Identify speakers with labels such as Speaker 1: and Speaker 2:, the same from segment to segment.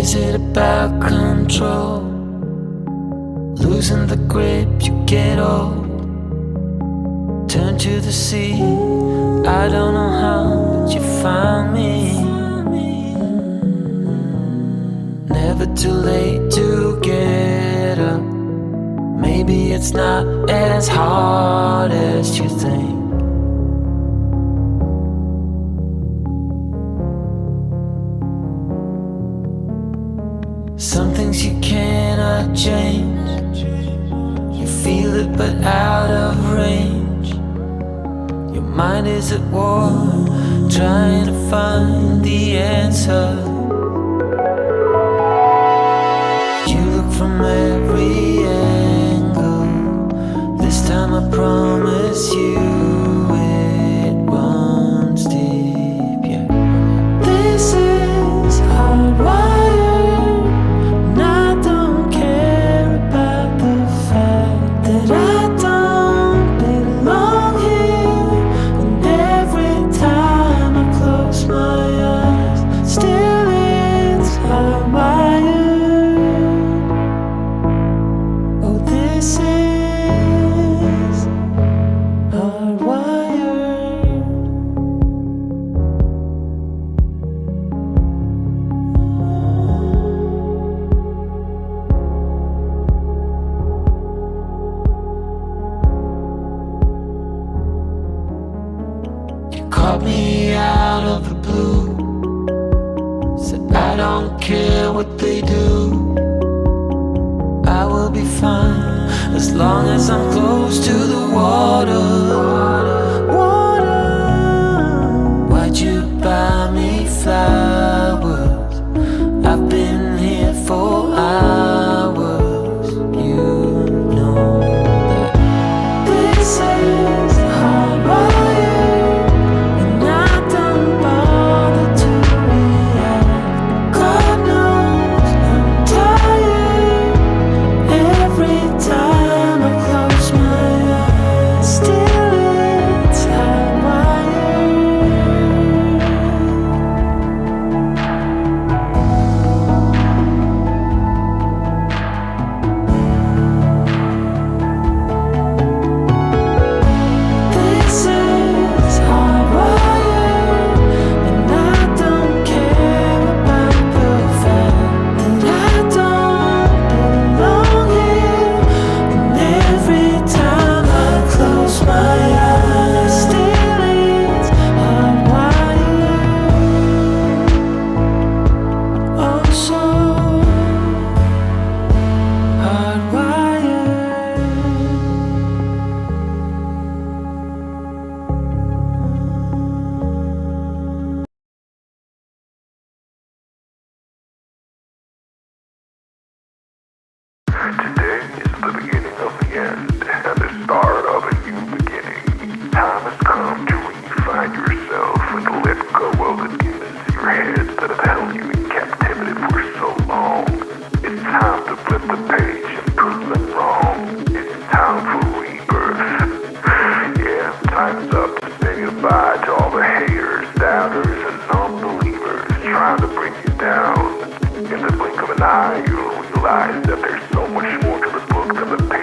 Speaker 1: Is it about control? Losing the grip, you get old. Turn to the sea, I don't know how, but you found me. Never too late to get up. Maybe it's not as hard as you think. Some things you cannot change. You feel it but out of range. Your mind is at war, trying to find the answer. You look from every angle. This time I promise you it runs deep, yeah. This is hardwired, and I don't care about the fact that I don't belong here. And every time I close my eyes, still it's hardwired. Oh, this is hardwired. You caught me out of the blue. Said I don't care what they do, I will be fine as long as I'm close to the water. Water. Why'd you buy me flowers? I've been here for hours. You know that this is hardwired, and I don't bother to react. God knows I'm tired. Every time I close my eyes, still it's hardwired. This is hardwired, and I don't care about the fact that I don't belong here. And every time I close my eyes, still it's hardwired. Oh, so hardwired.
Speaker 2: Today is the beginning of the end and the start of a new beginning. Time has come to refine yourself and let go of the demons in your head that have held you in captivity for so long. It's time to flip the page and prove them wrong. It's time for rebirth. Yeah, time's up to say goodbye to all the haters, doubters, and non-believers trying to bring you down. In the blink of an eye, you'll realize that there's so much more to the book than the page.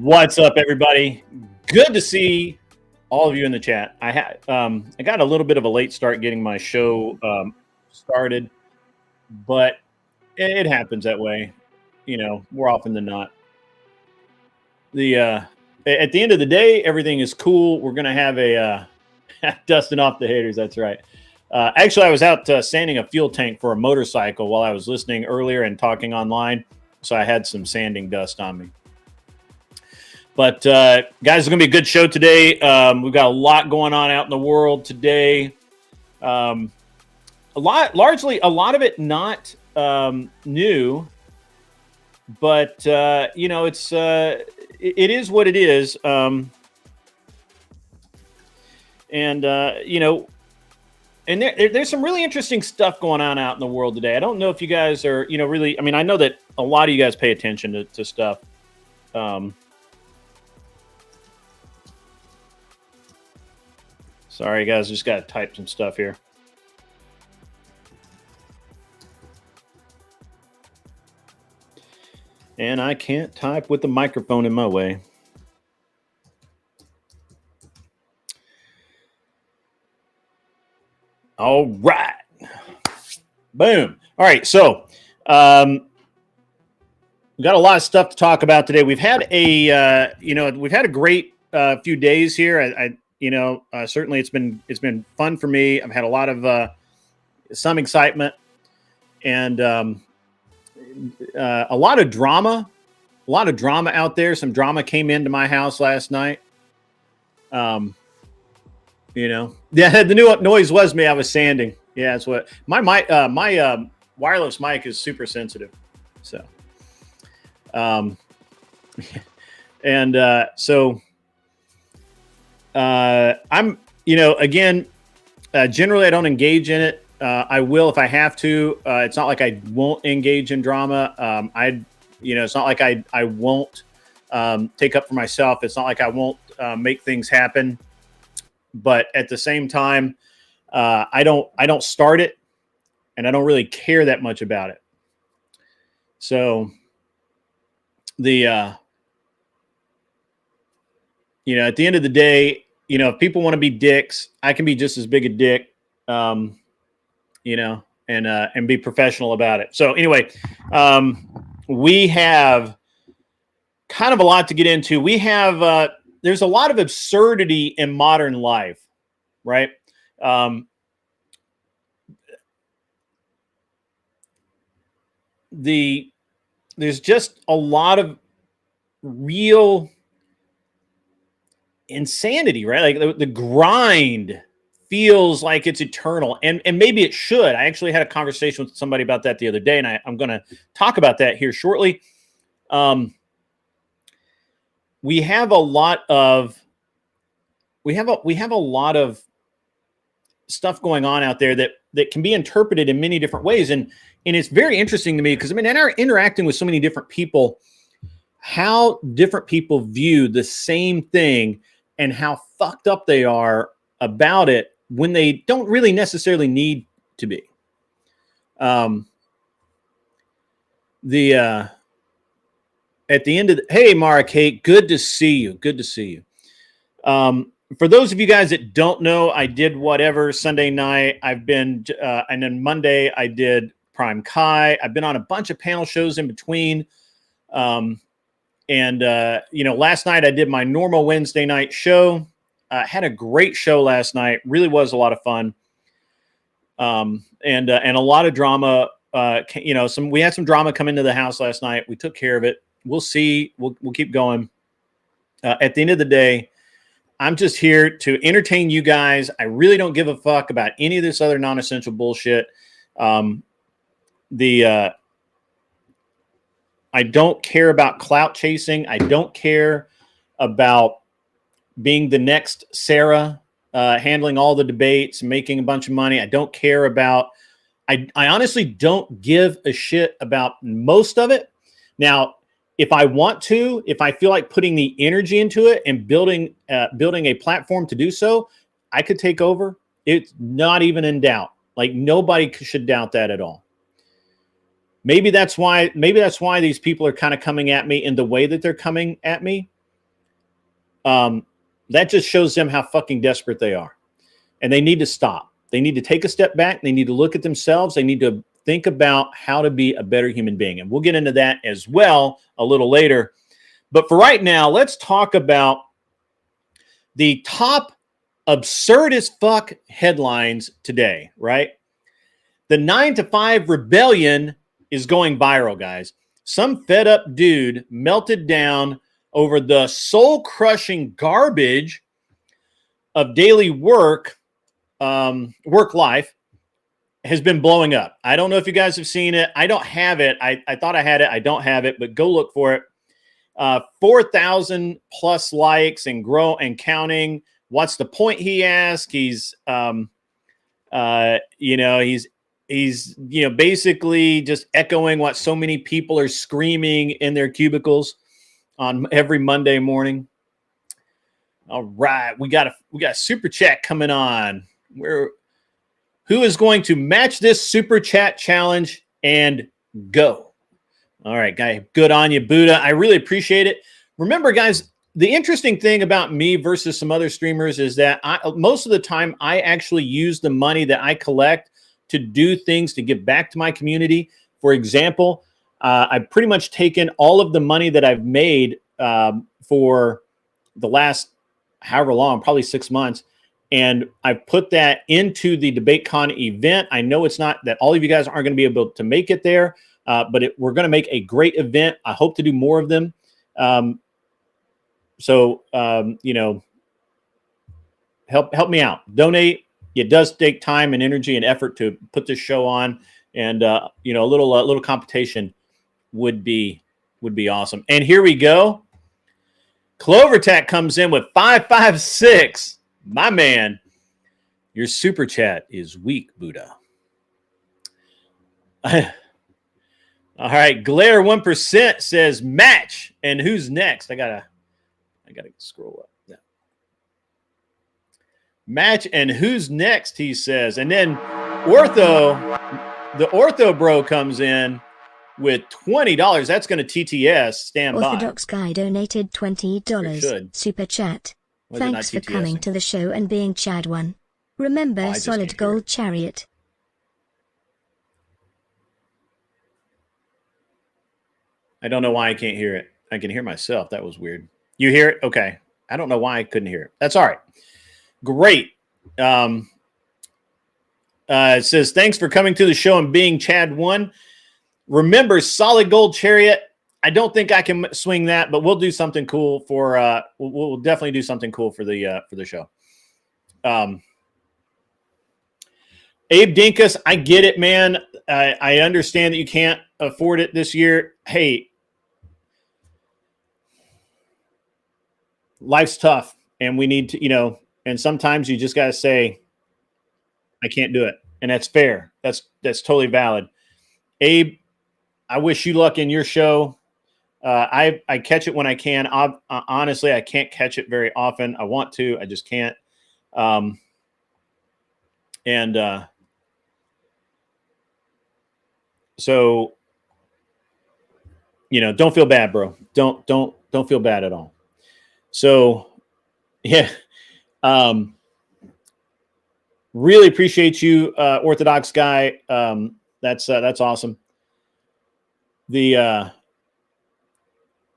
Speaker 3: What's up, everybody? Good to see all of you in the chat. I got a little bit of a late start getting my show started, but it happens that way, more often than not. At the end of the day, everything is cool. We're gonna have a dusting off the haters. That's right. Actually, I was out sanding a fuel tank for a motorcycle while I was listening earlier and talking online, so I had some sanding dust on me. But guys, it's going to be a good show today. We've got a lot going on out in the world today. Largely, a lot of it not new, but it is what it is. And there's some really interesting stuff going on out in the world today. I don't know if you guys are, really. I mean, I know that a lot of you guys pay attention to stuff. Sorry, guys, just got to type some stuff here. And I can't type with the microphone in my way. All right. Boom. All right, so we've got a lot of stuff to talk about today. We've had a great few days here. Certainly it's been fun for me. I've had a lot of some excitement and a lot of drama out there. Some drama came into my house last night. Yeah, the new noise was me. I was sanding. Yeah, that's what my wireless mic is super sensitive. So, I'm, generally I don't engage in it. I will if I have to. It's not like I won't engage in drama. It's not like I won't take up for myself. It's not like I won't make things happen. But at the same time, I don't start it, and I don't really care that much about it. So at the end of the day, if people want to be dicks, I can be just as big a dick, and be professional about it. So anyway, we have kind of a lot to get into. We have, there's a lot of absurdity in modern life, right? There's just a lot of real insanity, right? Like the grind feels like it's eternal, and maybe it should. I actually had a conversation with somebody about that the other day, and I'm going to talk about that here shortly. We have a lot of stuff going on out there that can be interpreted in many different ways, and it's very interesting to me because interacting with so many different people, how different people view the same thing and how fucked up they are about it when they don't really necessarily need to be. At the end of hey, Mara Kate, good to see you. Good to see you. For those of you guys that don't know, I did whatever Sunday night. I've been, and then Monday I did Prime Kai. I've been on a bunch of panel shows in between. Last night I did my normal Wednesday night show. Had a great show last night. Really was a lot of fun. And a lot of drama. We had some drama come into the house last night. We took care of it. We'll see. We'll keep going. At the end of the day, I'm just here to entertain you guys. I really don't give a fuck about any of this other non-essential bullshit. I don't care about clout chasing. I don't care about being the next Sarah, handling all the debates, making a bunch of money. I don't care about, I honestly don't give a shit about most of it. Now, if I want to, if I feel like putting the energy into it and building a platform to do so, I could take over. It's not even in doubt. Like, nobody should doubt that at all. Maybe that's why these people are kind of coming at me in the way that they're coming at me. that just shows them how fucking desperate they are. And they need to stop. They need to take a step back. They need to look at themselves. They need to think about how to be a better human being. And we'll get into that as well a little later. But for right now, let's talk about the top absurd as fuck headlines today, right? The 9 to 5 rebellion is going viral, guys. Some fed up dude melted down over the soul-crushing garbage of daily work life has been blowing up. I don't know if you guys have seen it. I don't have it. I thought I had it. I don't have it, but go look for it. 4,000 plus likes and grow and counting. What's the point? He asked. He's basically just echoing what so many people are screaming in their cubicles on every Monday morning. All right, we got a super chat coming on. Who is going to match this super chat challenge and go? All right, guy, good on you, Buddha. I really appreciate it. Remember, guys, the interesting thing about me versus some other streamers is that most of the time I actually use the money that I collect to do things to give back to my community. For example, I've pretty much taken all of the money that I've made for the last however long, probably 6 months, and I put that into the DebateCon event. I know it's not that all of you guys aren't going to be able to make it there, but we're going to make a great event. I hope to do more of them. Help me out. Donate. It does take time and energy and effort to put this show on, and a little competition would be awesome. And here we go. Clovertac comes in with 556. My man, your super chat is weak, Buddha. All right, Glare 1% says match, and who's next? I gotta scroll up. Yeah. Match and who's next? He says, and then the Ortho Bro comes in with $20. That's going to TTS. Stand by.
Speaker 4: Orthodox Guy donated $20. Super chat. Thanks for coming to the show and being Chad 1. Remember Solid Gold Chariot.
Speaker 3: I don't know why I can't hear it. I can hear myself. That was weird. You hear it? Okay. I don't know why I couldn't hear it. That's all right. Great. It says, thanks for coming to the show and being Chad 1. Remember Solid Gold Chariot. I don't think I can swing that, but we'll do something cool for we'll definitely do something cool for the show. Abe Dinkus, I get it, man. I understand that you can't afford it this year. Hey, life's tough, and we need to, and sometimes you just got to say, I can't do it, and that's fair. That's totally valid. Abe, I wish you luck in your show. I catch it when I can. Honestly, I can't catch it very often. I want to, I just can't. So, don't feel bad, bro. Don't feel bad at all. So, yeah. Really appreciate you, Orthodox Guy. That's awesome.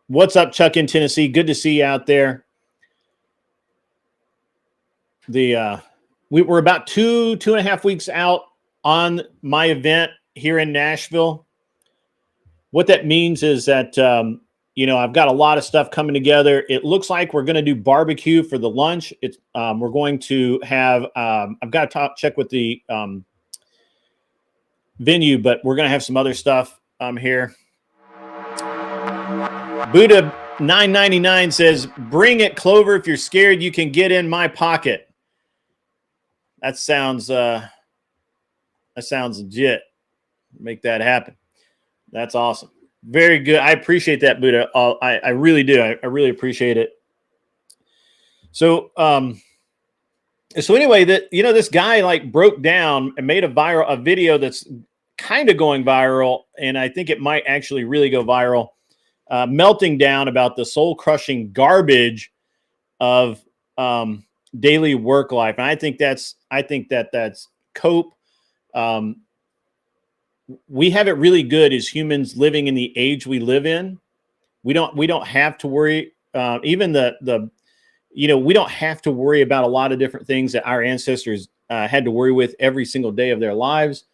Speaker 3: What's up, Chuck in Tennessee? Good to see you out there. We're about two and a half weeks out on my event here in Nashville. What that means is that, I've got a lot of stuff coming together. It looks like we're going to do barbecue for the lunch. We're going to have, I've got to check with the venue, but we're going to have some other stuff here. Buddha 999 says, bring it, Clover. If you're scared, you can get in my pocket. That sounds legit. Make that happen. That's awesome. Very good. I appreciate that, Buddha. I really do. I really appreciate it. So anyway, this guy broke down and made a video that's kind of going viral, and I think it might actually really go viral. Melting down about the soul-crushing garbage of daily work life. And I think that's cope. We have it really good as humans living in the age we live in. We don't have to worry. Even we don't have to worry about a lot of different things that our ancestors had to worry with every single day of their lives.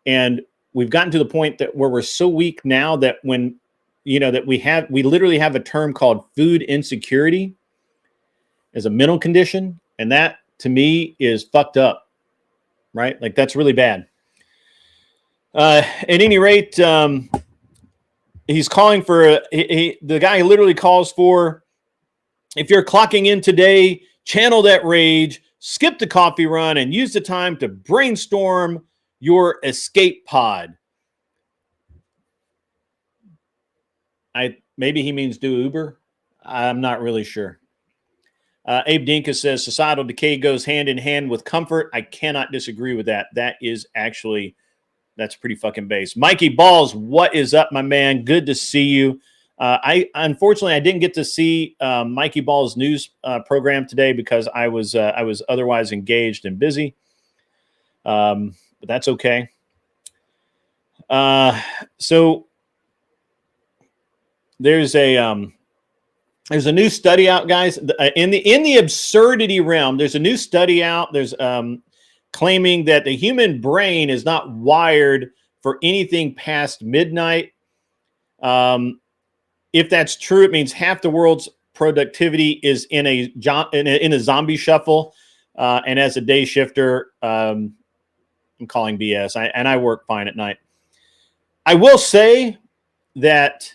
Speaker 3: And we've gotten to the point that where we're so weak now that when, that we literally have a term called food insecurity as a mental condition. And that to me is fucked up, right? Like that's really bad. At any rate, he's calling for the guy literally calls for, if you're clocking in today, channel that rage, skip the coffee run, and use the time to brainstorm your escape pod. Maybe he means do Uber. I'm not really sure. Abe Dinka says societal decay goes hand in hand with comfort. I cannot disagree with that. That's pretty fucking base. Mikey Balls, what is up, my man? Good to see you. Unfortunately I didn't get to see Mikey Ball's news program today because I was otherwise engaged and busy. But that's okay. So there's a new study out, guys. In the absurdity realm, there's a new study out. There's claiming that the human brain is not wired for anything past midnight. If that's true, it means half the world's productivity is in a zombie shuffle. And as a day shifter, I'm calling BS. I work fine at night. I will say that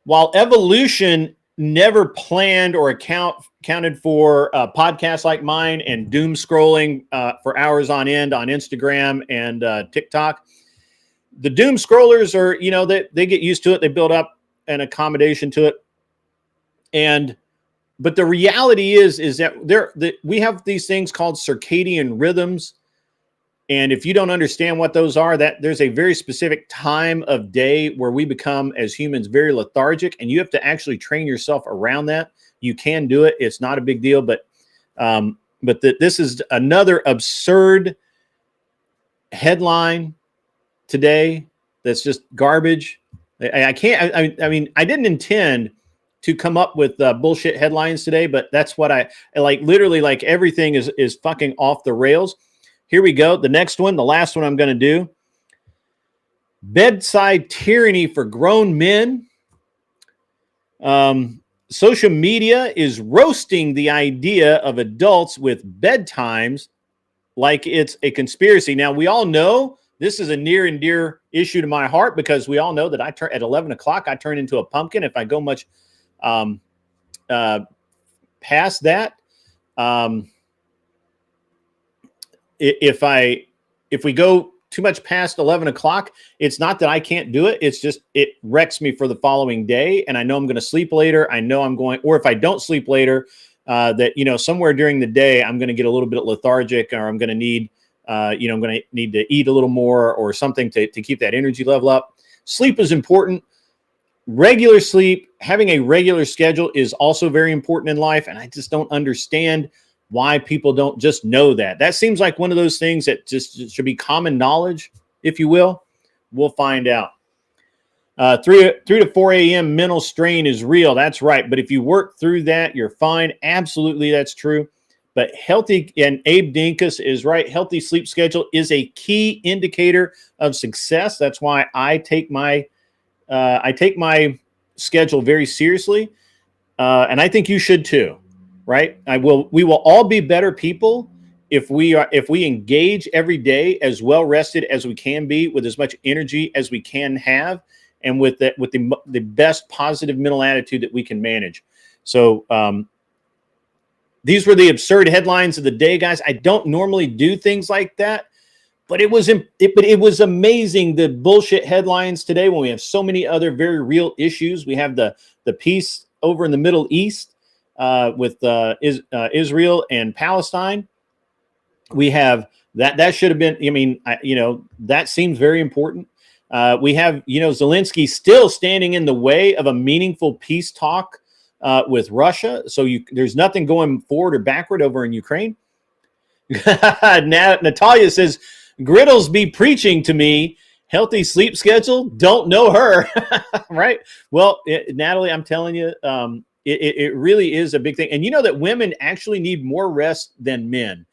Speaker 3: while evolution never planned or accounted for podcasts like mine and doom scrolling for hours on end on Instagram and TikTok, the doom scrollers are, they get used to it. They build up an accommodation to it. But the reality is that we have these things called circadian rhythms. And if you don't understand what those are, that there's a very specific time of day where we become as humans very lethargic, and you have to actually train yourself around that. You can do it. It's not a big deal, but this is another absurd headline today. That's just garbage. I didn't intend to come up with bullshit headlines today, but that's what I like. Literally, like everything is fucking off the rails. Here we go. The next one, the last one I'm going to do. Bedside tyranny for grown men. Social media is roasting the idea of adults with bedtimes like it's a conspiracy. Now, we all know this is a near and dear issue to my heart because we all know that at 11 o'clock, I turn into a pumpkin. If I go much past that, if we go too much past 11 o'clock, it's not that I can't do it. It's just, it wrecks me for the following day. And I know I'm going to sleep later. I know I'm going, or if I don't sleep later, that, somewhere during the day, I'm going to get a little bit lethargic, or I'm going to need, I'm going to need to eat a little more or something to keep that energy level up. Sleep is important. Regular sleep, having a regular schedule is also very important in life. And I just don't understand why people don't just know that. That seems like one of those things that just should be common knowledge, if you will. We'll find out. 3 to 4 a.m. mental strain is real. That's right. But if you work through that, you're fine. Absolutely, that's true. But healthy, and Abe Dinkus is right, healthy sleep schedule is a key indicator of success. That's why I take my schedule very seriously. And I think you should too. Right? We will all be better people if we engage every day as well rested as we can be, with as much energy as we can have, and with the best positive mental attitude that we can manage. So these were the absurd headlines of the day, guys. I don't normally do things like that, but it was amazing, the bullshit headlines today, when we have so many other very real issues. We have the peace over in the Middle East. With Israel and Palestine, we have that should have been. I mean, that seems very important. We have Zelensky still standing in the way of a meaningful peace talk with Russia. So there's nothing going forward or backward over in Ukraine. Natalia says, Griddles be preaching to me. Healthy sleep schedule. Don't know her. Right. Well, Natalie, I'm telling you, it really is a big thing. And you know that women actually need more rest than men.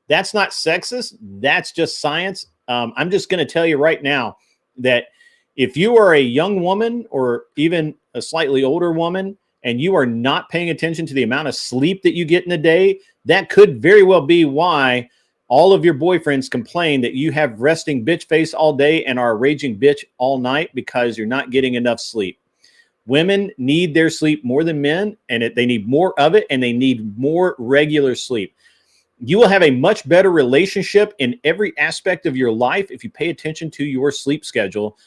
Speaker 3: That's not sexist. That's just science. I'm just going to tell you right now that if you are a young woman or even a slightly older woman and you are not paying attention to the amount of sleep that you get in a day, that could very well be why all of your boyfriends complain that you have resting bitch face all day and are a raging bitch all night because you're not getting enough sleep. Women need their sleep more than men, and they need more of it, and they need more regular sleep. You will have a much better relationship in every aspect of your life if you pay attention to your sleep schedule.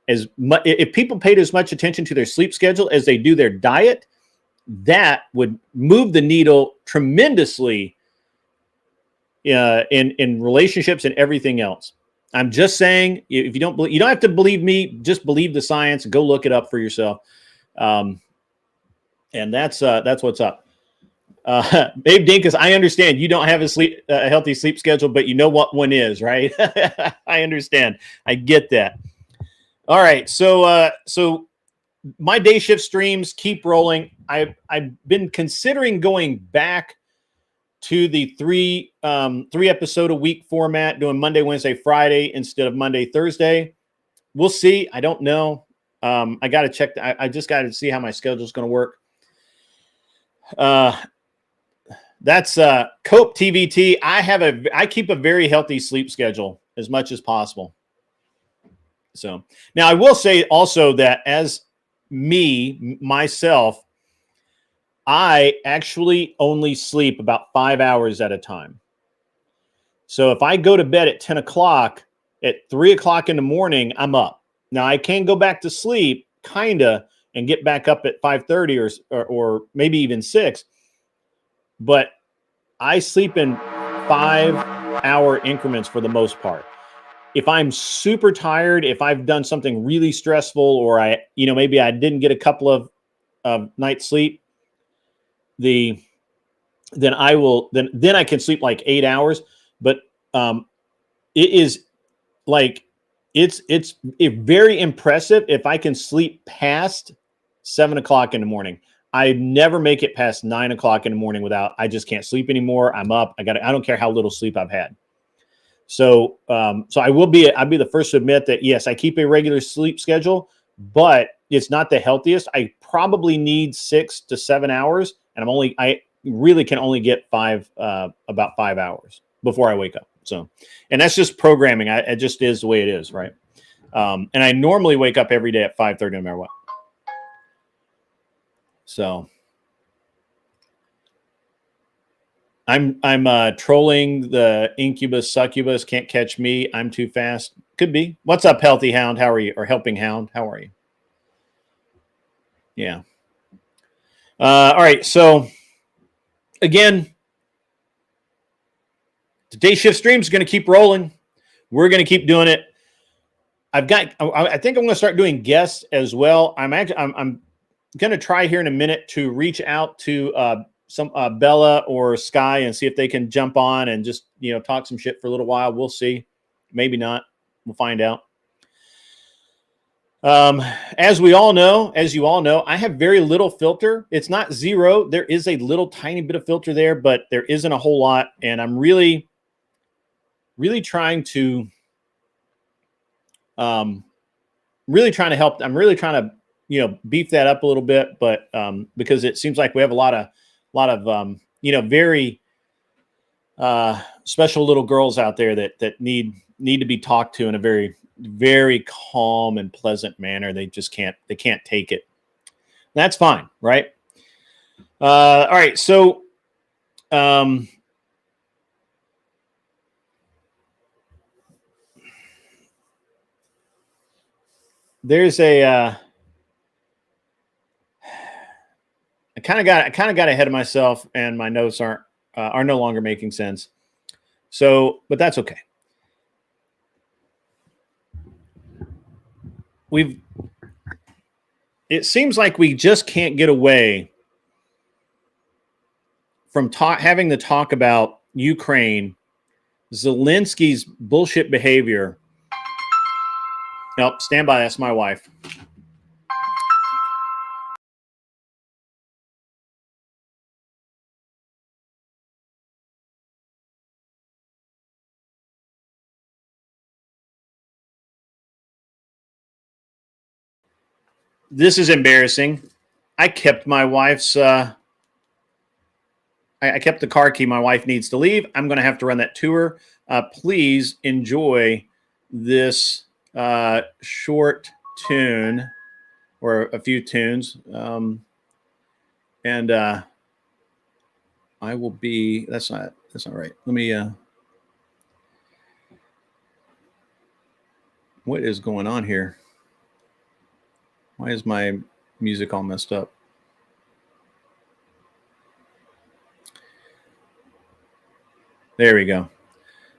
Speaker 3: If people paid as much attention to their sleep schedule as they do their diet, that would move the needle tremendously in relationships and everything else. I'm just saying, if you don't believe, you don't have to believe me. Just believe the science. Go look it up for yourself. And that's what's up. Babe Dinkus, I understand you don't have a healthy sleep schedule, but you know what one is, right? I understand. I get that. All right. So my day shift streams keep rolling. I've been considering going back to the three episode a week format, doing Monday, Wednesday, Friday instead of Monday, Thursday. We'll see. I don't know. I got to check. I just got to see how my schedule is going to work. That's Cope TVT. I keep a very healthy sleep schedule as much as possible. So now I will say also that as myself, I actually only sleep about 5 hours at a time. So if I go to bed at 10 o'clock, at 3 o'clock in the morning, I'm up. Now I can go back to sleep kinda and get back up at 5:30 or maybe even 6. But I sleep in 5-hour increments for the most part. If I'm super tired, if I've done something really stressful, or maybe I didn't get a couple of nights sleep, then I can sleep like 8 hours. But it is like it's very impressive if I can sleep past 7 o'clock in the morning. I never make it past 9 o'clock in the morning I just can't sleep anymore. I'm up. I don't care how little sleep I've had. So I'll be the first to admit that, yes, I keep a regular sleep schedule, but it's not the healthiest. I probably need 6 to 7 hours, and I really can only get about 5 hours before I wake up. So, and that's just programming. It just is the way it is. Right. And I normally wake up every day at 5:30 no matter what. So I'm trolling the incubus succubus. Can't catch me. I'm too fast. Could be. What's up, Healthy Hound? How are you? Or Helping Hound? How are you? Yeah. All right. So again, the day shift stream is going to keep rolling. We're going to keep doing it. I think I'm going to start doing guests as well. I'm going to try here in a minute to reach out to some Bella or Sky and see if they can jump on and just talk some shit for a little while. We'll see. Maybe not. We'll find out. As you all know, I have very little filter. It's not zero. There is a little tiny bit of filter there, but there isn't a whole lot. And I'm really trying to help. I'm really trying to beef that up a little bit, but because it seems like we have a lot of very special little girls out there that need to be talked to in a very, very calm and pleasant manner. They can't take it. That's fine, right? All right, so there's I kind of got ahead of myself, and my notes are no longer making sense. So, but that's okay. It seems like we just can't get away from having the talk about Ukraine, Zelensky's bullshit behavior. Nope, stand by. That's my wife. This is embarrassing. I kept my wife's. I kept the car key. My wife needs to leave. I'm going to have to run that to her. Please enjoy this short tune, or a few tunes, and I will be. That's not right. Let me. What is going on here? Why is my music all messed up? There we go. All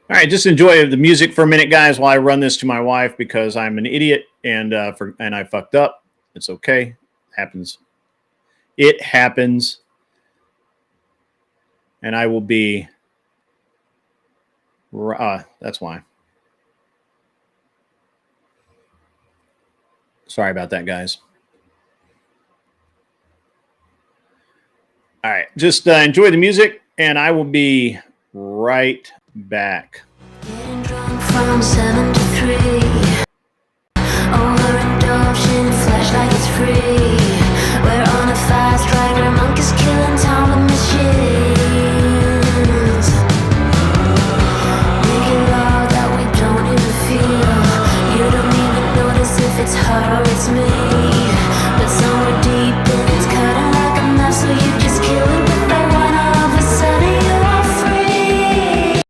Speaker 3: right, just enjoy the music for a minute, guys, while I run this to my wife, because I'm an idiot and I fucked up. It's okay. It happens. It happens. And I will be. That's why. Sorry about that, guys. All right, just enjoy the music, and I will be right back.
Speaker 1: Getting drunk from 7 to 3. Overindulged in flesh like it's free. We're on a fast ride where monkeys killing time with machines. Making love that we don't even feel. You don't even notice if it's her or it's me. But somewhere deep in it's cutting like a knife, so you just kill it with that one. All of a sudden you are free.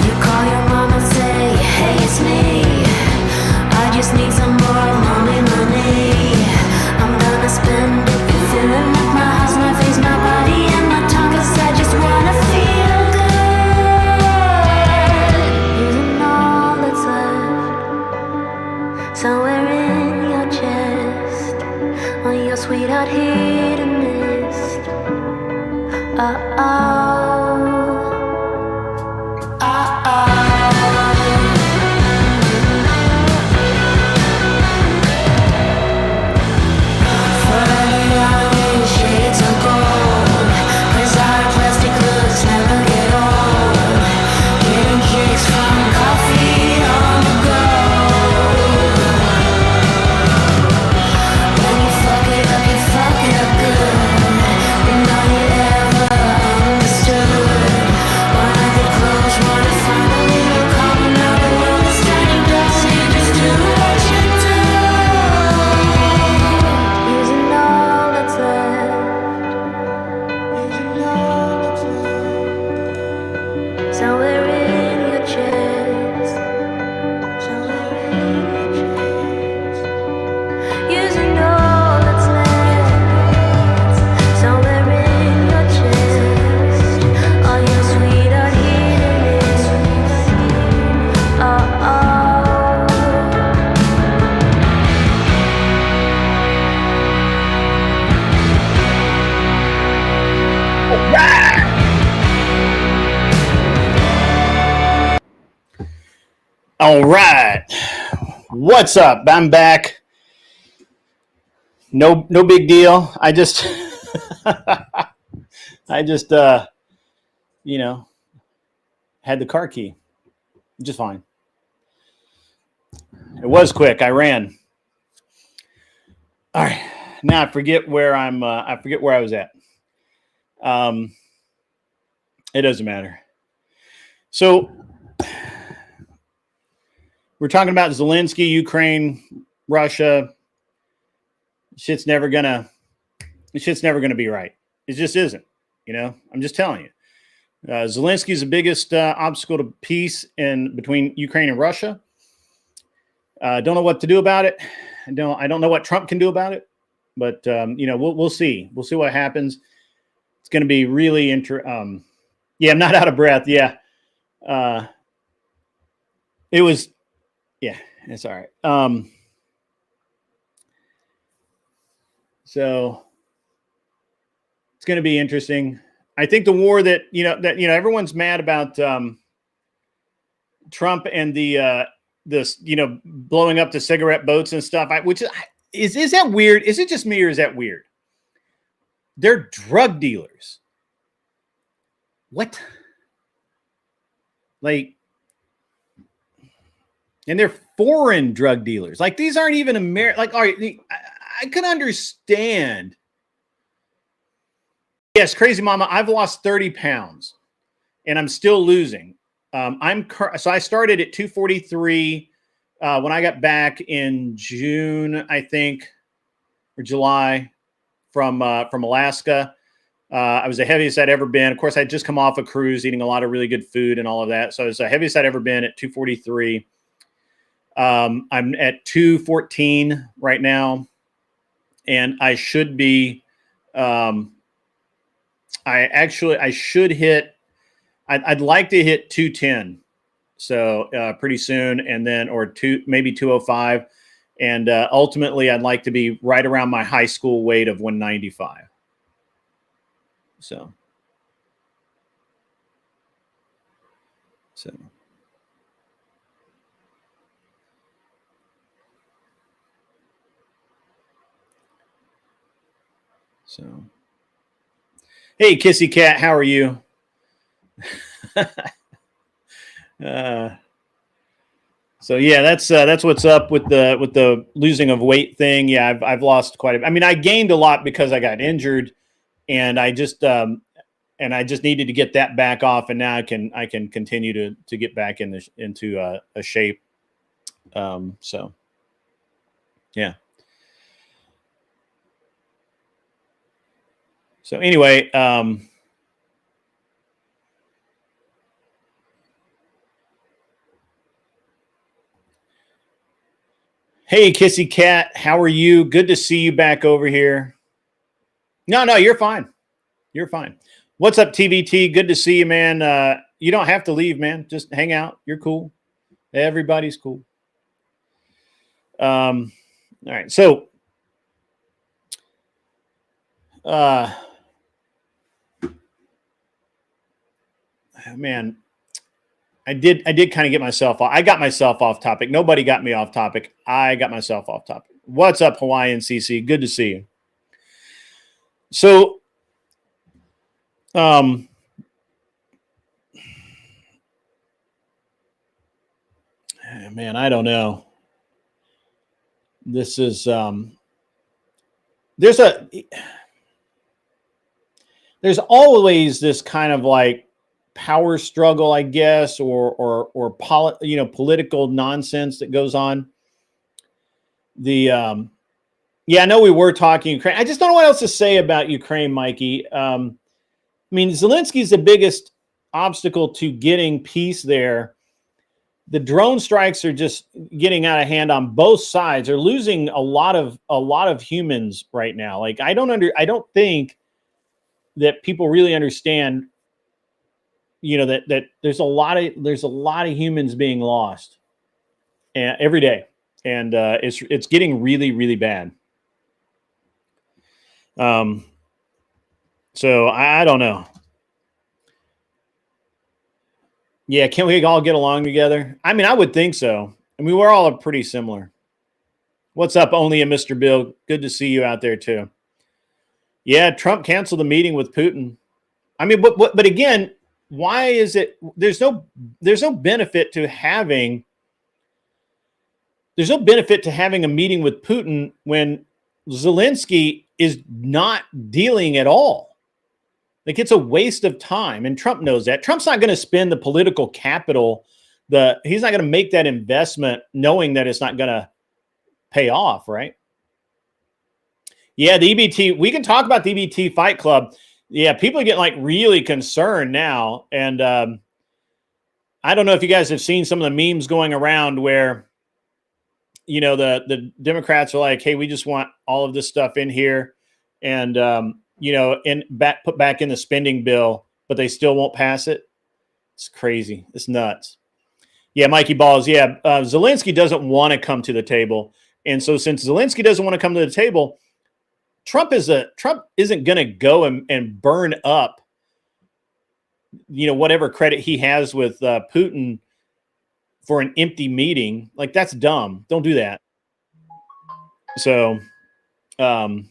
Speaker 1: You call your mom and say, hey, it's me. I just need some more mommy money. I'm gonna spend it, filling up my house, my face, my body, and my tongue, 'cause I just wanna feel good. Using all that's left, somewhere in your chest, on your sweetheart hidden mist. Shades of gold, 'cause our plastic looks never get old. Getting kicks from coffee on the go. When you fuck it up good. And all you ever understood. Wanna get close, wanna find a little calm. Now the world is turning dark, so you just do what you do. Using all that's left. Using all that's left. Somewhere in your chest. Somewhere in your chest. Using all that's left. Somewhere in your chest. All your sweetheart hidden.
Speaker 3: All right. What's up? I'm back. No big deal. I just had the car key. Just fine. It was quick. I ran. All right. Now I forget where I was at. It doesn't matter. So we're talking about Zelensky, Ukraine, Russia. Shit's never gonna be right. It just isn't. I'm just telling you. Zelensky's the biggest obstacle to peace between Ukraine and Russia. Don't know what to do about it. I don't know what Trump can do about it. But we'll see. We'll see what happens. It's going to be really interesting. Yeah, I'm not out of breath. Yeah. It was, yeah, it's all right. So it's going to be interesting. I think the war that everyone's mad about Trump and the this blowing up the cigarette boats and stuff. Which is that weird? Is it just me or is that weird? They're drug dealers. What? Like, and they're foreign drug dealers. Like, these aren't even American. Like, all right, I can understand. Yes, crazy mama. I've lost 30 pounds, and I'm still losing. So I started at 243 when I got back in June, I think, or July from Alaska. I was the heaviest I'd ever been. Of course, I'd just come off a cruise, eating a lot of really good food and all of that. So it was the heaviest I'd ever been at 243. I'm at 214 right now, and I should be. I should hit. I'd like to hit 210, so pretty soon, and then maybe 205, and ultimately I'd like to be right around my high school weight of 195. So. Hey, Kissy Cat, how are you? So yeah, that's what's up with the losing of weight thing. Yeah, I've lost quite a bit. I mean, I gained a lot because I got injured, and I just needed to get that back off, and now I can continue to get back into a shape. So yeah. So anyway, hey, Kissy Cat, how are you? Good to see you back over here. No, you're fine. You're fine. What's up, TVT? Good to see you, man. You don't have to leave, man. Just hang out. You're cool. Everybody's cool. All right. So, man, I did kind of get myself off. I got myself off topic. Nobody got me off topic. I got myself off topic. What's up, Hawaiian CC? Good to see you. So, man, I don't know. This is there's always this kind of like power struggle, I guess, or political nonsense that goes on. I know we were talking Ukraine. I just don't know what else to say about Ukraine, Mikey. I mean, Zelensky's the biggest obstacle to getting peace there. The drone strikes are just getting out of hand on both sides. They're losing a lot of humans right now. Like, I don't think that people really understand, that there's a lot of humans being lost every day, and it's getting really, really bad. So I don't know. Yeah, can we all get along together? I mean, I would think so. I mean, we're all pretty similar. What's up, Only a Mr. Bill? Good to see you out there too. Yeah, Trump canceled the meeting with Putin. I mean, but again, why is it? There's no benefit to having. There's no benefit to having a meeting with Putin when Zelensky is not dealing at all. Like, it's a waste of time, and Trump knows that. Trump's not going to spend the political capital. He's not going to make that investment knowing that it's not going to pay off, right? Yeah, the EBT. We can talk about the EBT Fight Club. Yeah, people are getting like really concerned now, and I don't know if you guys have seen some of the memes going around where, the Democrats are like, "Hey, we just want all of this stuff in here," and put back in the spending bill, but they still won't pass it. It's crazy. It's nuts. Yeah, Mikey Balls. Yeah, Zelensky doesn't want to come to the table, and so since Zelensky doesn't want to come to the table, Trump isn't going to go and burn up, whatever credit he has with Putin for an empty meeting. Like, that's dumb. Don't do that. So, the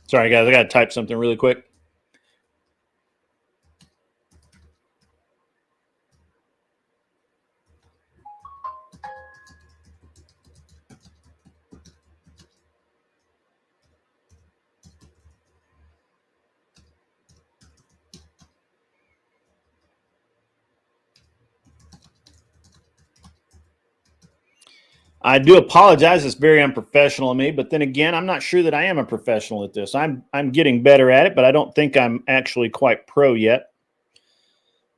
Speaker 3: sorry guys, I got to type something really quick. I do apologize. It's very unprofessional of me, but then again, I'm not sure that I am a professional at this. I'm getting better at it, but I don't think I'm actually quite pro yet.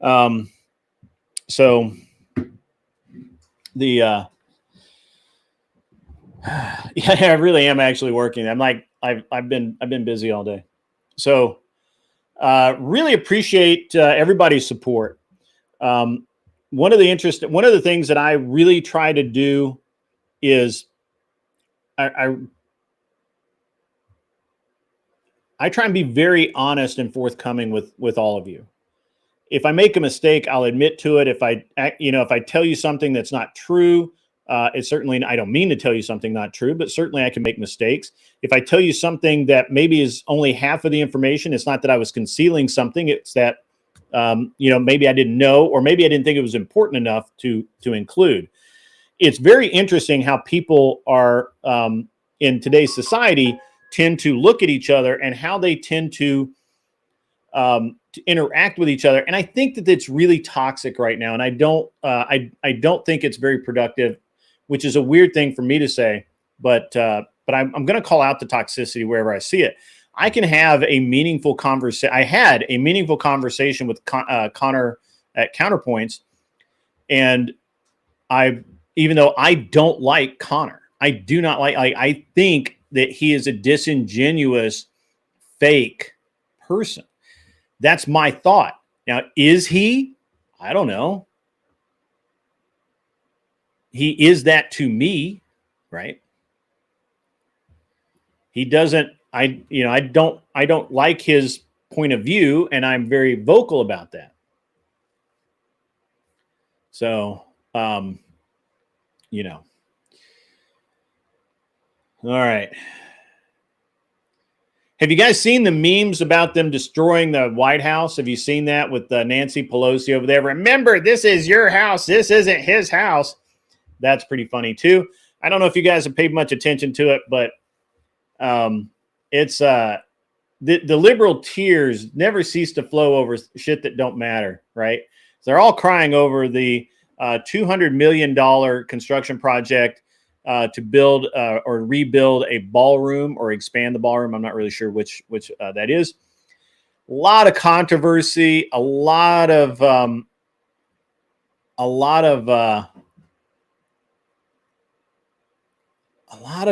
Speaker 3: So the yeah, I really am actually working. I'm like I've been busy all day. So really appreciate everybody's support. One of the things that I really try to do is I try and be very honest and forthcoming with all of you. If I make a mistake, I'll admit to it. If I tell you something that's not true, it's certainly, I don't mean to tell you something not true, but certainly I can make mistakes. If I tell you something that maybe is only half of the information, it's not that I was concealing something. It's that, maybe I didn't know, or maybe I didn't think it was important enough to include. It's very interesting how people are in today's society tend to look at each other and how they tend to interact with each other. And I think that it's really toxic right now. And I don't think it's very productive, which is a weird thing for me to say, but I'm going to call out the toxicity wherever I see it. I can have a meaningful conversation. I had a meaningful conversation with Connor at Counterpoints. And even though I don't like Connor, I do not I think that he is a disingenuous, fake person. That's my thought. Now, is he? I don't know. He is that to me, right? He doesn't, I don't like his point of view, and I'm very vocal about that. So, all right. Have you guys seen the memes about them destroying the White House? Have you seen that with Nancy Pelosi over there? Remember, this is your house. This isn't his house. That's pretty funny too. I don't know if you guys have paid much attention to it, but it's the liberal tears never cease to flow over shit that don't matter, right? So they're all crying over the $200 million construction project to build or rebuild a ballroom or expand the ballroom. I'm not really sure which that is. A lot of controversy, a lot of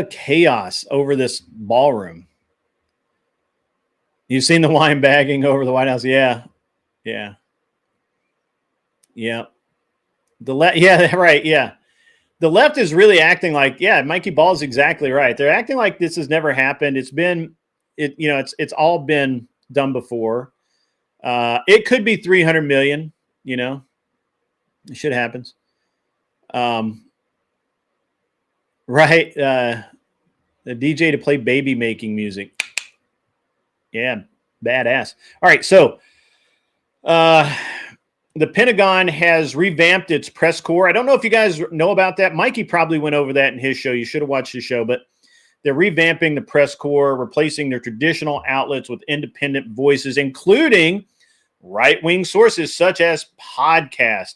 Speaker 3: chaos over this ballroom. You've seen the wine bagging over the White House? Yeah. The right. Yeah. The left is really acting like, Mikey Ball is exactly right. They're acting like this has never happened. It's all been done before. It could be 300 million, shit happens. Right. The DJ to play baby making music. Yeah. Badass. All right. So, the Pentagon has revamped its press corps. I don't know if you guys know about that. Mikey probably went over that in his show. You should have watched his show, but they're revamping the press corps, replacing their traditional outlets with independent voices, including right-wing sources such as podcast.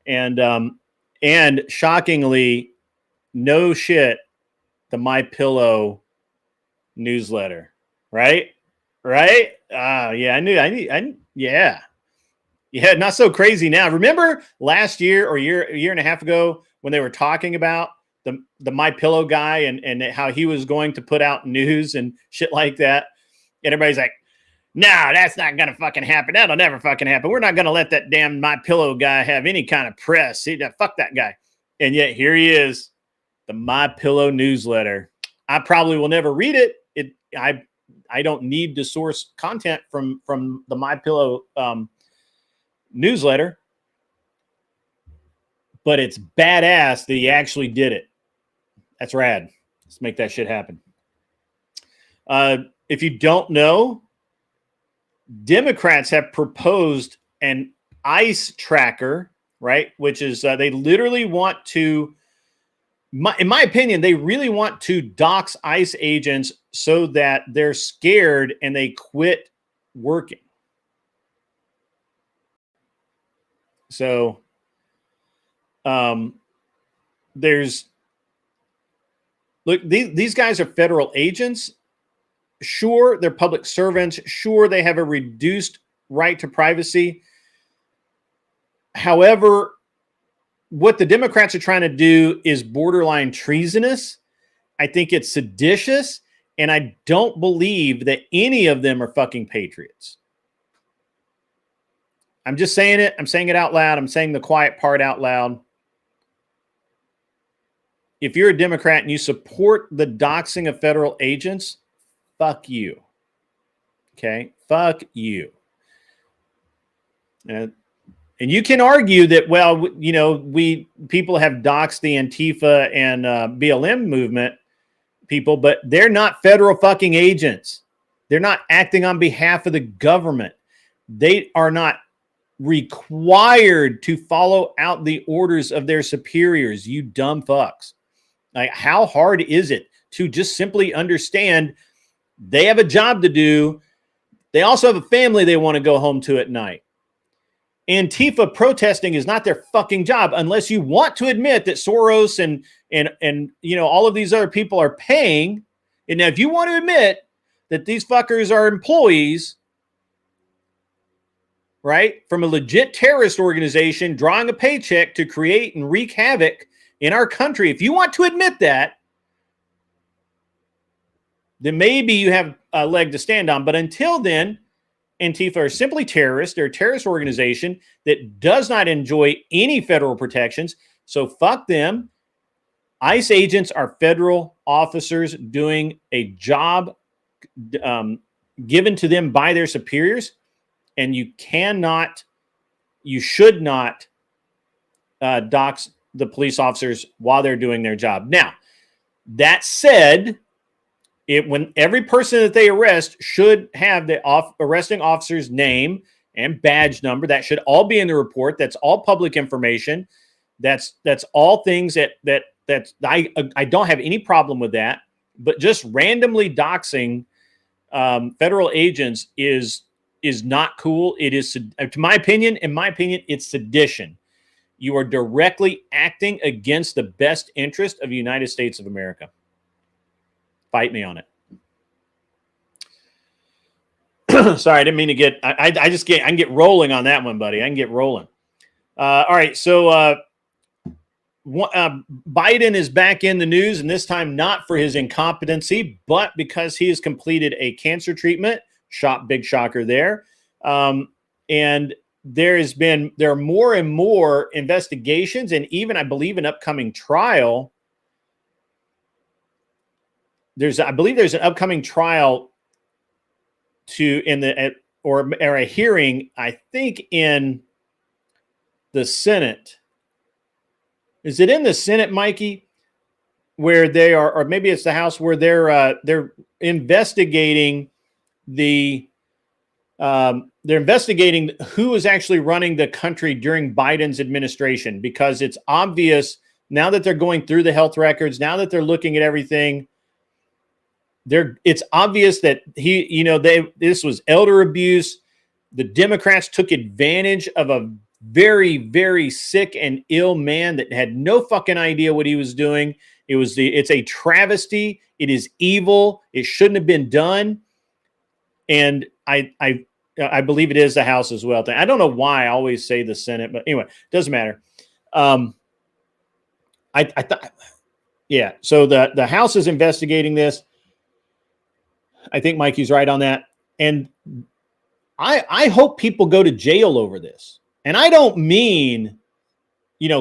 Speaker 3: And shockingly, no shit, the MyPillow newsletter, right? Yeah, yeah. Yeah, not so crazy now. Remember last year or a year and a half ago when they were talking about the My Pillow guy and how he was going to put out news and shit like that, and everybody's like, "No, that's not gonna fucking happen. That'll never fucking happen. We're not gonna let that damn My Pillow guy have any kind of press. See, fuck that guy." And yet here he is, the My Pillow newsletter. I probably will never read it. I don't need to source content from the My Pillow newsletter, but it's badass that he actually did it. That's rad. Let's make that shit happen. If you don't know, Democrats have proposed an ICE tracker, right? Which is they literally want to, in my opinion, they really want to dox ICE agents so that they're scared and they quit working. So there's, look, these guys are federal agents. Sure, they're public servants. Sure, they have a reduced right to privacy. However, what the Democrats are trying to do is borderline treasonous. I think it's seditious, and I don't believe that any of them are fucking patriots. I'm just saying it. I'm saying it out loud. I'm saying the quiet part out loud. If you're a Democrat and you support the doxing of federal agents, fuck you. Okay? Fuck you. And you can argue that, well, you know, people have doxed the Antifa and BLM movement people, but they're not federal fucking agents. They're not acting on behalf of the government. They are not required to follow out the orders of their superiors, you dumb fucks. Like, how hard is it to just simply understand they have a job to do? They also have a family they want to go home to at night. Antifa protesting is not their fucking job unless you want to admit that Soros and you know, all of these other people are paying. And now if you want to admit that these fuckers are employees, right, from a legit terrorist organization drawing a paycheck to create and wreak havoc in our country, if you want to admit that, then maybe you have a leg to stand on. But until then, Antifa are simply terrorists. They're a terrorist organization that does not enjoy any federal protections. So fuck them. ICE agents are federal officers doing a job given to them by their superiors. And you should not dox the police officers while they're doing their job. Now, that said, when every person that they arrest should have the arresting officer's name and badge number. That should all be in the report. That's all public information. That's all things that I don't have any problem with that. But just randomly doxing federal agents is not cool. It is, in my opinion, it's sedition. You are directly acting against the best interest of the United States of America. Fight me on it. Sorry, I didn't mean to get. I can get rolling on that one, buddy. I can get rolling. All right, so Biden is back in the news, and this time not for his incompetency, but because he has completed a cancer treatment. Big shocker there. And there are more and more investigations, and even I believe an upcoming trial. I believe there's an upcoming trial or a hearing, I think, in the Senate. Is it in the Senate, Mikey, where they are, or maybe it's the House, where they're investigating they're investigating who is actually running the country during Biden's administration, because it's obvious now that they're going through the health records, now that they're looking at everything. It's obvious that this was elder abuse. The Democrats took advantage of a very, very sick and ill man that had no fucking idea what he was doing. It's a travesty. It is evil. It shouldn't have been done. And I I believe it is the House as well. I don't know why I always say the Senate, but anyway, doesn't matter. I thought, yeah. So the House is investigating this. I think Mikey's right on that. And I hope people go to jail over this. And I don't mean,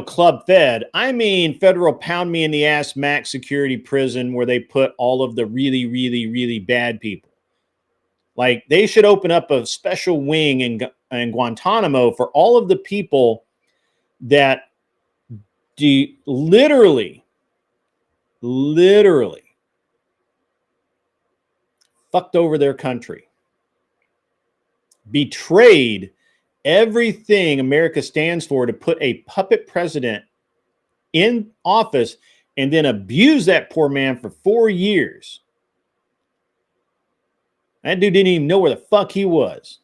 Speaker 3: Club Fed. I mean federal pound me in the ass max security prison where they put all of the really, really, really bad people. Like, they should open up a special wing in Guantanamo for all of the people that literally fucked over their country, betrayed everything America stands for to put a puppet president in office, and then abuse that poor man for 4 years. That dude didn't even know where the fuck he was.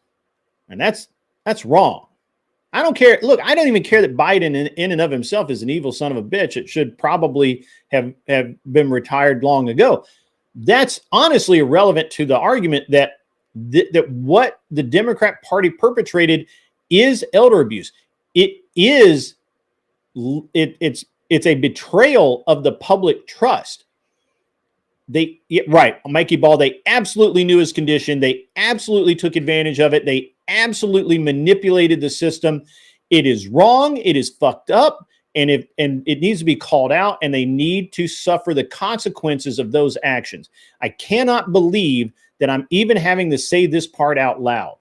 Speaker 3: And that's wrong. I don't care. Look, I don't even care that Biden in and of himself is an evil son of a bitch. It should probably have been retired long ago. That's honestly irrelevant to the argument that what the Democrat Party perpetrated is elder abuse. It's a betrayal of the public trust. Right, Mikey Ball, they absolutely knew his condition. They absolutely took advantage of it. They absolutely manipulated the system. It is wrong. It is fucked up. And it needs to be called out, and they need to suffer the consequences of those actions. I cannot believe that I'm even having to say this part out loud.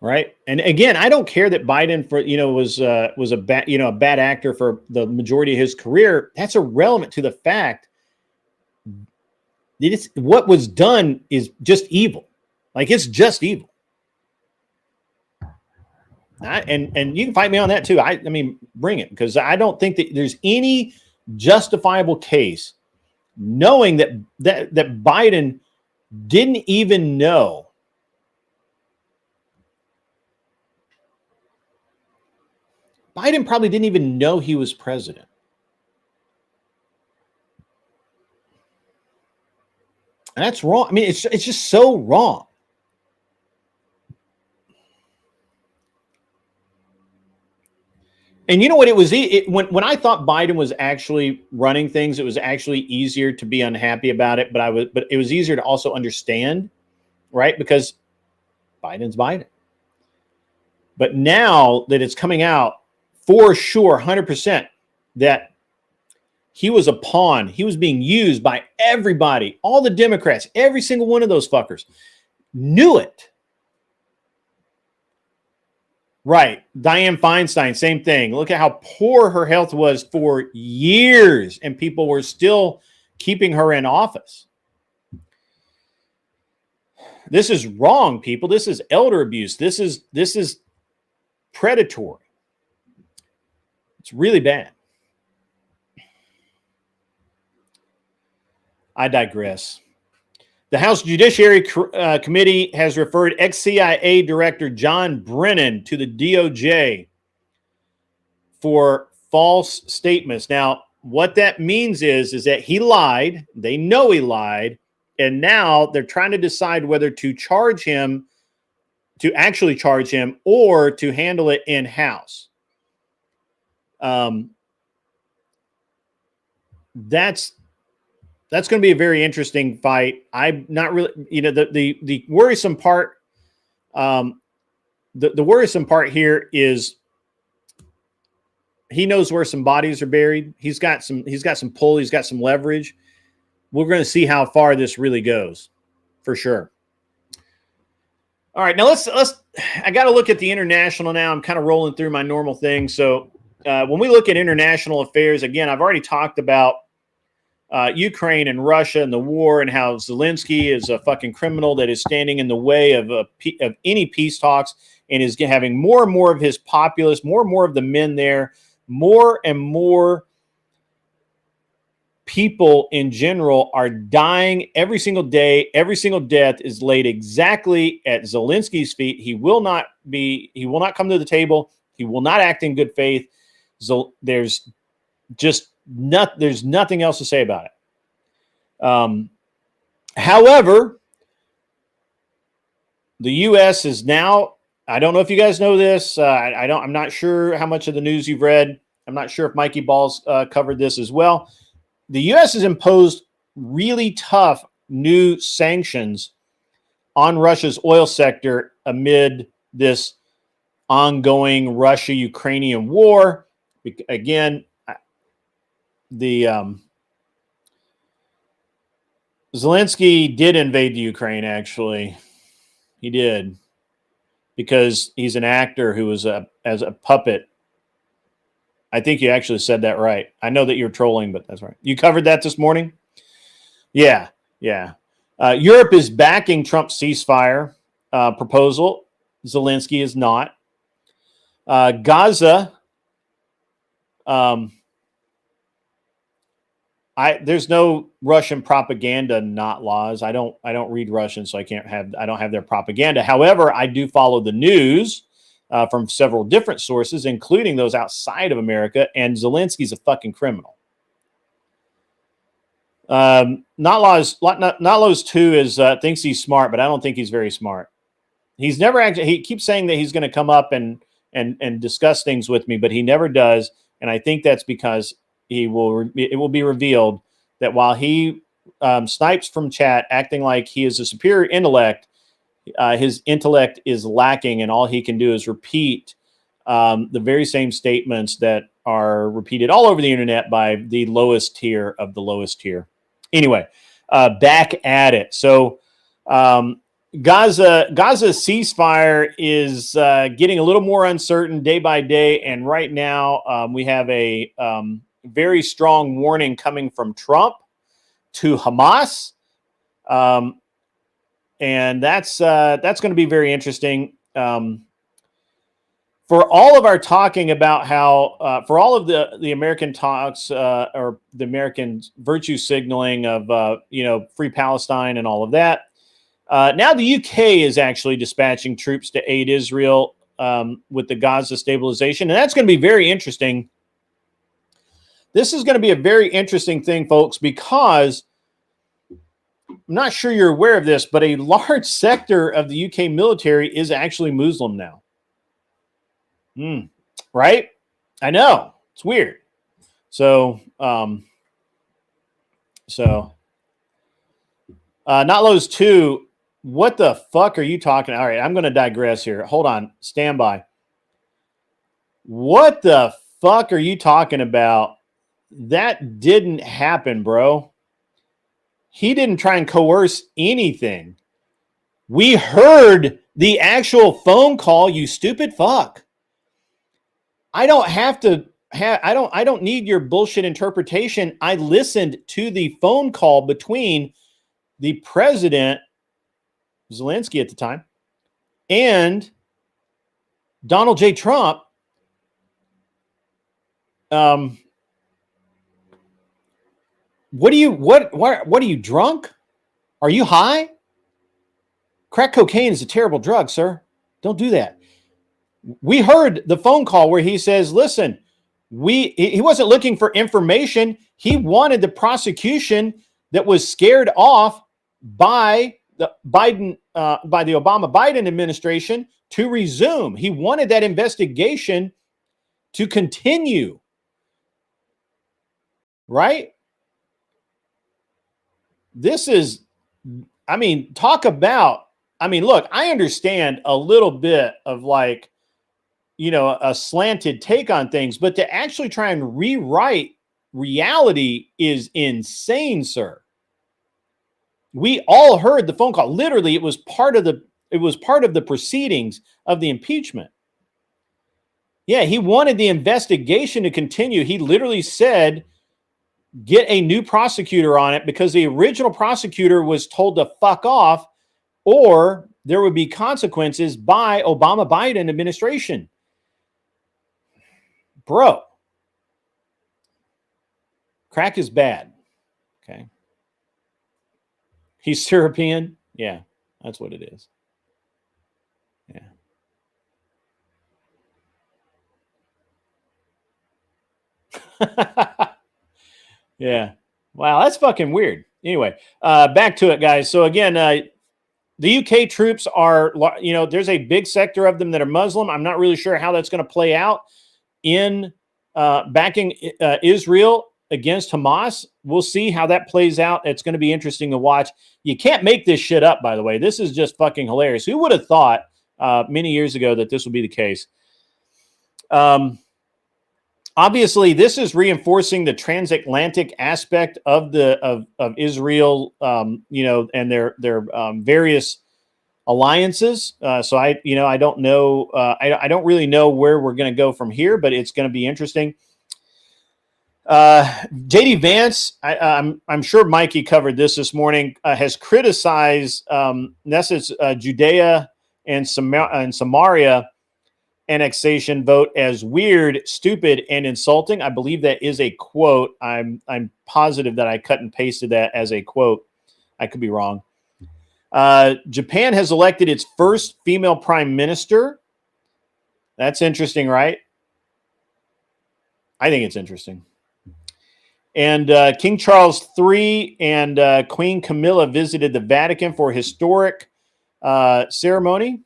Speaker 3: Right. And again, I don't care that Biden was a bad actor for the majority of his career. That's irrelevant to the fact that what was done is just evil. Like, it's just evil. And you can fight me on that too. I mean, bring it, because I don't think that there's any justifiable case knowing that Biden didn't even know. Biden probably didn't even know he was president. And that's wrong. I mean, it's just so wrong. And you know what? It was when I thought Biden was actually running things, it was actually easier to be unhappy about it. But it was easier to also understand, right? Because Biden's Biden. But now that it's coming out for sure, 100%, that he was a pawn, he was being used by everybody, all the Democrats, every single one of those fuckers knew it. Right. Dianne Feinstein, same thing. Look at how poor her health was for years, and people were still keeping her in office. This is wrong, people. This is elder abuse. This is predatory. It's really bad. I digress. The House Judiciary Committee has referred ex-CIA Director John Brennan to the DOJ for false statements. Now, what that means is that he lied. They know he lied. And now they're trying to decide whether to actually charge him or to handle it in-house. That's going to be a very interesting fight. I'm not really, the worrisome part. The worrisome part here is he knows where some bodies are buried. He's got some pull. He's got some leverage. We're going to see how far this really goes, for sure. All right, now let's. I got to look at the international now. I'm kind of rolling through my normal thing. So when we look at international affairs, again, I've already talked about Ukraine and Russia and the war, and how Zelensky is a fucking criminal that is standing in the way of any peace talks, and is having more and more of his populace, more and more of the men there, more and more people in general are dying every single day. Every single death is laid exactly at Zelensky's feet. He will not come to the table. He will not act in good faith. There's nothing else to say about it. However, the U.S. is now, I don't know if you guys know this. I'm not sure how much of the news you've read. I'm not sure if Mikey Balls covered this as well. The U.S. has imposed really tough new sanctions on Russia's oil sector amid this ongoing Russia-Ukrainian war. Again, the Zelensky did invade the Ukraine, actually. He did. Because he's an actor who was as a puppet. I think you actually said that right. I know that you're trolling, but that's right. You covered that this morning? Yeah, yeah. Europe is backing Trump's ceasefire proposal. Zelensky is not. Gaza. There's no Russian propaganda not laws. I don't read Russian, so I don't have their propaganda. However, I do follow the news from several different sources, including those outside of America, and Zelensky's a fucking criminal. Not Laws 2 is thinks he's smart, but I don't think he's very smart. He's never actually. He keeps saying that he's going to come up and discuss things with me, but he never does, and I think that's because it will be revealed that while he snipes from chat, acting like he is a superior intellect, his intellect is lacking, and all he can do is repeat the very same statements that are repeated all over the internet by the lowest tier of the lowest tier. Anyway, back at it. So Gaza's ceasefire is getting a little more uncertain day by day, and right now we have a very strong warning coming from Trump to Hamas, and that's going to be very interesting. For all of our talking about how, for all of the American talks or the American virtue signaling of free Palestine and all of that, now the UK is actually dispatching troops to aid Israel with the Gaza stabilization, and that's going to be very interesting. This is going to be a very interesting thing, folks, because I'm not sure you're aware of this, but a large sector of the UK military is actually Muslim now. Right? I know. It's weird. So, Not Lowe's 2, what the fuck are you talking? All right, I'm going to digress here. Hold on. Stand by. What the fuck are you talking about? That didn't happen, bro. He didn't try and coerce anything. We heard the actual phone call, you stupid fuck. I don't have to I don't need your bullshit interpretation. I listened to the phone call between the president, Zelensky at the time, and Donald J. Trump. What are you drunk? Are you high? Crack cocaine is a terrible drug, sir. Don't do that. We heard the phone call where he says, listen, he wasn't looking for information. He wanted the prosecution that was scared off by the Obama-Biden administration to resume. He wanted that investigation to continue. Right? This is, talk about, look, I understand a little bit of a slanted take on things, but to actually try and rewrite reality is insane, sir. We all heard the phone call. Literally, it was part of the proceedings of the impeachment. Yeah, he wanted the investigation to continue. He literally said, get a new prosecutor on it because the original prosecutor was told to fuck off or there would be consequences by Obama-Biden administration. Bro, crack is bad. Okay. He's European. Yeah, that's what it is. Yeah. Yeah. Wow, that's fucking weird. Anyway, back to it, guys. So again, the UK troops are, there's a big sector of them that are Muslim. I'm not really sure how that's going to play out in backing Israel against Hamas. We'll see how that plays out. It's going to be interesting to watch. You can't make this shit up, by the way. This is just fucking hilarious. Who would have thought many years ago that this would be the case? Obviously, this is reinforcing the transatlantic aspect of Israel, and their various alliances. So I don't know. I don't really know where we're going to go from here, but it's going to be interesting. JD Vance, I'm sure Mikey covered this morning, has criticized Knesset's Judea and Samaria annexation vote as weird, stupid, and insulting. I believe that is a quote. I'm positive that I cut and pasted that as a quote. I could be wrong. Japan has elected its first female prime minister. That's interesting, right? I think it's interesting. And King Charles III and Queen Camilla visited the Vatican for a historic ceremony.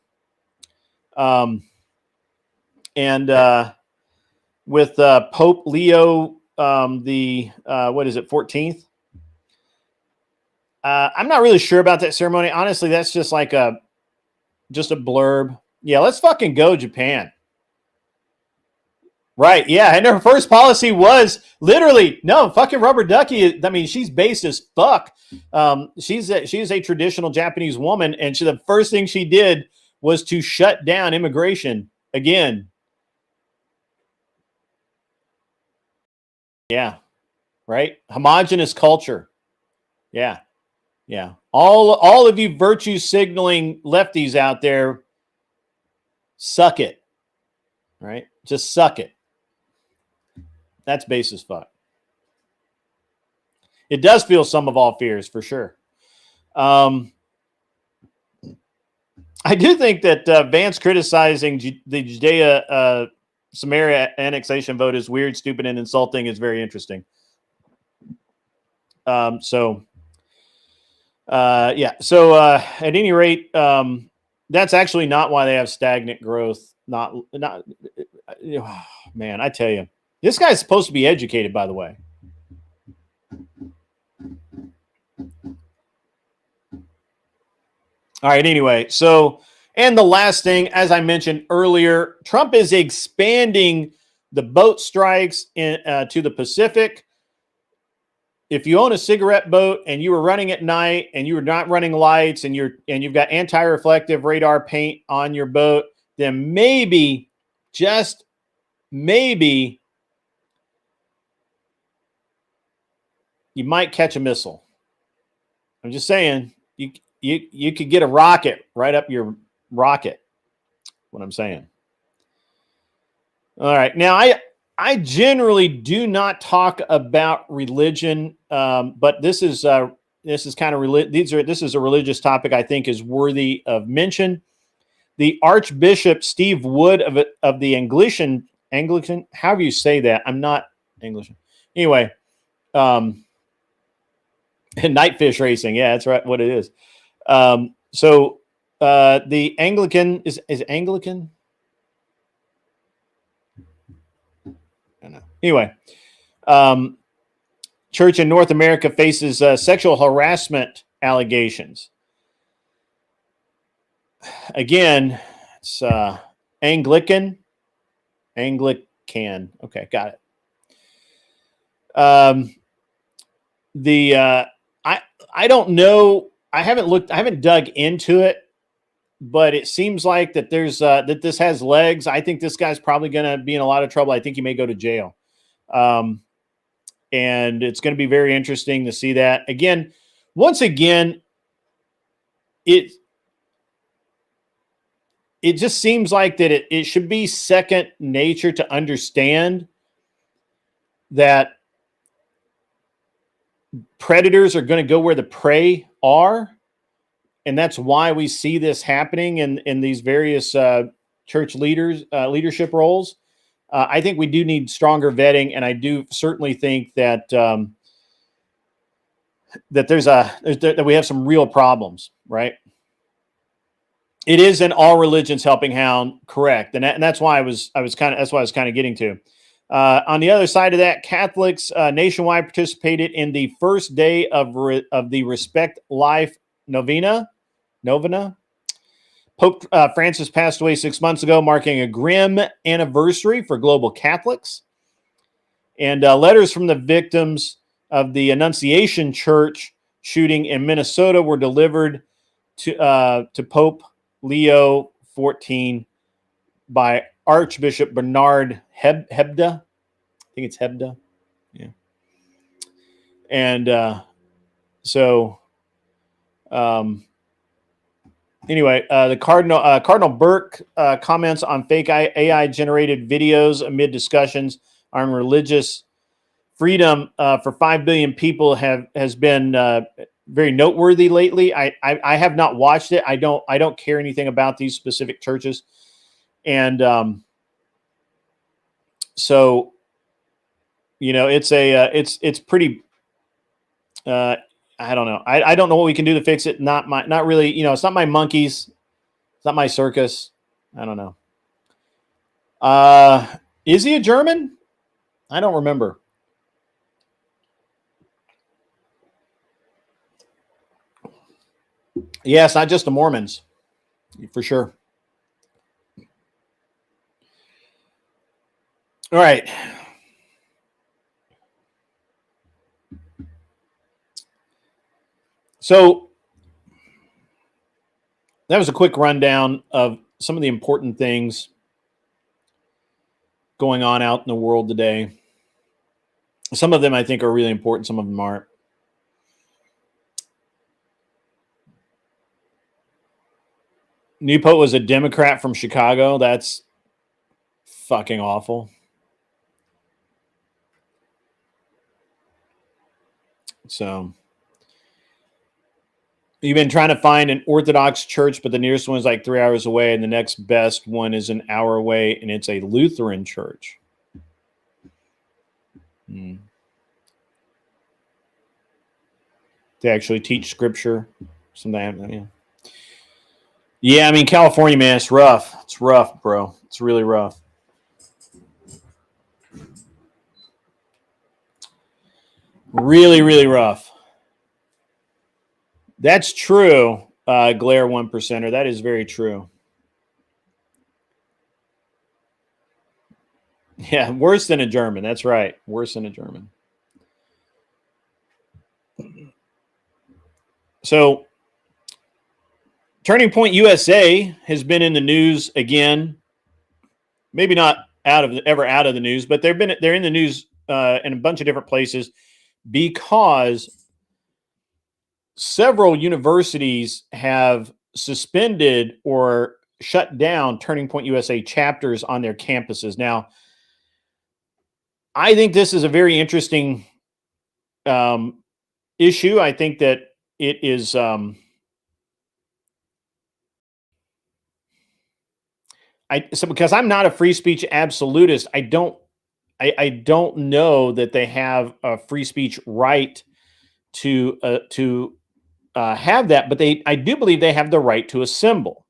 Speaker 3: With Pope Leo, 14th. I'm not really sure about that ceremony. Honestly, that's just like just a blurb. Yeah, let's fucking go, Japan. Right, yeah, and her first policy was literally, no, fucking rubber ducky. I mean, she's based as fuck. She's a traditional Japanese woman, and the first thing she did was to shut down immigration again. Yeah, right? Homogenous culture. Yeah. Yeah. All of you virtue signaling lefties out there, suck it. Right? Just suck it. That's base as fuck. It does feel some of all fears, for sure. I do think that Vance criticizing the Judea Samaria annexation vote is weird, stupid, and insulting is very interesting. So at any rate, that's actually not why they have stagnant growth. Man, I tell you, this guy's supposed to be educated, by the way. All right, anyway, so, and the last thing, as I mentioned earlier, Trump is expanding the boat strikes to the Pacific. If you own a cigarette boat and you were running at night and you were not running lights and you've got anti-reflective radar paint on your boat, then maybe, just maybe, you might catch a missile. I'm just saying, you could get a rocket right up your rocket. What I'm saying. All right. Now, I generally do not talk about religion, but this is kind of this is a religious topic I think is worthy of mention. The Archbishop Steve Wood of the Anglican, however you say that, I'm not English. Anyway, and night fish racing, yeah, that's right, what it is. The Anglican is Anglican. I don't know. Anyway, church in North America faces sexual harassment allegations. Again, it's Anglican. Okay, got it. I don't know. I haven't dug into it, but it seems like that there's that this has legs. I think this guy's probably going to be in a lot of trouble. I think he may go to jail. And it's going to be very interesting to see that. Again, once again, it just seems like that it should be second nature to understand that predators are going to go where the prey are. And that's why we see this happening in these various church leadership roles. I think we do need stronger vetting, and I do certainly think that that that we have some real problems, right? It is an all religions helping hound, correct? And that's why I was kind of getting to. On the other side of that, Catholics nationwide participated in the first day of the Respect Life novena. Pope Francis passed away 6 months ago, marking a grim anniversary for global Catholics. And letters from the victims of the Annunciation Church shooting in Minnesota were delivered to Pope Leo XIV by Archbishop Bernard Hebda. I think it's Hebda. Yeah. And anyway, the Cardinal Burke comments on fake AI generated videos amid discussions on religious freedom for 5 billion people has been very noteworthy lately. I have not watched it. I don't care anything about these specific churches, and so it's pretty. I don't know. I don't know what we can do to fix it. Not really. It's not my monkeys. It's not my circus. I don't know. Is he a German? I don't remember. Yes, not just the Mormons, for sure. All right. So that was a quick rundown of some of the important things going on out in the world today. Some of them I think are really important. Some of them aren't. New Pope was a Democrat from Chicago. That's fucking awful. So you've been trying to find an Orthodox church, but the nearest one is like 3 hours away, and the next best one is an hour away, and it's a Lutheran church. They actually teach scripture. Something, yeah. I mean, California, man, it's rough. It's rough, bro. It's really rough. Really, really rough. That's true, Glare 1%er. That is very true. Yeah, worse than a German. That's right. Worse than a German. So, Turning Point USA has been in the news again. Maybe not out of the news, but they're in the news in a bunch of different places because several universities have suspended or shut down Turning Point USA chapters on their campuses. Now, I think this is a very interesting issue. I think that it is because I'm not a free speech absolutist, I don't know that they have a free speech right to have that, but I do believe they have the right to assemble.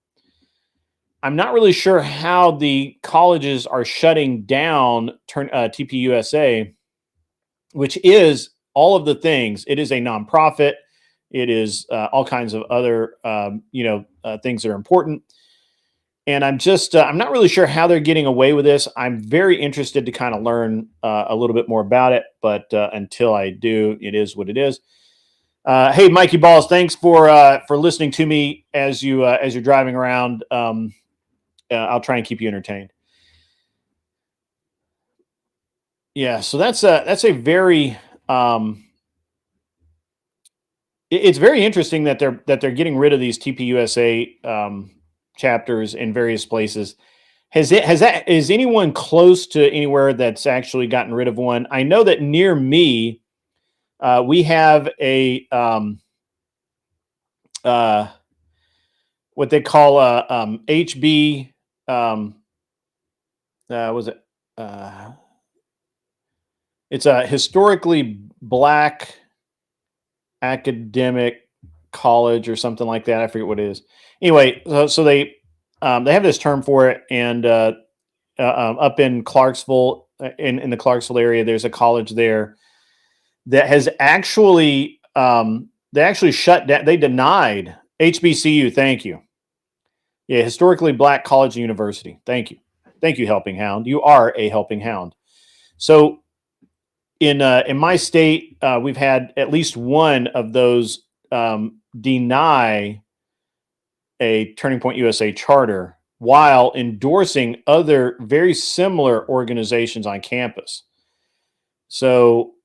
Speaker 3: I'm not really sure how the colleges are shutting down TPUSA, which is all of the things. It is a nonprofit. It is all kinds of other things that are important. And I'm not really sure how they're getting away with this. I'm very interested to kind of learn a little bit more about it. But until I do, it is what it is. Hey, Mikey Balls, thanks for listening to me as you're driving around. I'll try and keep you entertained. Yeah, so that's a very it's very interesting that they're getting rid of these TPUSA chapters in various places. Is anyone close to anywhere that's actually gotten rid of one? I know that near me, we have a what they call a HB. Was it? It's a historically black academic college or something like that. I forget what it is. Anyway, so they have this term for it, and up in Clarksville, in the Clarksville area, there's a college there that has actually they actually shut down. They denied HBCU. Thank you. Yeah, historically black college and university. Thank you, Helping Hound. You are a helping hound. So in my state, we've had at least one of those deny a Turning Point USA charter while endorsing other very similar organizations on campus. So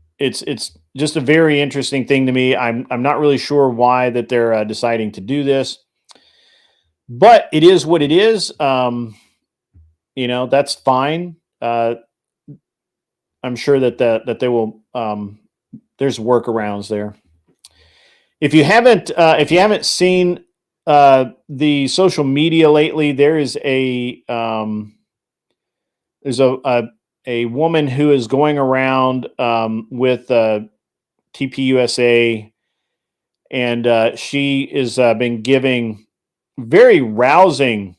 Speaker 3: it's just a very interesting thing to me. I'm not really sure why that they're deciding to do this, but it is what it is. That's fine. I'm sure that they will. There's workarounds there. If you haven't seen the social media lately, there's a woman who is going around with TPUSA, and she is been giving very rousing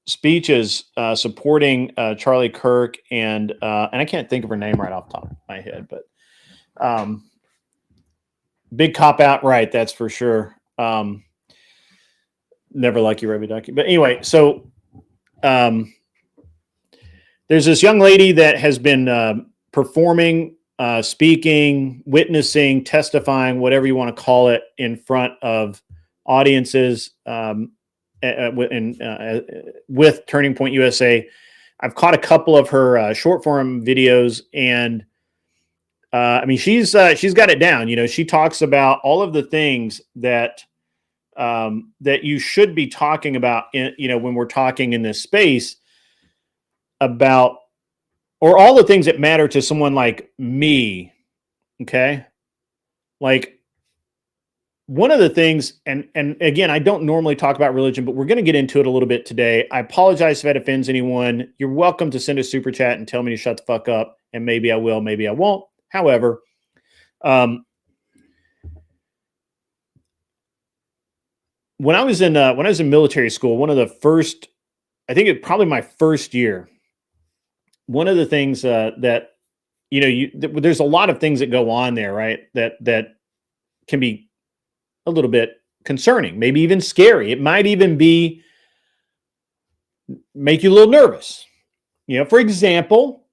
Speaker 3: speeches supporting Charlie Kirk, and I can't think of her name right off the top of my head, but big cop out, right? That's for sure. Never like you, Rubby Ducky. But anyway, so there's this young lady that has been performing, speaking, witnessing, testifying, whatever you want to call it, in front of audiences with Turning Point USA. I've caught a couple of her short form videos, and I mean, she's got it down. She talks about all of the things that that you should be talking about when we're talking in this space about, or all the things that matter to someone like me. Okay. Like, one of the things, and again, I don't normally talk about religion, but we're going to get into it a little bit today. I apologize if that offends anyone. You're welcome to send a super chat and tell me to shut the fuck up, and maybe I will, maybe I won't. However, when I was in military school, one of the first, I think it probably my first year, one of the things that there's a lot of things that go on there, right? That can be a little bit concerning, maybe even scary. It might even make you a little nervous. For example,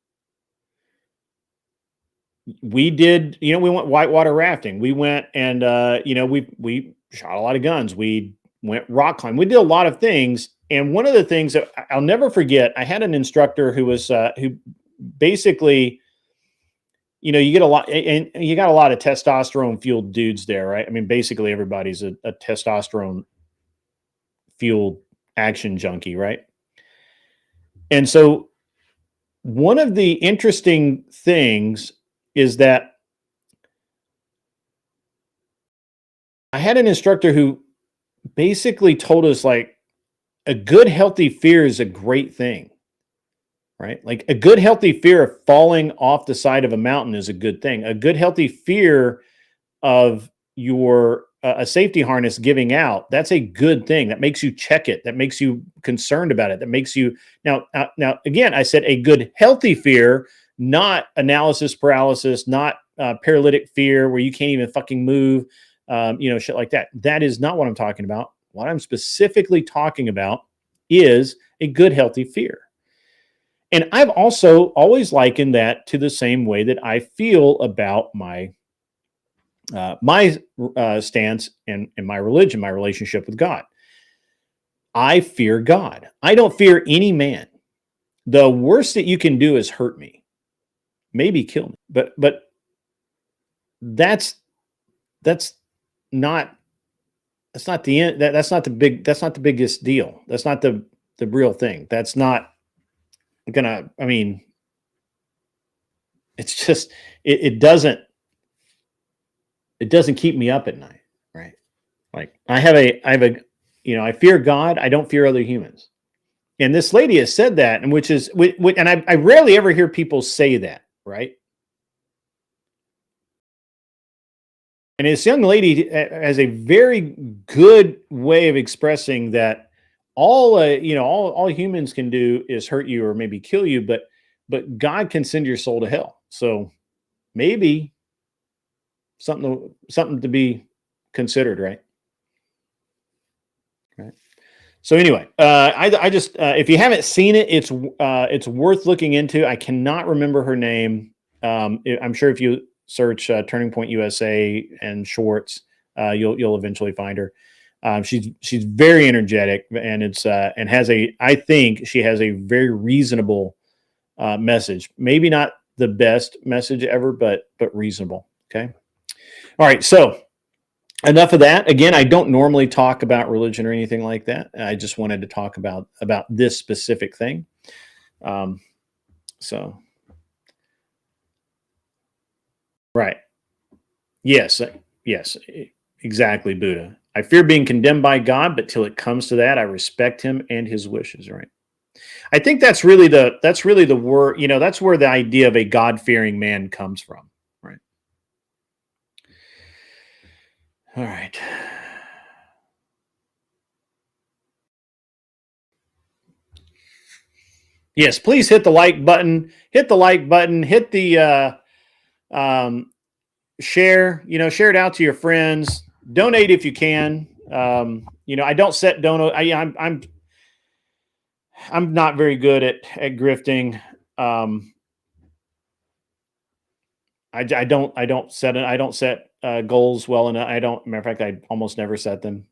Speaker 3: we went whitewater rafting. We went and, we shot a lot of guns. We went rock climbing. We did a lot of things. And one of the things that I'll never forget, I had an instructor who was, who basically, you get a lot, and you got a lot of testosterone fueled dudes there, right? I mean, basically everybody's a testosterone fueled action junkie, right? And so one of the interesting things is that I had an instructor who basically told us, like, a good healthy fear is a great thing. Right? Like, a good healthy fear of falling off the side of a mountain is a good thing. A good healthy fear of your a safety harness giving out, that's a good thing. That makes you check it. That makes you concerned about it. That makes you now again, I said a good healthy fear, not analysis paralysis, not paralytic fear where you can't even fucking move, shit like that. That is not what I'm talking about. What I'm specifically talking about is a good healthy fear. And I've also always likened that to the same way that I feel about my stance in my religion, my relationship with God. I fear God. I don't fear any man. The worst that you can do is hurt me, maybe kill me. But that's not the end. That's not the biggest deal. That's not the real thing. That's not gonna, I mean, it's just, it doesn't keep me up at night, right? Like, I fear God. I don't fear other humans. And this lady has said that, and and I rarely ever hear people say that, right? And this young lady has a very good way of expressing that all humans can do is hurt you or maybe kill you, but God can send your soul to hell. So maybe something to be considered, right? Right. So anyway, I just if you haven't seen it, it's worth looking into. I cannot remember her name. I'm sure if you search Turning Point USA and shorts, you'll eventually find her. She's very energetic, and I think she has a very reasonable message. Maybe not the best message ever, but reasonable. Okay. All right. So enough of that. Again, I don't normally talk about religion or anything like that. I just wanted to talk about this specific thing. So, right. Yes. Yes. Exactly, Buddha. I fear being condemned by God, but till it comes to that, I respect him and his wishes, right? I think that's really the word, that's where the idea of a God-fearing man comes from, right? All right. Yes, please hit the like button, hit the share, share it out to your friends, donate if you can. I don't set donate. I'm not very good at grifting. I don't set goals well enough. Matter of fact, I almost never set them,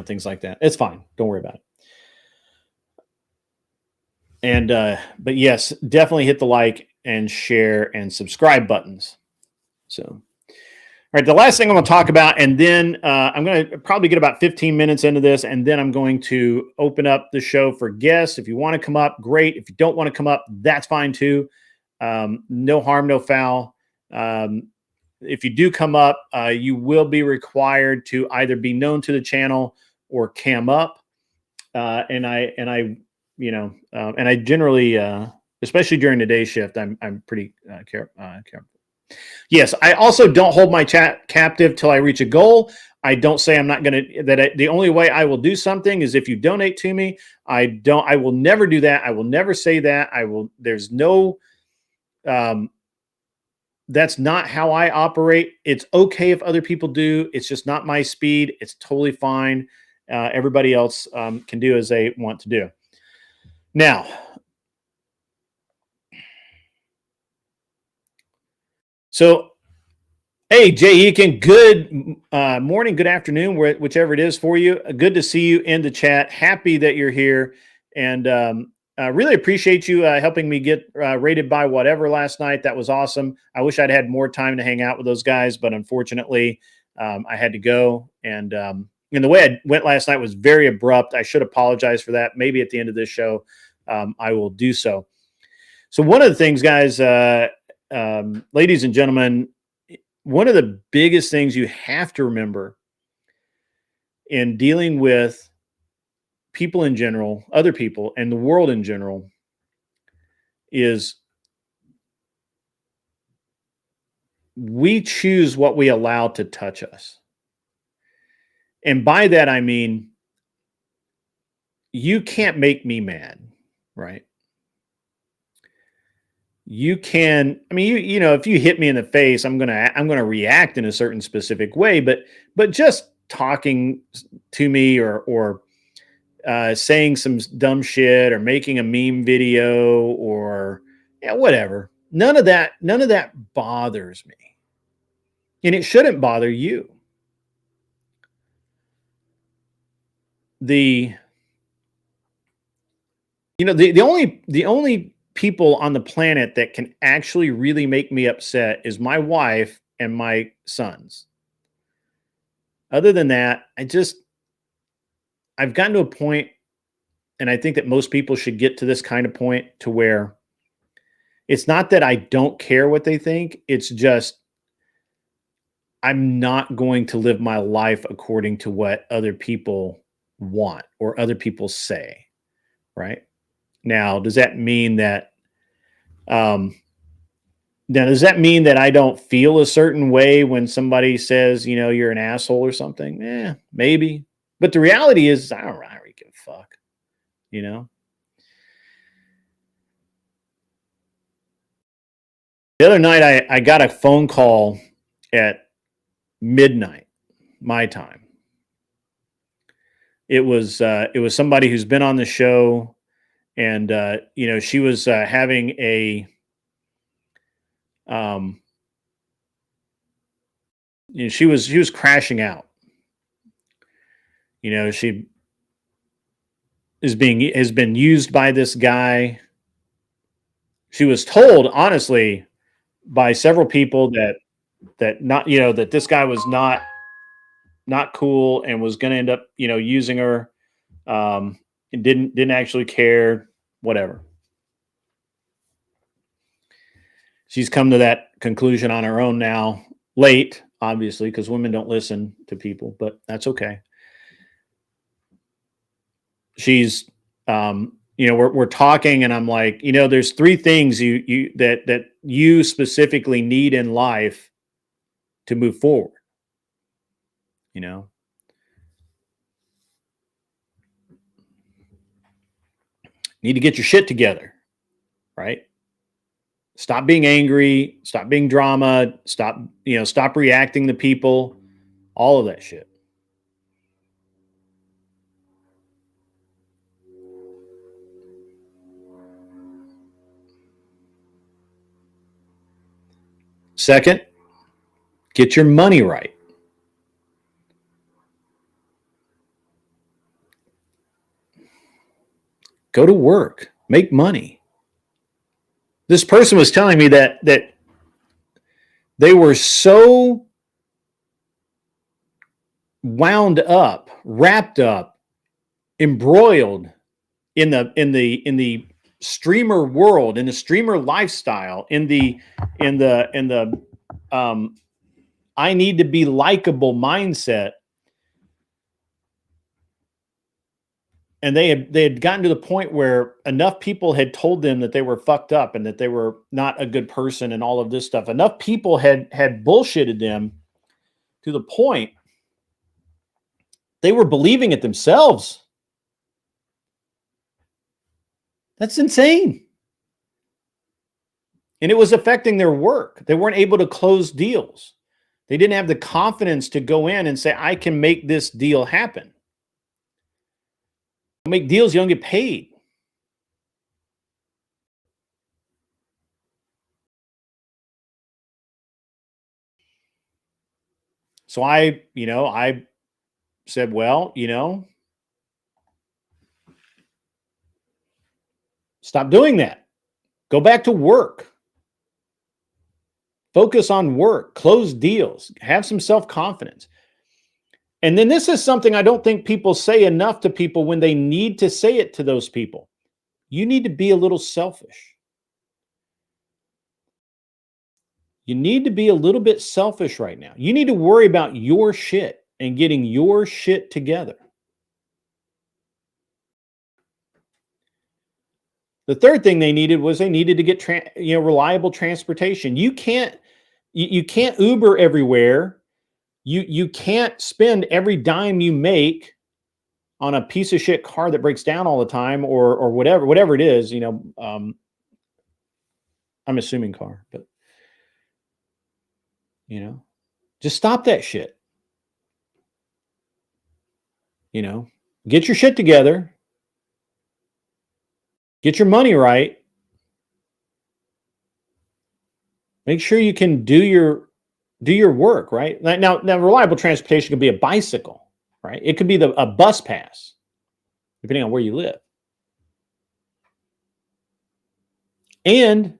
Speaker 3: things like that. It's fine. Don't worry about it. And, but yes, definitely hit the like and share and subscribe buttons. So, all right, the last thing I'm going to talk about, and then I'm going to probably get about 15 minutes into this, and then I'm going to open up the show for guests. If you want to come up, great. If you don't want to come up, that's fine too. No harm, no foul. If you do come up, you will be required to either be known to the channel or cam up. And I generally, especially during the day shift, I'm pretty careful. Yes, I also don't hold my chat captive till I reach a goal. I don't say I'm not going to, the only way I will do something is if you donate to me. I will never do that. I will never say that. There's no, that's not how I operate. It's okay if other people do. It's just not my speed. It's totally fine. Everybody else can do as they want to do. Now, so, hey, Jay Eakin, good morning, good afternoon, whichever it is for you. Good to see you in the chat. Happy that you're here. And really appreciate you helping me get rated by whatever last night. That was awesome. I wish I'd had more time to hang out with those guys, but unfortunately, I had to go. And the way I went last night was very abrupt. I should apologize for that. Maybe at the end of this show, I will do so. So one of the things, guys, ladies and gentlemen, one of the biggest things you have to remember in dealing with people in general, other people, and the world in general is we choose what we allow to touch us. And by that, I mean, you can't make me mad, right? You can, I mean, if you hit me in the face, I'm going to react in a certain specific way, but just talking to me or saying some dumb shit or making a meme video or whatever. None of that bothers me. And it shouldn't bother you. The only people on the planet that can actually really make me upset is my wife and my sons. Other than that, I've gotten to a point, and I think that most people should get to this kind of point to where it's not that I don't care what they think. It's just I'm not going to live my life according to what other people want or other people say. right? Now, does that mean that I don't feel a certain way when somebody says, you're an asshole or something? Maybe. But the reality is, I don't really give a fuck, The other night, I got a phone call at midnight, my time. It was somebody who's been on the show, and she was having a she was crashing out. She has been used by this guy. She was told, honestly, by several people that this guy was not cool and was going to end up using her, and didn't actually care, whatever. She's come to that conclusion on her own now, late, obviously, because women don't listen to people, but that's okay. She's we're talking, and I'm like, there's three things that you specifically need in life to move forward. Need to get your shit together, right? Stop being angry, stop being drama, stop reacting to people, all of that shit. Second, get your money right. Go to work, make money. This person was telling me that they were so wound up, wrapped up, embroiled in the streamer world, in the streamer lifestyle, in the I need to be likable mindset. And they had gotten to the point where enough people had told them that they were fucked up and that they were not a good person and all of this stuff. Enough people had bullshitted them to the point they were believing it themselves. That's insane. And it was affecting their work. They weren't able to close deals. They didn't have the confidence to go in and say, I can make this deal happen. You make deals, you don't get paid. So I said, well, stop doing that. Go back to work. Focus on work, close deals, have some self-confidence. And then this is something I don't think people say enough to people when they need to say it to those people. You need to be a little selfish. You need to be a little bit selfish right now. You need to worry about your shit and getting your shit together. The third thing they needed to get reliable transportation. You can't Uber everywhere. You can't spend every dime you make on a piece of shit car that breaks down all the time or whatever it is, I'm assuming car, but just stop that shit. Get your shit together. Get your money right. Make sure you can do your work, right? Now, reliable transportation could be a bicycle, right? It could be a bus pass, depending on where you live. And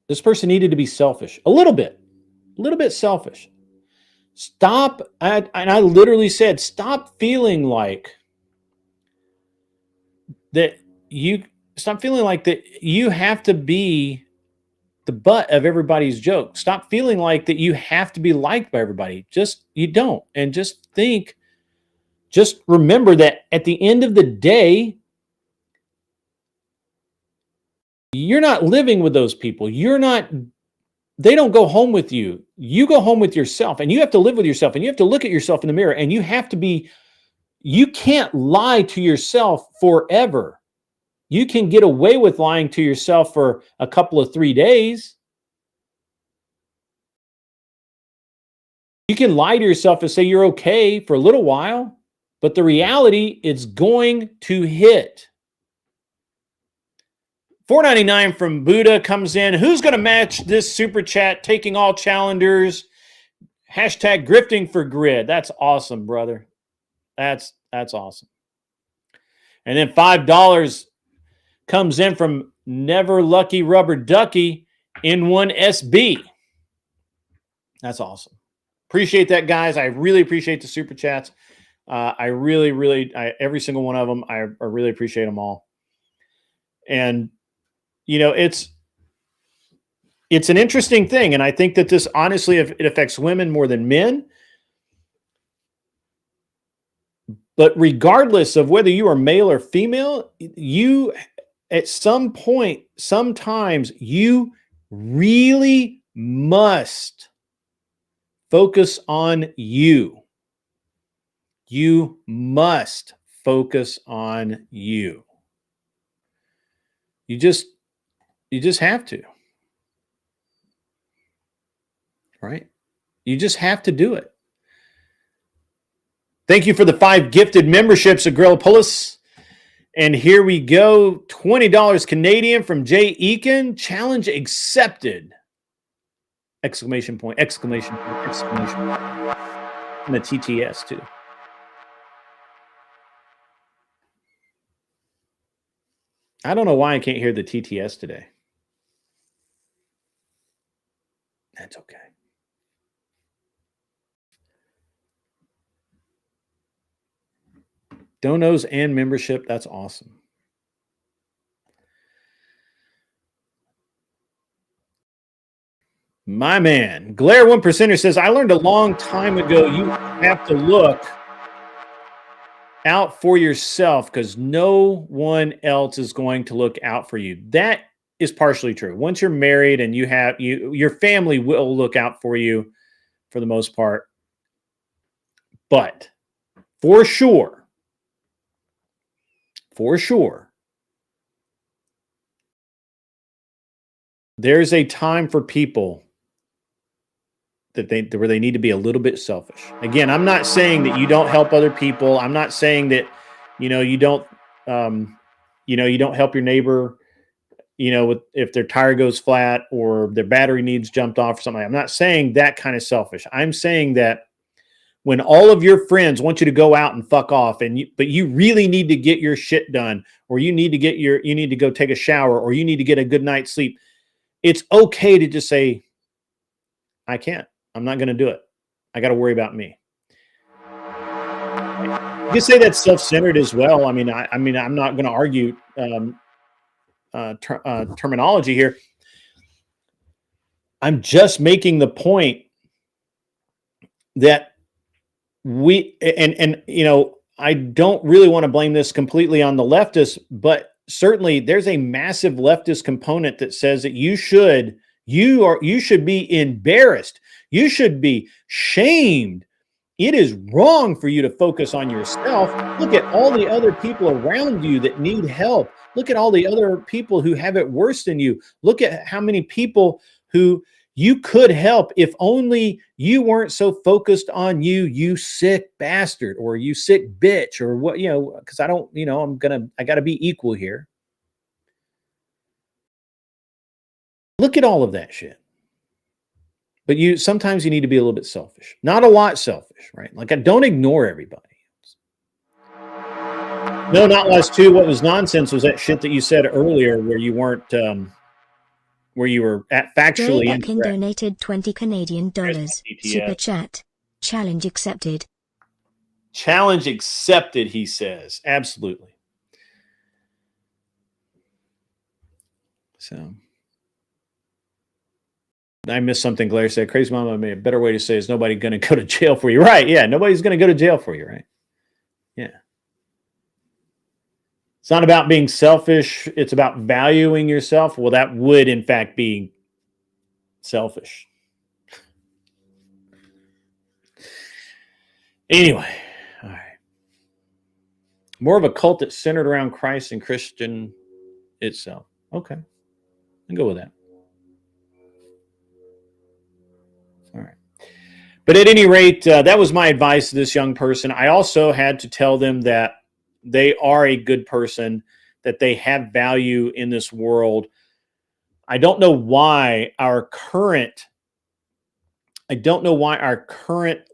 Speaker 3: this person needed to be selfish, a little bit selfish. Stop. I literally said, stop feeling like that you have to be the butt of everybody's joke. Stop feeling like that you have to be liked by everybody. You don't. And just just remember that at the end of the day, you're not living with those people. They don't go home with you. You go home with yourself, and you have to live with yourself, and you have to look at yourself in the mirror, and you can't lie to yourself forever. You can get away with lying to yourself for a couple of 3 days. You can lie to yourself and say you're okay for a little while, but the reality is going to hit. $4.99 from Buddha comes in. Who's going to match this super chat? Taking all challengers. Hashtag grifting for grid. That's awesome, brother. That's awesome. And then $5 comes in from Never Lucky Rubber Ducky in 1SB. That's awesome. Appreciate that, guys. I really appreciate the super chats. I really, every single one of them, I really appreciate them all. And, you know, it's an interesting thing. And I think that this, honestly, it affects women more than men. But regardless of whether you are male or female, you, at some point, sometimes you really must focus on you. You must focus on you. You just have to. Right? You just have to do it. Thank you for the 5 gifted memberships, Agrillapolis. And here we go. $20 Canadian from Jay Eakin. Challenge accepted. Exclamation point, exclamation point, exclamation point. And the TTS too. I don't know why I can't hear the TTS today. That's okay. Donos and membership, that's awesome. My man, Glare 1%er says, I learned a long time ago you have to look out for yourself because no one else is going to look out for you. That is partially true. Once you're married and your family will look out for you for the most part. But for sure, there's a time for people where they need to be a little bit selfish. Again, I'm not saying that you don't help other people. I'm not saying that, you don't help your neighbor, if their tire goes flat or their battery needs jumped off or something. I'm not saying that kind of selfish. I'm saying that when all of your friends want you to go out and fuck off, but you really need to get your shit done, or you need to go take a shower, or you need to get a good night's sleep, it's okay to just say, I can't. I'm not going to do it. I got to worry about me. You can say that's self-centered as well. I mean, I'm not going to argue terminology here. I'm just making the point that I don't really want to blame this completely on the leftists, but certainly there's a massive leftist component that says that you should be embarrassed. You should be shamed. It is wrong for you to focus on yourself. Look at all the other people around you that need help. Look at all the other people who have it worse than you. Look at how many people who you could help if only you weren't so focused on you sick bastard, or you sick bitch, or what, because I got to be equal here. Look at all of that shit. But sometimes you need to be a little bit selfish. Not a lot selfish, right? Like, don't ignore everybody else. No, not last two. What was nonsense was that shit that you said earlier where you weren't, where you were factually incorrect.
Speaker 4: Jay donated 20 Canadian dollars. Super chat. Challenge accepted.
Speaker 3: Challenge accepted, he says. Absolutely. So... I missed something Claire said. Crazy Mama made a better way to say is nobody going to go to jail for you. Right. Yeah. Nobody's going to go to jail for you. Right. Yeah. It's not about being selfish. It's about valuing yourself. Well, that would, in fact, be selfish. Anyway, all right. More of a cult that's centered around Christ and Christian itself. Okay. I'll go with that. All right. But at any rate, that was my advice to this young person. I also had to tell them that they are a good person, that they have value in this world. I don't know why our current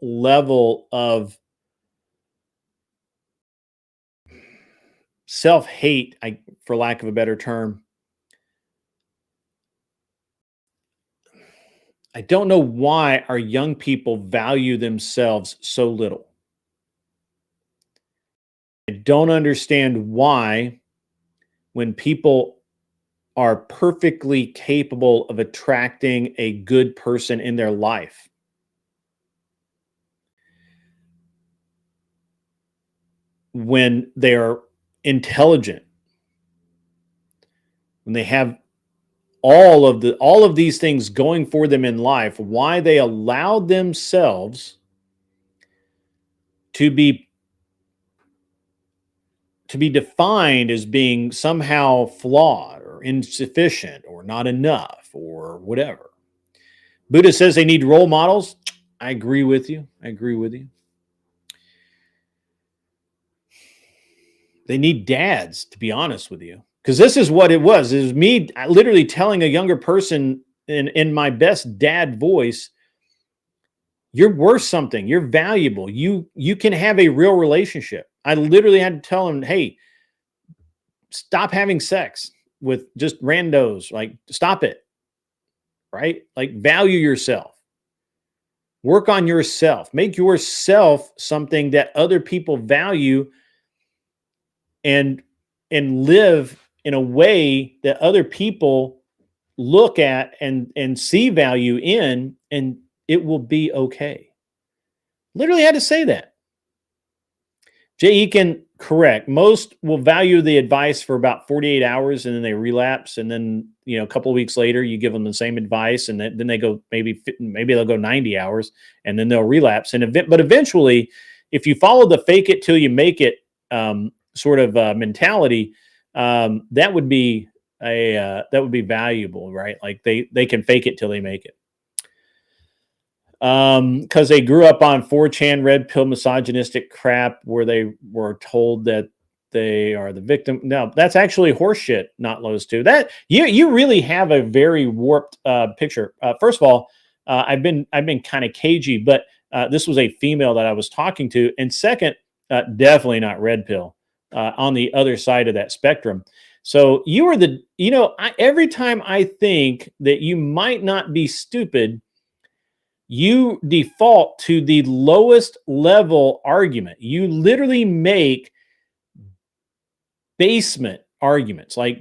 Speaker 3: level of self-hate, for lack of a better term, I don't know why our young people value themselves so little. I don't understand why, when people are perfectly capable of attracting a good person in their life, when they are intelligent, when they have all of these things going for them in life, why they allow themselves to be defined as being somehow flawed or insufficient or not enough or whatever. Buddha says they need role models. I agree with you. They need dads, to be honest with you. Because this is what it was. It was me literally telling a younger person in my best dad voice, you're worth something. You're valuable. You can have a real relationship. I literally had to tell him, hey, stop having sex with just randos. Like, stop it. Right? Like, value yourself. Work on yourself. Make yourself something that other people value, and live in a way that other people look at and see value in, and it will be okay. Literally had to say that. Jay Eakin, correct. Most will value the advice for about 48 hours and then they relapse. And then, a couple of weeks later, you give them the same advice, and then they go maybe they'll go 90 hours and then they'll relapse. But eventually, if you follow the fake it till you make it sort of mentality, that would be valuable, right? Like they can fake it till they make it. Because they grew up on 4chan red pill misogynistic crap where they were told that they are the victim. No, that's actually horseshit, not Lowe's too. That you really have a very warped picture. First of all, I've been kind of cagey, but this was a female that I was talking to, and second, definitely not red pill. On the other side of that spectrum. So you are every time I think that you might not be stupid, you default to the lowest level argument. You literally make basement arguments, like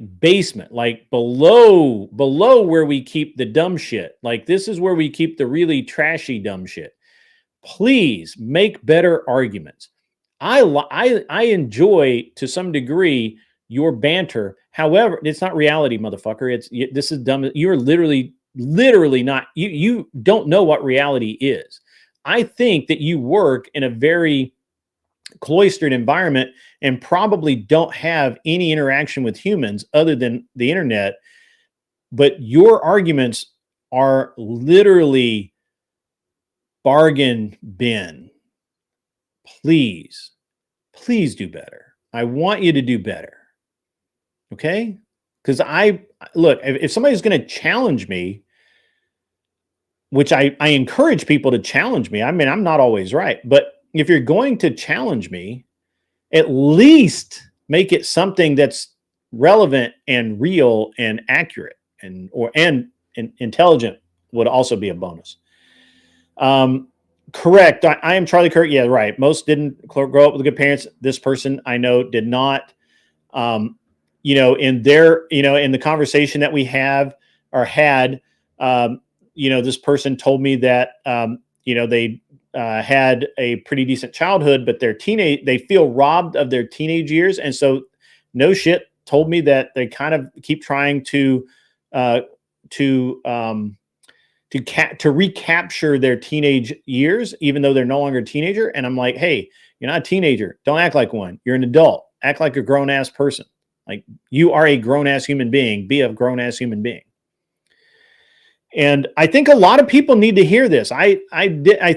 Speaker 3: below where we keep the dumb shit. Like, this is where we keep the really trashy dumb shit. Please make better arguments. I enjoy, to some degree, your banter. However, it's not reality, motherfucker. This is dumb. You're literally not. You don't know what reality is. I think that you work in a very cloistered environment and probably don't have any interaction with humans other than the internet. But your arguments are literally bargain bin. Please do better. I want you to do better. Okay? Because look, if somebody's going to challenge me, which I encourage people to challenge me. I mean, I'm not always right, but if you're going to challenge me, at least make it something that's relevant and real and accurate and intelligent would also be a bonus. Correct. I am Charlie Kirk. Yeah, right. Most didn't grow up with good parents. This person I know did not. In the conversation that we have or had, this person told me that, they had a pretty decent childhood, but they feel robbed of their teenage years. And so no shit told me that they kind of keep trying to recapture their teenage years, even though they're no longer a teenager. And I'm like, hey, you're not a teenager. Don't act like one. You're an adult. Act like a grown ass person. Like, you are a grown ass human being. Be a grown ass human being. And I think a lot of people need to hear this. I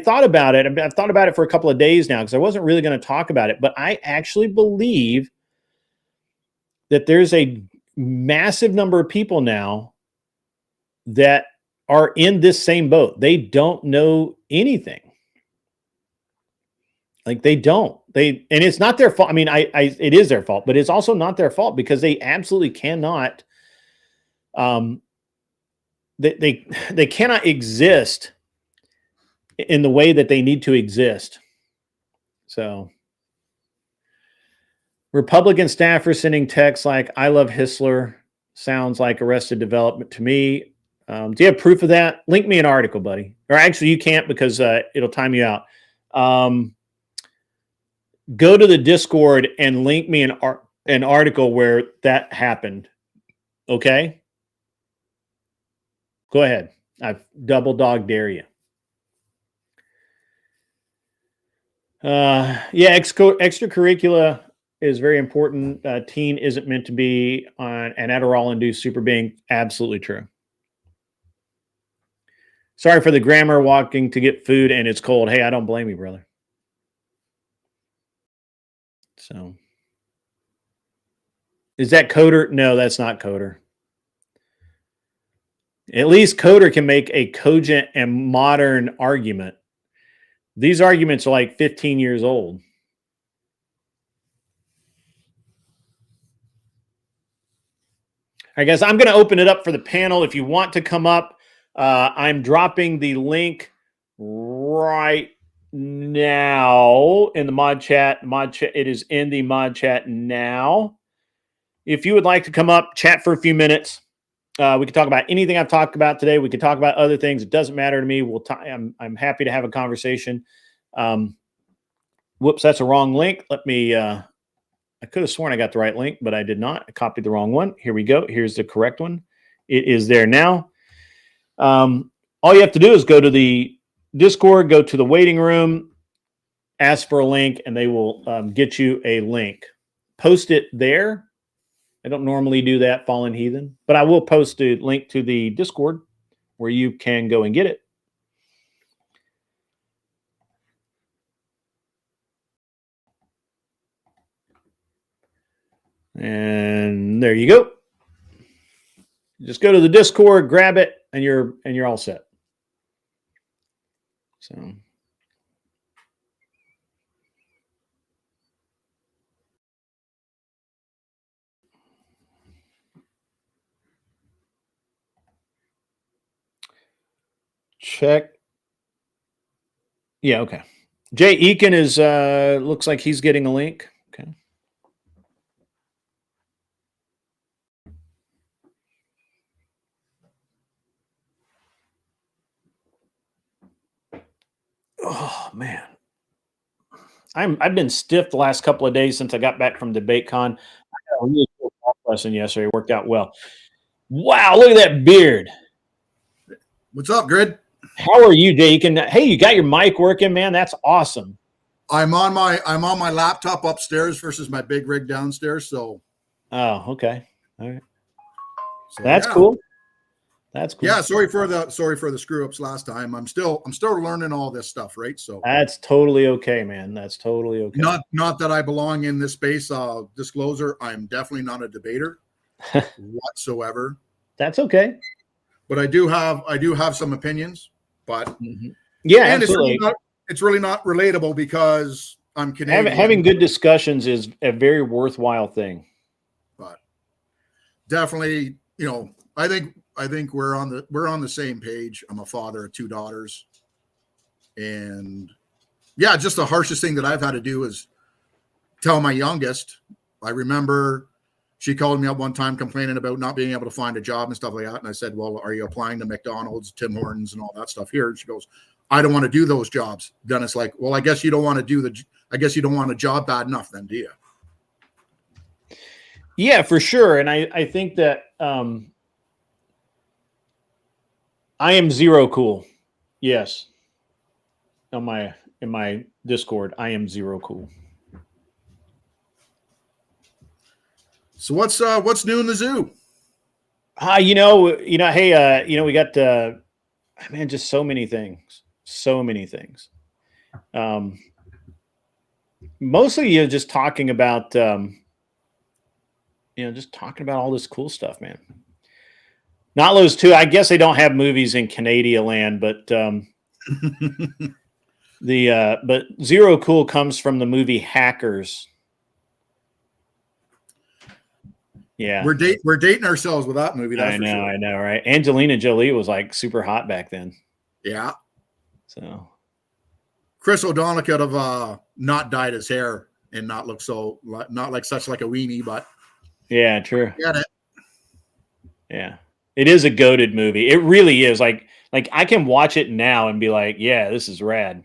Speaker 3: thought about it. I've thought about it for a couple of days now because I wasn't really going to talk about it, but I actually believe that there's a massive number of people now that are in this same boat. They don't know anything. Like, they don't. And it's not their fault. I mean, it is their fault, but it's also not their fault because they absolutely cannot. They cannot exist in the way that they need to exist. So, Republican staffers sending texts like, I love Histler, sounds like Arrested Development to me. Do you have proof of that? Link me an article, buddy. Or actually, you can't because it'll time you out. Go to the Discord and link me an article where that happened. Okay? Go ahead. I've double dog dare you. Yeah, extracurricular is very important. Teen isn't meant to be on an Adderall-induced super being. Absolutely true. Sorry for the grammar, walking to get food and it's cold. Hey, I don't blame you, brother. So, is that Coder? No, that's not Coder. At least Coder can make a cogent and modern argument. These arguments are like 15 years old. All right, guys, I'm going to open it up for the panel. If you want to come up, I'm dropping the link right now in the mod chat. It is in the mod chat now. If you would like to come up, chat for a few minutes. We can talk about anything I've talked about today. We can talk about other things. It doesn't matter to me. I'm happy to have a conversation. Whoops, that's a wrong link. Let me. I could have sworn I got the right link, but I did not. I copied the wrong one. Here we go. Here's the correct one. It is there now. All you have to do is go to the Discord, go to the waiting room, ask for a link, and they will get you a link. Post it there. I don't normally do that, Fallen Heathen, but I will post a link to the Discord where you can go and get it. And there you go. Just go to the Discord, grab it, and you're all set. So, check. Yeah, okay. Jay Eakin is looks like he's getting a link. Okay. Oh man, I've been stiff the last couple of days since I got back from DebateCon. I got a really cool golf lesson yesterday. It worked out well. Wow, look at that beard.
Speaker 5: What's up, Grid?
Speaker 3: How are you, Jay? Hey, you got your mic working, man. That's awesome.
Speaker 5: I'm on my laptop upstairs versus my big rig downstairs. So.
Speaker 3: Oh, okay. All right.
Speaker 5: So,
Speaker 3: that's cool. That's cool.
Speaker 5: Yeah, sorry for the screw ups last time. I'm still learning all this stuff, right? So
Speaker 3: that's totally okay, man. That's totally okay.
Speaker 5: Not that I belong in this space. Disclosure, I'm definitely not a debater whatsoever.
Speaker 3: That's okay.
Speaker 5: But I do have some opinions. But
Speaker 3: yeah, and absolutely.
Speaker 5: It's really not relatable because I'm Canadian.
Speaker 3: Having good discussions is a very worthwhile thing.
Speaker 5: But definitely, I think we're on the same page. I'm a father of 2 daughters. And yeah, just the harshest thing that I've had to do is tell my youngest. I remember she called me up one time complaining about not being able to find a job and stuff like that. And I said, well, are you applying to McDonald's, Tim Hortons, and all that stuff here? And she goes, I don't want to do those jobs. Then it's like, well, I guess you don't want a job bad enough then, do you?
Speaker 3: Yeah, for sure. And I think that I am zero cool. Yes. In my Discord, I am zero cool.
Speaker 5: So what's new in the zoo?
Speaker 3: Hey, we got man, just so many things. Mostly just talking about just talking about all this cool stuff, man. Notlo's too. I guess they don't have movies in Canada land, but but zero cool comes from the movie Hackers. Yeah,
Speaker 5: we're dating ourselves with that movie. That's
Speaker 3: I know, right? Angelina Jolie was like super hot back then.
Speaker 5: Yeah.
Speaker 3: So
Speaker 5: Chris O'Donnell could have not dyed his hair and not look not like such like a weenie, but
Speaker 3: yeah, true.
Speaker 5: Get it.
Speaker 3: Yeah, it is a goated movie. It really is. Like I can watch it now and be like, yeah, this is rad.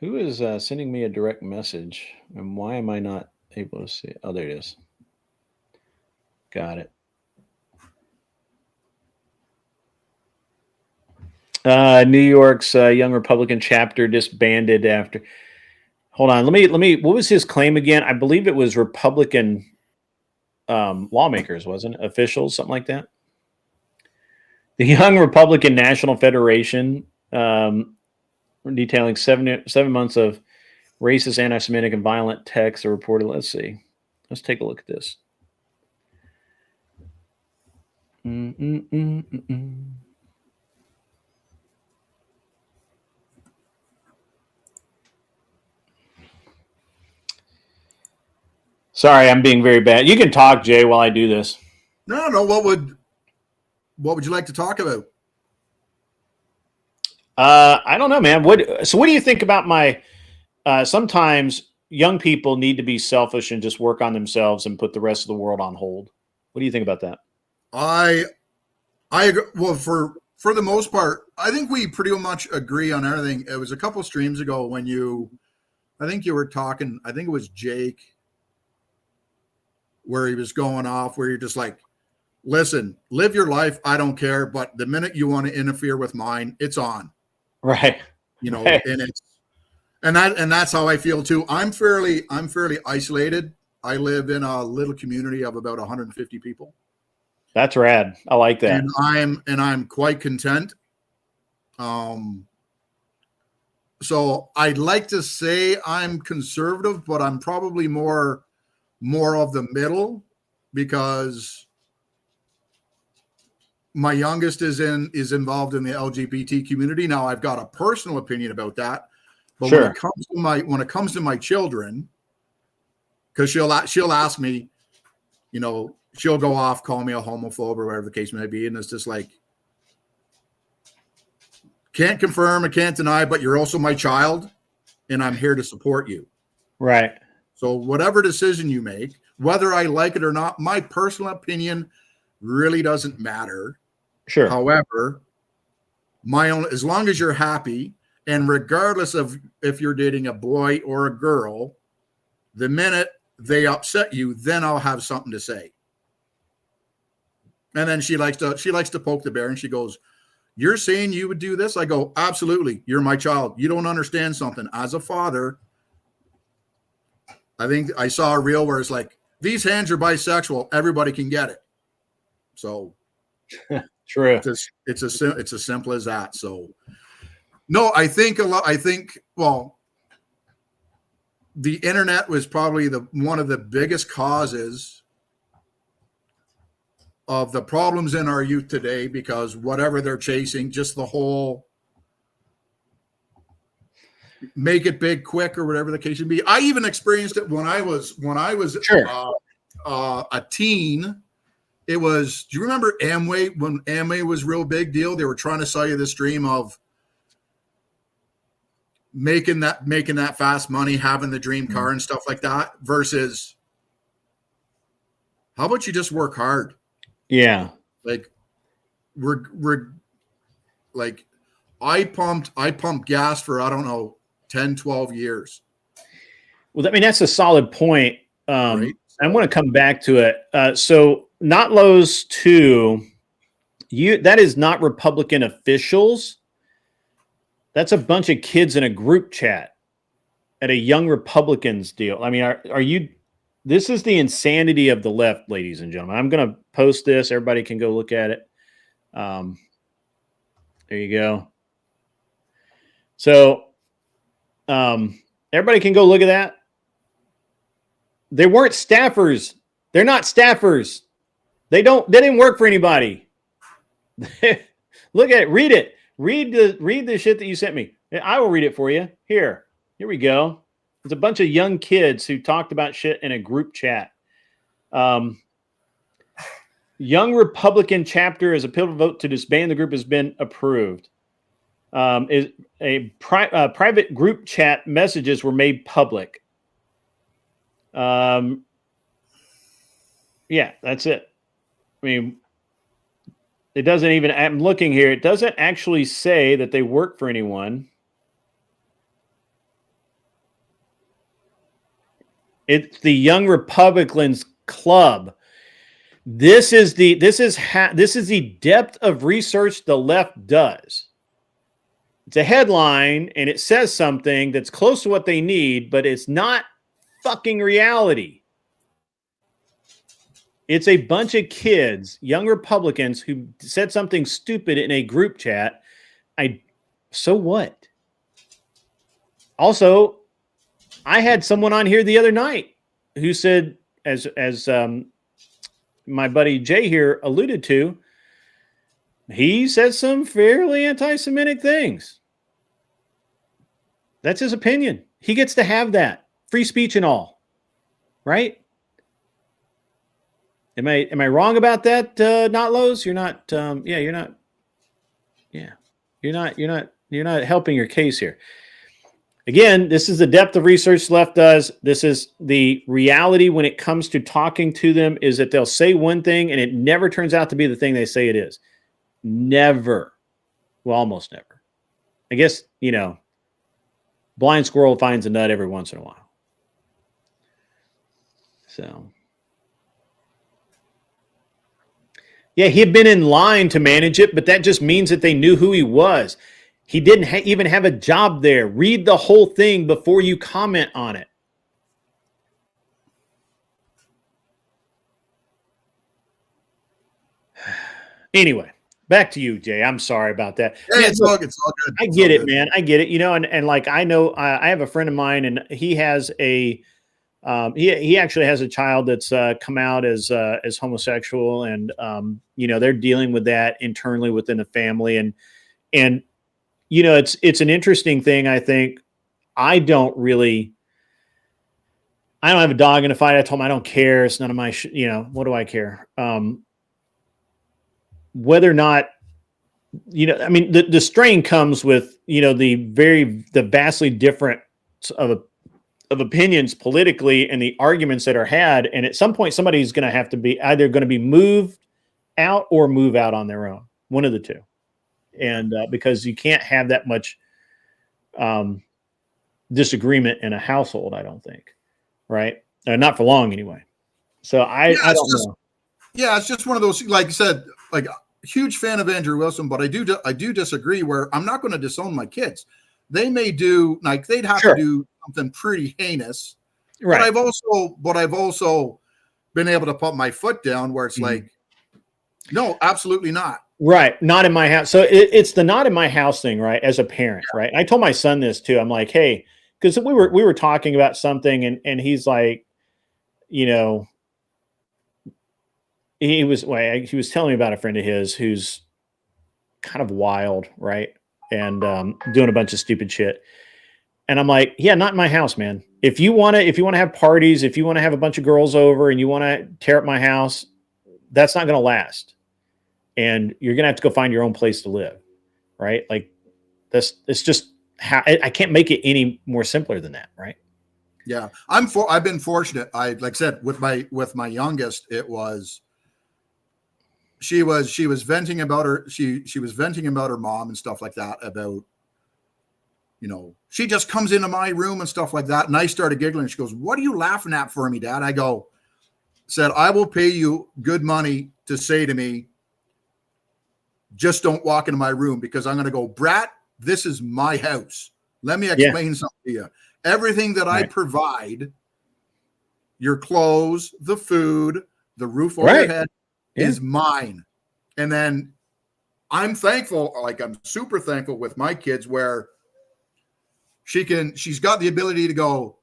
Speaker 3: Who is sending me a direct message? And why am I not able to see it? Oh, there it is. Got it. New York's Young Republican chapter disbanded after. Hold on. Let me. What was his claim again? I believe it was Republican lawmakers, wasn't it? Officials, something like that. The Young Republican National Federation, detailing 7 months of racist, anti-Semitic, and violent texts are reported. Let's see. Let's take a look at this. Sorry, I'm being very bad. You can talk, Jay, while I do this.
Speaker 5: No. What would you like to talk about?
Speaker 3: I don't know, man. What do you think about my? Sometimes young people need to be selfish and just work on themselves and put the rest of the world on hold. What do you think about that?
Speaker 5: I agree. Well, for the most part, I think we pretty much agree on everything. It was a couple streams ago when I think you were talking. I think it was Jake, where he was going off, where you're just like, listen, live your life. I don't care. But the minute you want to interfere with mine, it's on.
Speaker 3: Right.
Speaker 5: Right. And that's how I feel too. I'm fairly isolated. I live in a little community of about 150 people.
Speaker 3: That's rad. I like that.
Speaker 5: And I'm quite content. So I'd like to say I'm conservative, but I'm probably more of the middle, because my youngest is involved in the LGBT community. Now I've got a personal opinion about that, but
Speaker 3: sure.
Speaker 5: when it comes to my children, because she'll ask me, she'll go off, call me a homophobe or whatever the case may be, and it's just like, can't confirm, I can't deny, but you're also my child, and I'm here to support you.
Speaker 3: Right.
Speaker 5: So whatever decision you make, whether I like it or not, my personal opinion really doesn't matter.
Speaker 3: Sure.
Speaker 5: However, as long as you're happy, and regardless of if you're dating a boy or a girl, the minute they upset you, then I'll have something to say. And then she likes to poke the bear, and she goes, "You're saying you would do this?" I go, "Absolutely. You're my child. You don't understand something. As a father," I think I saw a reel where it's like, these hands are bisexual. Everybody can get it. So
Speaker 3: true.
Speaker 5: It's as simple as that. So no, I think the internet was probably one of the biggest causes of the problems in our youth today, because whatever they're chasing, just the whole make it big quick or whatever the case may be. I even experienced it when I was
Speaker 3: sure.
Speaker 5: A teen. It was, do you remember Amway? When Amway was real big deal, they were trying to sell you this dream of making that fast money, having the dream car and stuff like that, versus how about you just work hard?
Speaker 3: Yeah.
Speaker 5: Like we're like I pumped gas for, I don't know, 10, 12 years.
Speaker 3: Well, I mean, that's a solid point.
Speaker 5: Right?
Speaker 3: I want to come back to it. So not Lowe's 2, that is not Republican officials. That's a bunch of kids in a group chat at a Young Republicans deal. I mean, are you, this is the insanity of the left, ladies and gentlemen. I'm going to post this. Everybody can go look at it. There you go. So everybody can go look at that. They weren't staffers. They're not staffers. They didn't work for anybody. Look at it. Read it. Read the shit that you sent me. I will read it for you. Here we go. It's a bunch of young kids who talked about shit in a group chat. Young Republican chapter as a pivotal vote to disband the group has been approved. Private group chat messages were made public. Yeah, that's it. I mean, it doesn't even, I'm looking here, it doesn't actually say that they work for anyone. It's the Young Republicans Club. This is the depth of research the left does. It's a headline and it says something that's close to what they need, but it's not fucking reality. It's a bunch of kids, young Republicans, who said something stupid in a group chat. So what? Also, I had someone on here the other night who said, as my buddy Jay here alluded to, he says some fairly anti-Semitic things. That's his opinion. He gets to have that. Free speech and all. Right? Am I wrong about that, not Lowe's? You're not you're not. Yeah. You're not helping your case here. Again, this is the depth of research left does. This is the reality when it comes to talking to them, is that they'll say one thing and it never turns out to be the thing they say it is. Never. Well, almost never. I guess, blind squirrel finds a nut every once in a while. So, yeah, he had been in line to manage it, but that just means that they knew who he was. He didn't even have a job there. Read the whole thing before you comment on it. Anyway, back to you, Jay. I'm sorry about that.
Speaker 5: Yeah, it's all good.
Speaker 3: I get it, man. I get it. And like, I know I have a friend of mine, and he has he actually has a child that's come out as homosexual, and they're dealing with that internally within the family, and it's an interesting thing. I think I don't have a dog in the fight. I told him I don't care. It's none of my what do I care? Whether or not, I mean, the strain comes with, the vastly different of opinions politically and the arguments that are had. And at some point, somebody's going to have to be either going to be moved out or move out on their own, one of the two. And because you can't have that much disagreement in a household, I don't think. Right. Not for long anyway. So I don't know.
Speaker 5: Yeah. It's just one of those, like I said, like, huge fan of Andrew Wilson, but I do disagree where I'm not going to disown my kids. They may do, like, they'd have to do something pretty heinous. Right. But I've also been able to put my foot down where it's like, no, absolutely not. Right.
Speaker 3: Not in my house. So it's the not in my house thing, right? As a parent, right? I told my son this too. I'm like, hey, because we were talking about something, and he's like, he was telling me about a friend of his who's kind of wild, right? And doing a bunch of stupid shit. And I'm like, yeah, not in my house, man. If you want to have parties, if you want to have a bunch of girls over and you want to tear up my house, that's not going to last. And you're going to have to go find your own place to live. Right? Like, it's just I can't make it any more simpler than that, right?
Speaker 5: Yeah, I've been fortunate. Like I said, with my youngest, it was she was venting about her she was venting about her mom and stuff like that, about, she just comes into my room and stuff like that. And I started giggling. She goes, "What are you laughing at for me, Dad?" I said, "I will pay you good money to say to me, just don't walk into my room, because I'm going to go, Brat, this is my house. Let me explain something to you. Everything that I provide, your clothes, the food, the roof over your head, is mine." And then I'm thankful, I'm super thankful with my kids, where she's got the ability to go,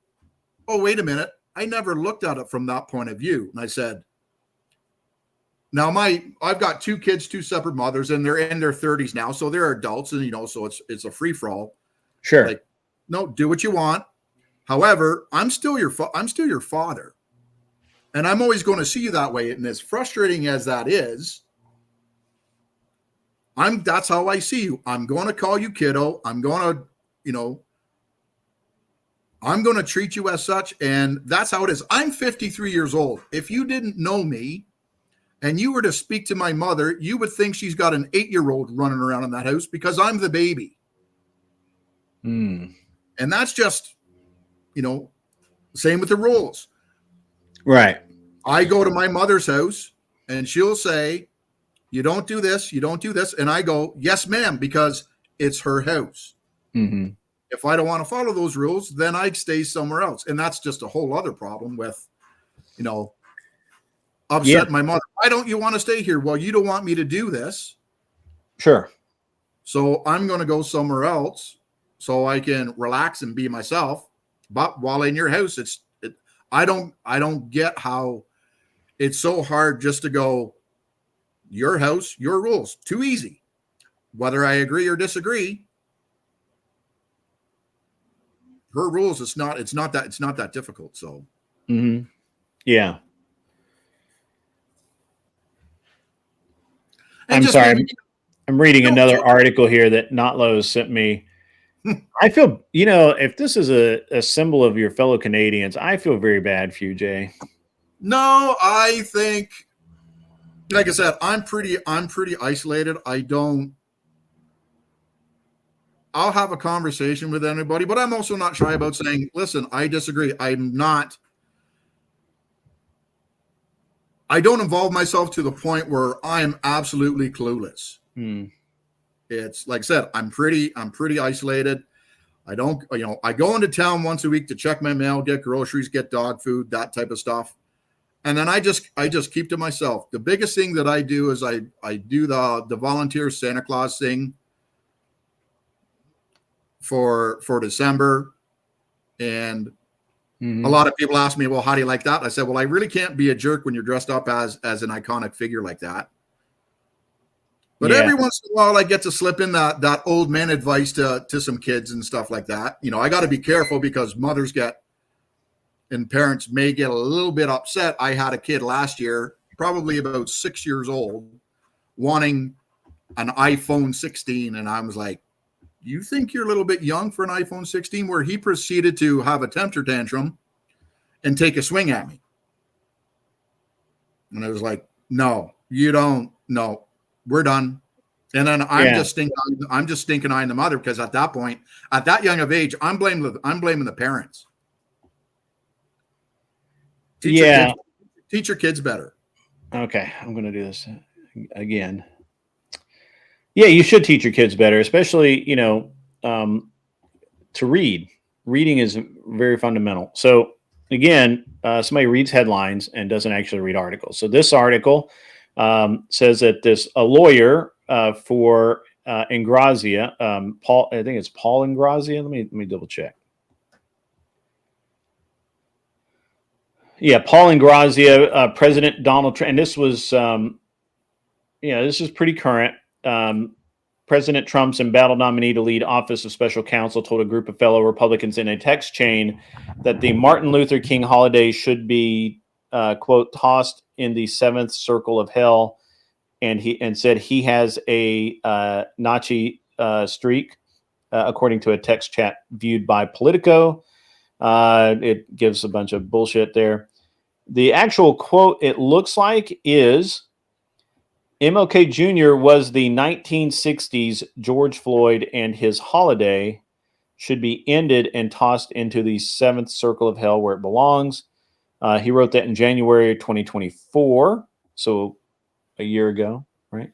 Speaker 5: "Oh, wait a minute. I never looked at it from that point of view." And I said, now I've got 2 kids, 2 separate mothers, and they're in their 30s now. So they're adults, and, so it's a free for all.
Speaker 3: Sure.
Speaker 5: Like, no, do what you want. However, I'm still your father. And I'm always going to see you that way. And as frustrating as that is, that's how I see you. I'm going to call you kiddo. I'm going to treat you as such. And that's how it is. I'm 53 years old. If you didn't know me and you were to speak to my mother, you would think she's got an 8-year-old running around in that house, because I'm the baby. And that's just, same with the rules.
Speaker 3: Right.
Speaker 5: I go to my mother's house and she'll say, "You don't do this, you don't do this." And I go, "Yes, ma'am," because it's her house.
Speaker 3: Mm-hmm.
Speaker 5: If I don't want to follow those rules, then I'd stay somewhere else. And that's just a whole other problem with, upset my mother. "Why don't you want to stay here?" "Well, you don't want me to do this.
Speaker 3: Sure.
Speaker 5: So I'm going to go somewhere else so I can relax and be myself. But while in your house, I don't get how it's so hard just to go, your house, your rules. Too easy. Whether I agree or disagree, her rules, it's not that difficult. So
Speaker 3: yeah.
Speaker 5: And
Speaker 3: I'm sorry. I'm reading another article here that Notlo sent me. I feel, if this is a symbol of your fellow Canadians, I feel very bad for you, Jay.
Speaker 5: No, I think, like I said, I'm pretty isolated. I'll have a conversation with anybody, but I'm also not shy about saying, "Listen, I disagree." I don't involve myself to the point where I'm absolutely clueless. It's like I said, I'm pretty isolated. I don't, I go into town once a week to check my mail, get groceries, get dog food, that type of stuff. And then I just keep to myself. The biggest thing that I do is I do the volunteer Santa Claus thing for December. And a lot of people ask me, "Well, how do you like that?" I said, "Well, I really can't be a jerk when you're dressed up as an iconic figure like that. But every once in a while, I get to slip in that old man advice to some kids and stuff like that. I got to be careful, because mothers and parents may get a little bit upset. I had a kid last year, probably about 6 years old, wanting an iPhone 16. And I was like, "You think you're a little bit young for an iPhone 16?" Where he proceeded to have a temper tantrum and take a swing at me. And I was like, "No, you don't. No, we're done." And then I'm just stinking eyeing the mother, because at that point, at that young of age, I'm blaming the parents. Teach your kids better.
Speaker 3: Okay, I'm going to do this again. Yeah, you should teach your kids better, especially, to read. Reading is very fundamental. So again, somebody reads headlines and doesn't actually read articles. So this article says that a lawyer for Ingrazia, Paul, I think it's Paul Ingrazia. Let me double check. Yeah, Paul Ingrazia, President Donald Trump, and this was, this is pretty current. President Trump's embattled nominee to lead Office of Special Counsel told a group of fellow Republicans in a text chain that the Martin Luther King holiday should be, quote, tossed in the 7th circle of hell, and said he has a Nazi streak, according to a text chat viewed by Politico. It gives a bunch of bullshit there. The actual quote, it looks like, is MLK Jr. was the 1960s George Floyd, and his holiday should be ended and tossed into the seventh circle of hell where it belongs. He wrote that in January 2024, so a year ago, right?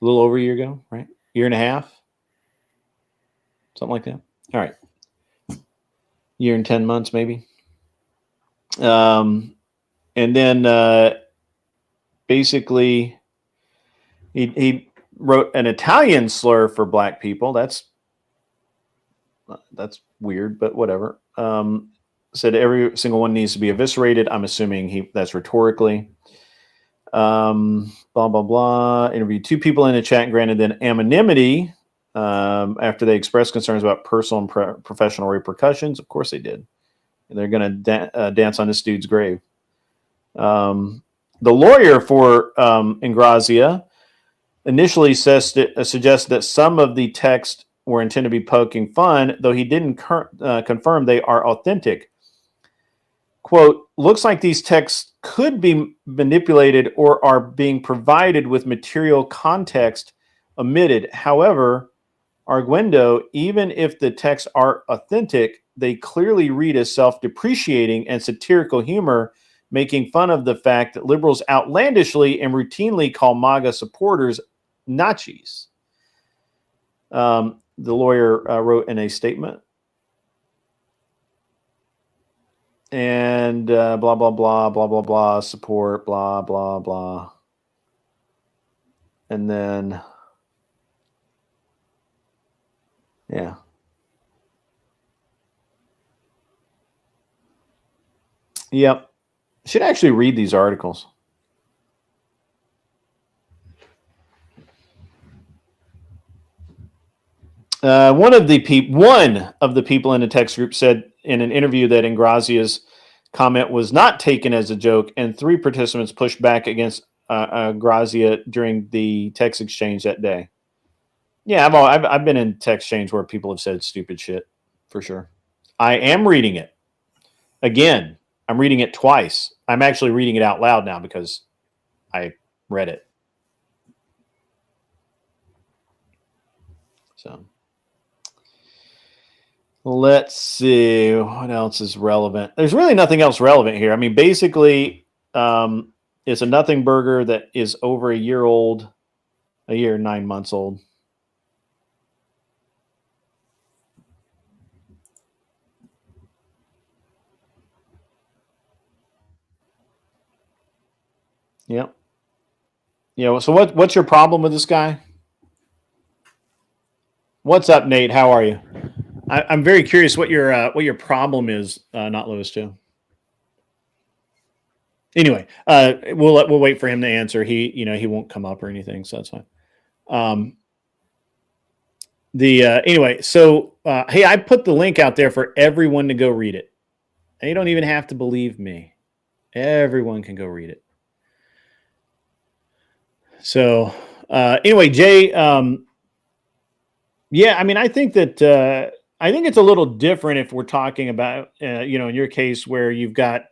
Speaker 3: A little over a year ago, right? Year and a half, something like that. All right. Year and 10 months, maybe. And then basically he wrote an Italian slur for black people. That's weird, but whatever. Said every single one needs to be eviscerated. I'm assuming that's rhetorically. Blah, blah, blah. Interviewed 2 people in the chat and granted them anonymity after they expressed concerns about personal and professional repercussions. Of course they did. And they're going to dance on this dude's grave. The lawyer for Ingrazia initially suggests that some of the text were intended to be poking fun, though he didn't confirm they are authentic. Quote, looks like these texts could be manipulated or are being provided with material context omitted. However, Arguendo, even if the texts are authentic, they clearly read as self-depreciating and satirical humor, making fun of the fact that liberals outlandishly and routinely call MAGA supporters Nazis. The lawyer wrote in a statement. And blah, blah, blah, blah, blah, blah, support, blah, blah, blah. And then, yeah. Yep. Should actually read these articles. One of the people in the text group said in an interview that Ingrazia's comment was not taken as a joke, and 3 participants pushed back against Ingrazia during the text exchange that day. Yeah, I've been in text exchange where people have said stupid shit, for sure. I am reading it. Again, I'm reading it twice. I'm actually reading it out loud now because I read it. So let's see what else is relevant. There's really nothing else relevant here. I mean, basically, it's a nothing burger that is over a year old, a year and 9 months old. Yep. Yeah. So what's your problem with this guy? What's up, Nate? How are you? I'm very curious what your problem is, not Lewis Joe. Anyway, we'll wait for him to answer. He won't come up or anything, so that's fine. Anyway, so hey, I put the link out there for everyone to go read it. And you don't even have to believe me. Everyone can go read it. So anyway, Jay, yeah, I mean, I think that I think it's a little different if we're talking about in your case where you've got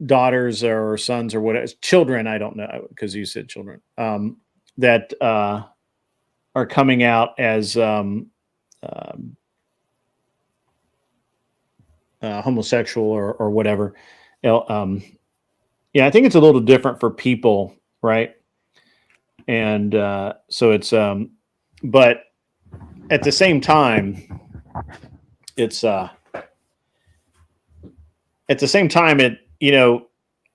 Speaker 3: daughters or sons or whatever, children. I don't know because you said children that are coming out as homosexual or whatever. Yeah, I think it's a little different for people, right? And so it's, but at the same time, it's, at the same time,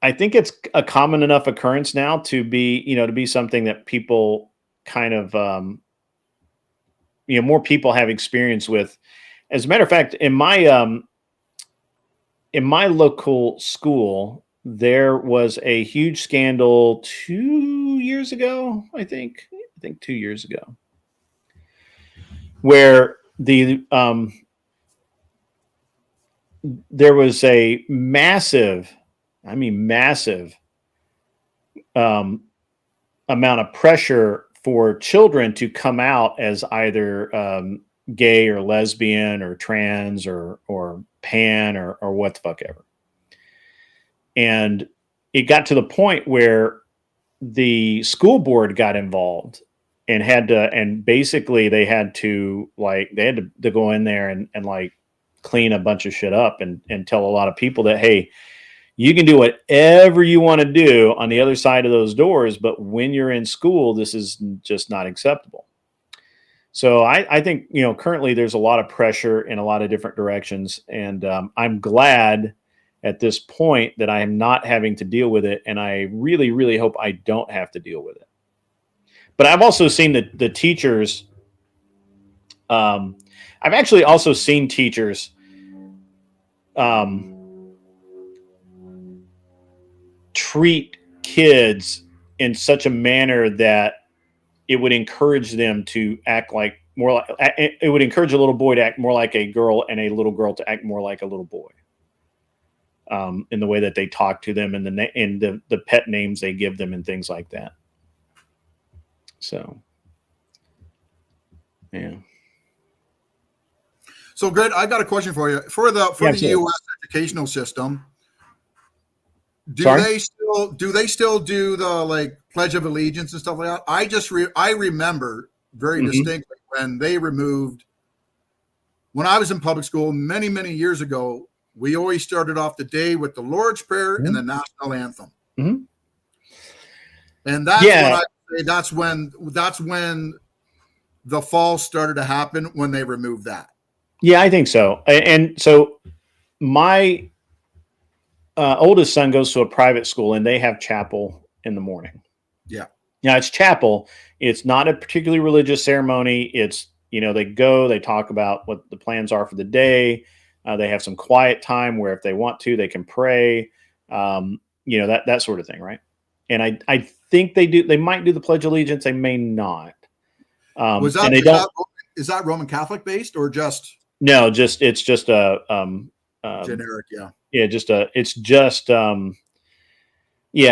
Speaker 3: I think it's a common enough occurrence now to be something that people kind of, more people have experience with. As a matter of fact, in my local school, there was a huge scandal 2 years ago, I think 2 years ago, where there was a massive amount of pressure for children to come out as either gay or lesbian or trans or pan or what the fuck ever. And it got to the point where the school board got involved and basically they had to go in there and like clean a bunch of shit up and tell a lot of people that, hey, you can do whatever you want to do on the other side of those doors, but when you're in school, this is just not acceptable. So I think, currently there's a lot of pressure in a lot of different directions. And I'm glad at this point that I am not having to deal with it. And I really, really hope I don't have to deal with it. But I've also seen the teachers. I've actually also seen teachers treat kids in such a manner that it would encourage them to act like it would encourage a little boy to act more like a girl and a little girl to act more like a little boy. In the way that they talk to them and the pet names they give them and things like that. So, yeah.
Speaker 5: So, Greg, I got a question for you. For the U.S. educational system, do they still do the Pledge of Allegiance and stuff like that? I remember very distinctly when they removed. When I was in public school many years ago, we always started off the day with the Lord's Prayer and the national anthem, and that's when the fall started to happen, when they removed that.
Speaker 3: Yeah, I think so. And so my oldest son goes to a private school, and they have chapel in the morning.
Speaker 5: Yeah.
Speaker 3: Now it's chapel. It's not a particularly religious ceremony. It's, they talk about what the plans are for the day. They have some quiet time where if they want to, they can pray, that sort of thing. Right. And I think they might do the Pledge of Allegiance. They may not.
Speaker 5: Is that Roman Catholic based or just?
Speaker 3: No, it's just a
Speaker 5: generic. Yeah.
Speaker 3: Yeah.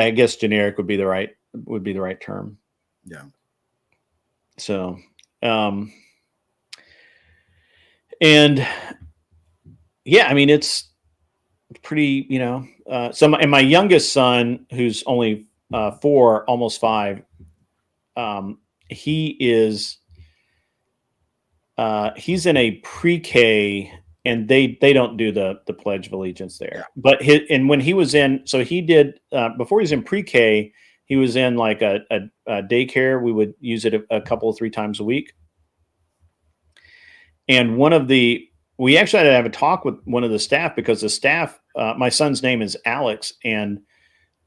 Speaker 3: I guess generic would be the right term.
Speaker 5: Yeah.
Speaker 3: So, and yeah, I mean, it's pretty, and my youngest son, who's only 4, almost 5, he's in a pre-K, and they don't do the Pledge of Allegiance there. But when he was in, so he did before he was in pre-K, he was in like a daycare. We would use it a couple of 3 times a week, and we actually had to have a talk with one of the staff, because the staff, my son's name is Alex, and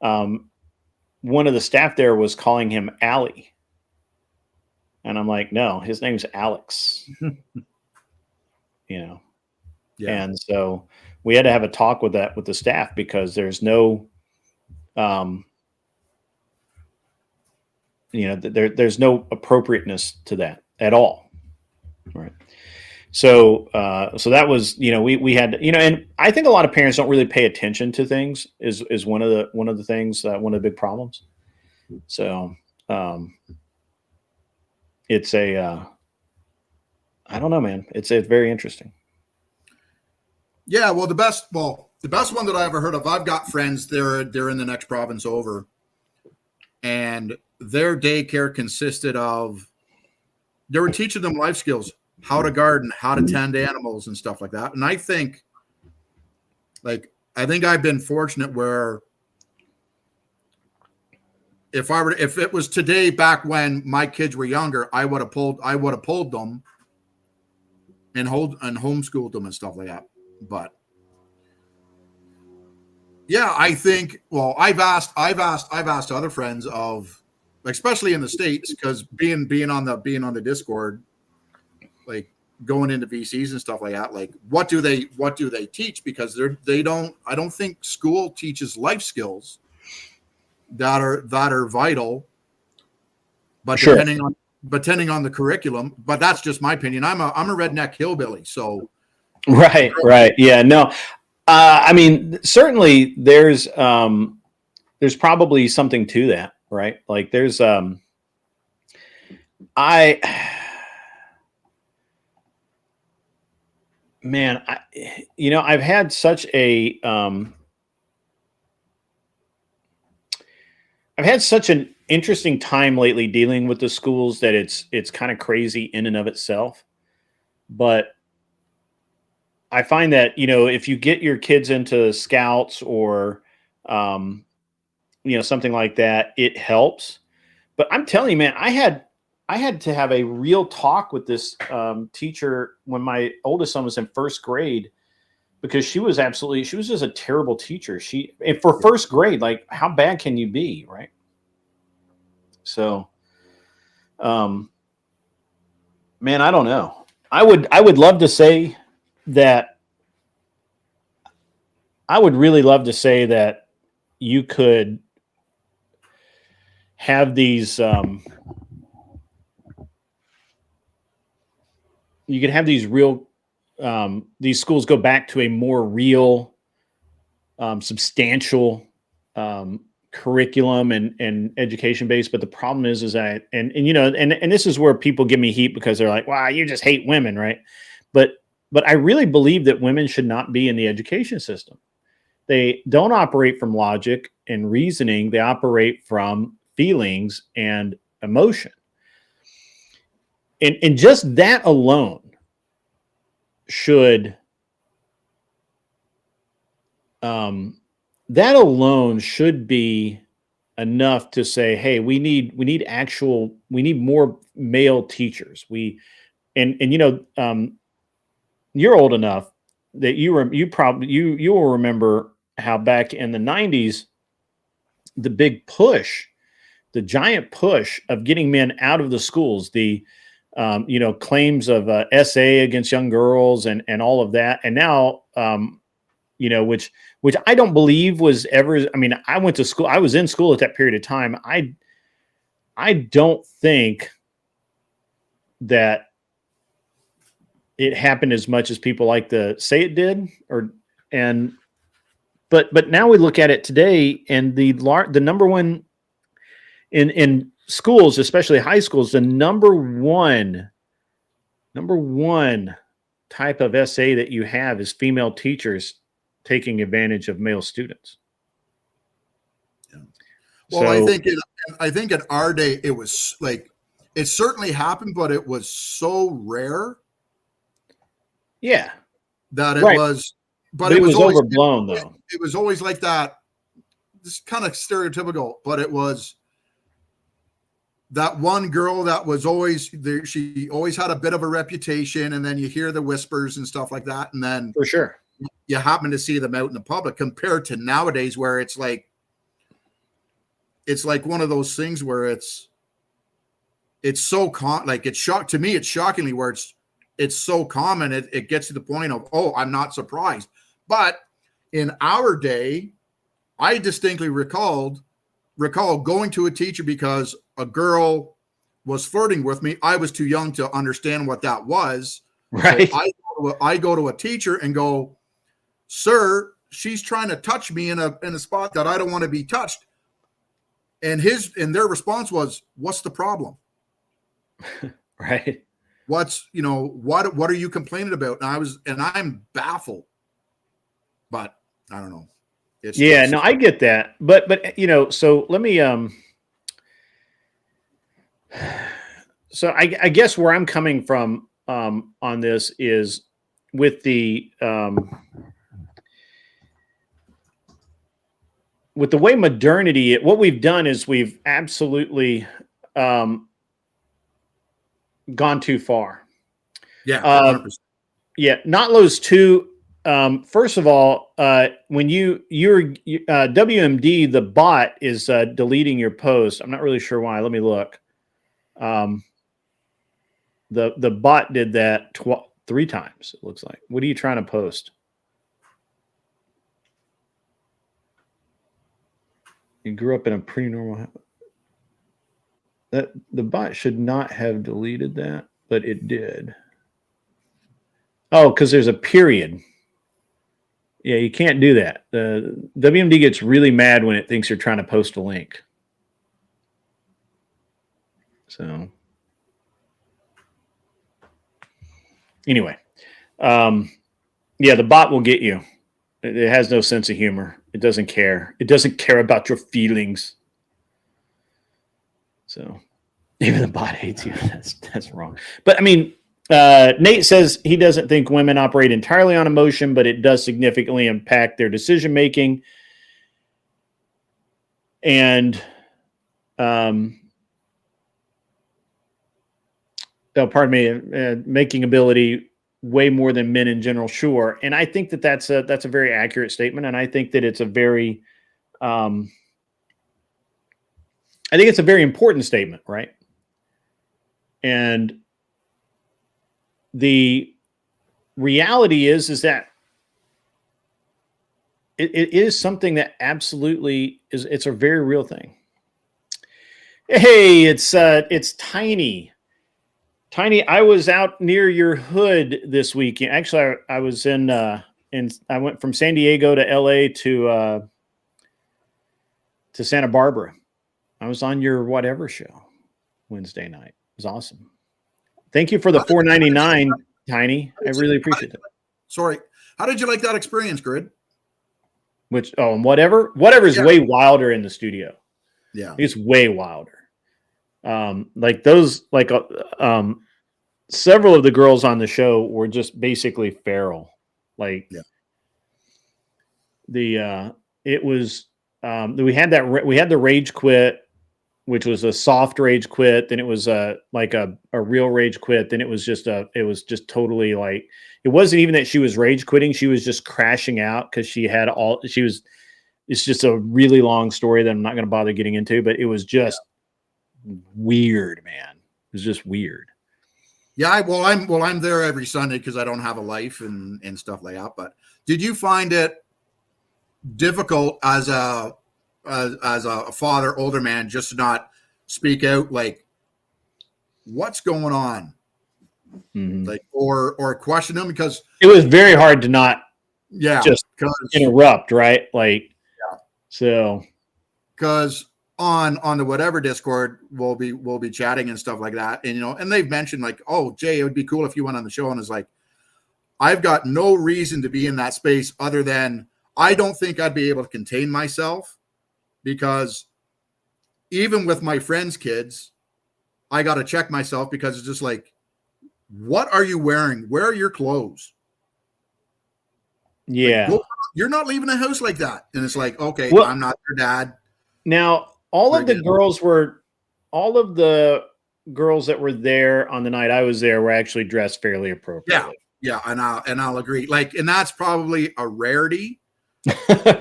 Speaker 3: one of the staff there was calling him Allie. And I'm like, no, his name's Alex. Yeah. And so we had to have a talk with the staff, because there's no, there's no appropriateness to that at all. Right. So that was, we had, and I think a lot of parents don't really pay attention to things is one of the things, one of the big problems. So, it's I don't know, man. It's very interesting.
Speaker 5: Yeah. Well, the best one that I ever heard of, I've got friends, they're in the next province over, and their daycare consisted of, they were teaching them life skills, how to garden, how to tend animals and stuff like that. And I think I've been fortunate where if it was today, back when my kids were younger, I would have pulled them and homeschooled them and stuff like that. But yeah, I think, well, I've asked other friends of, especially in the States, because being on the Discord, going into VCs and stuff like that, what do they teach? Because I don't think school teaches life skills that are vital, but
Speaker 3: sure,
Speaker 5: depending on the curriculum. But that's just my opinion. I'm a redneck hillbilly, so
Speaker 3: right, yeah, no, I mean, certainly there's probably something to that, right? There's Man, I've had such a I've had such an interesting time lately dealing with the schools that it's kind of crazy in and of itself. But I find that, if you get your kids into scouts or something like that, it helps. But I'm telling you, man, I had to have a real talk with this teacher when my oldest son was in first grade, because she was just a terrible teacher. And for first grade, like, how bad can you be, right? So, man, I don't know. I would love to say that. I would really love to say that you could have these. You could have these real. These schools go back to a more real, substantial curriculum and education base. But the problem is that, and this is where people give me heat, because they're like, "Wow, you just hate women," right? But I really believe that women should not be in the education system. They don't operate from logic and reasoning. They operate from feelings and emotion. And just that alone should be enough to say, hey, we need more male teachers. You're old enough that you will remember how back in the 90s, the giant push of getting men out of the schools, the claims of SA against young girls and all of that. And now, which I don't believe was ever, I mean, I went to school, I was in school at that period of time. I don't think that it happened as much as people like to say it did, but now we look at it today, and the number one in schools, especially high schools, the number one type of SA that you have is female teachers taking advantage of male students.
Speaker 5: Yeah. Well, so, I think in our day, it was like, it certainly happened, but it was so rare.
Speaker 3: Yeah.
Speaker 5: That it was, but it was always
Speaker 3: overblown, though.
Speaker 5: It was always like that. This kind of stereotypical, but it was that one girl that was always there. She always had a bit of a reputation, and then you hear the whispers and stuff like that. And then
Speaker 3: for sure,
Speaker 5: you happen to see them out in the public, compared to nowadays, where it's like one of those things where it's so to me, it's shockingly where it's so common. It gets to the point of, oh, I'm not surprised. But in our day, I distinctly recall going to a teacher because a girl was flirting with me. I was too young to understand what that was.
Speaker 3: Right.
Speaker 5: So I go to a teacher and go, sir, she's trying to touch me in a spot that I don't want to be touched. And their response was, what's the problem?
Speaker 3: Right.
Speaker 5: What are you complaining about? And I'm baffled, but I don't know.
Speaker 3: No, I get that. But so let me, so I guess where I'm coming from, on this is with the way modernity, what we've done is we've absolutely, gone too far.
Speaker 5: Yeah.
Speaker 3: Yeah. Not those two. First of all, when your WMD, the bot is deleting your post. I'm not really sure why. Let me look. The bot did that 3 times. It looks like. What are you trying to post? You grew up in a pretty normal. That the bot should not have deleted that, but it did. Oh, because there's a period. Yeah, you can't do that. The WMD gets really mad when it thinks you're trying to post a link. So Anyway, yeah, the bot will get you. It has no sense of humor. It doesn't care. It doesn't care about your feelings. So even the bot hates you. That's wrong. But I mean, Nate says he doesn't think women operate entirely on emotion, but it does significantly impact their decision making. And pardon me, making ability way more than men in general. Sure. And I think that that's a very accurate statement. And I think that it's a very, I think it's a very important statement, right? And the reality is that it is something that absolutely is. It's a very real thing. Hey, it's Tiny. Tiny, I was out near your hood this weekend. Actually, I was in I went from San Diego to LA to Santa Barbara. I was on your whatever show Wednesday night. It was awesome. Thank you for the $4.99, Tiny. I really appreciate it.
Speaker 5: Sorry. How did you like that experience, Grid?
Speaker 3: Whatever is way wilder in the studio.
Speaker 5: Yeah.
Speaker 3: It's way wilder. Like those, several of the girls on the show were just basically feral. Like, it was, we had the rage quit, which was a soft rage quit. Then it was a real rage quit. Then it was just totally like, it wasn't even that she was rage quitting. She was just crashing out because it's just a really long story that I'm not going to bother getting into, but it was just weird, man. It was just weird.
Speaker 5: Yeah. I'm there every Sunday because I don't have a life and stuff like that. But did you find it difficult as a father, older man, just to not speak out, like, what's going on? Mm-hmm. Like, or question them? Because
Speaker 3: it was very hard to not just interrupt, right? Like, so
Speaker 5: because on the whatever Discord, we'll be chatting and stuff like that. And, and they've mentioned like, oh, Jay, it would be cool if you went on the show. And it's like, I've got no reason to be in that space other than I don't think I'd be able to contain myself, because even with my friends' kids, I got to check myself because it's just like, what are you wearing? Where are your clothes?
Speaker 3: Yeah.
Speaker 5: Like, you're not leaving the house like that. And it's like, okay, well, I'm not your dad.
Speaker 3: Now, all of the girls that were there on the night I was there were actually dressed fairly appropriately.
Speaker 5: Yeah. And I'll agree. Like, and that's probably a rarity.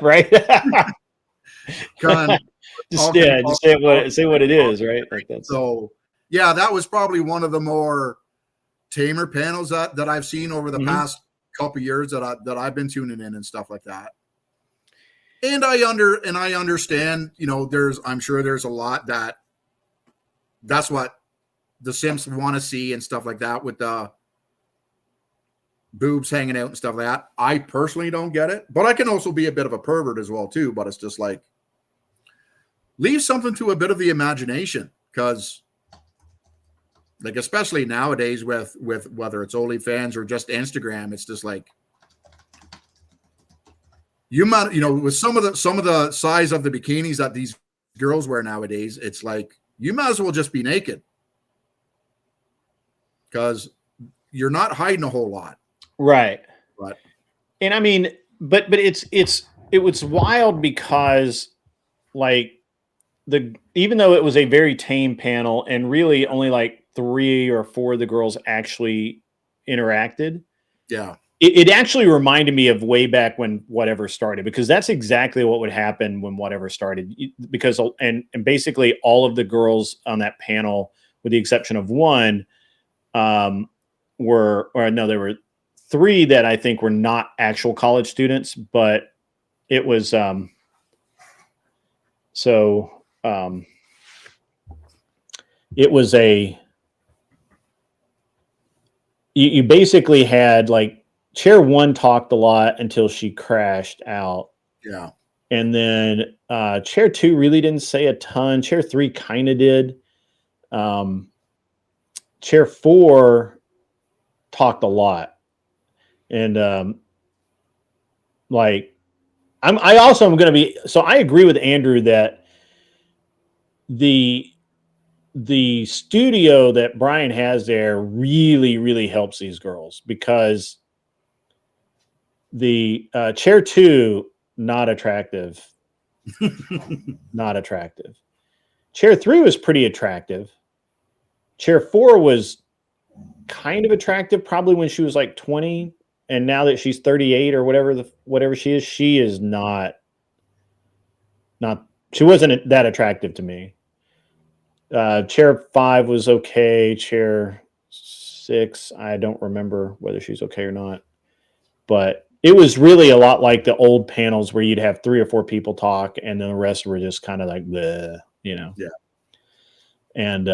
Speaker 3: Right. Just say what it is, right? Like that's
Speaker 5: so. Yeah, that was probably one of the more tamer panels that I've seen over the past couple of years that I've been tuning in and stuff like that. And I understand, I'm sure there's a lot that's what the simps want to see and stuff like that, with the boobs hanging out and stuff like that. I personally don't get it, but I can also be a bit of a pervert as well too. But it's just like, leave something to a bit of the imagination, because like, especially nowadays with whether it's OnlyFans or just Instagram, it's just like, you might, with some of the size of the bikinis that these girls wear nowadays, it's like, you might as well just be naked, because you're not hiding a whole lot.
Speaker 3: Right.
Speaker 5: But,
Speaker 3: and I mean, but it was wild because, like, even though it was a very tame panel and really only like 3 or 4 of the girls actually interacted.
Speaker 5: Yeah.
Speaker 3: It actually reminded me of way back when whatever started, because that's exactly what would happen when whatever started. Because and basically all of the girls on that panel, with the exception of one, there were 3 that I think were not actual college students, but it was it was you basically had like chair 1 talked a lot until she crashed out.
Speaker 5: Yeah.
Speaker 3: And then chair 2 really didn't say a ton. Chair 3 kind of did. Chair 4 talked a lot, and like I also am going to be. So I agree with Andrew that the studio that Brian has there really helps these girls, because the chair 2, not attractive. Not attractive. Chair 3 was pretty attractive. Chair 4 was kind of attractive probably when she was like 20, and now that she's 38 or whatever she is not she wasn't that attractive to me. Chair 5 was okay. Chair 6, I don't remember whether she's okay or not, but it was really a lot like the old panels where you'd have 3 or 4 people talk and then the rest were just kind of like bleh, you know.
Speaker 5: Yeah.
Speaker 3: And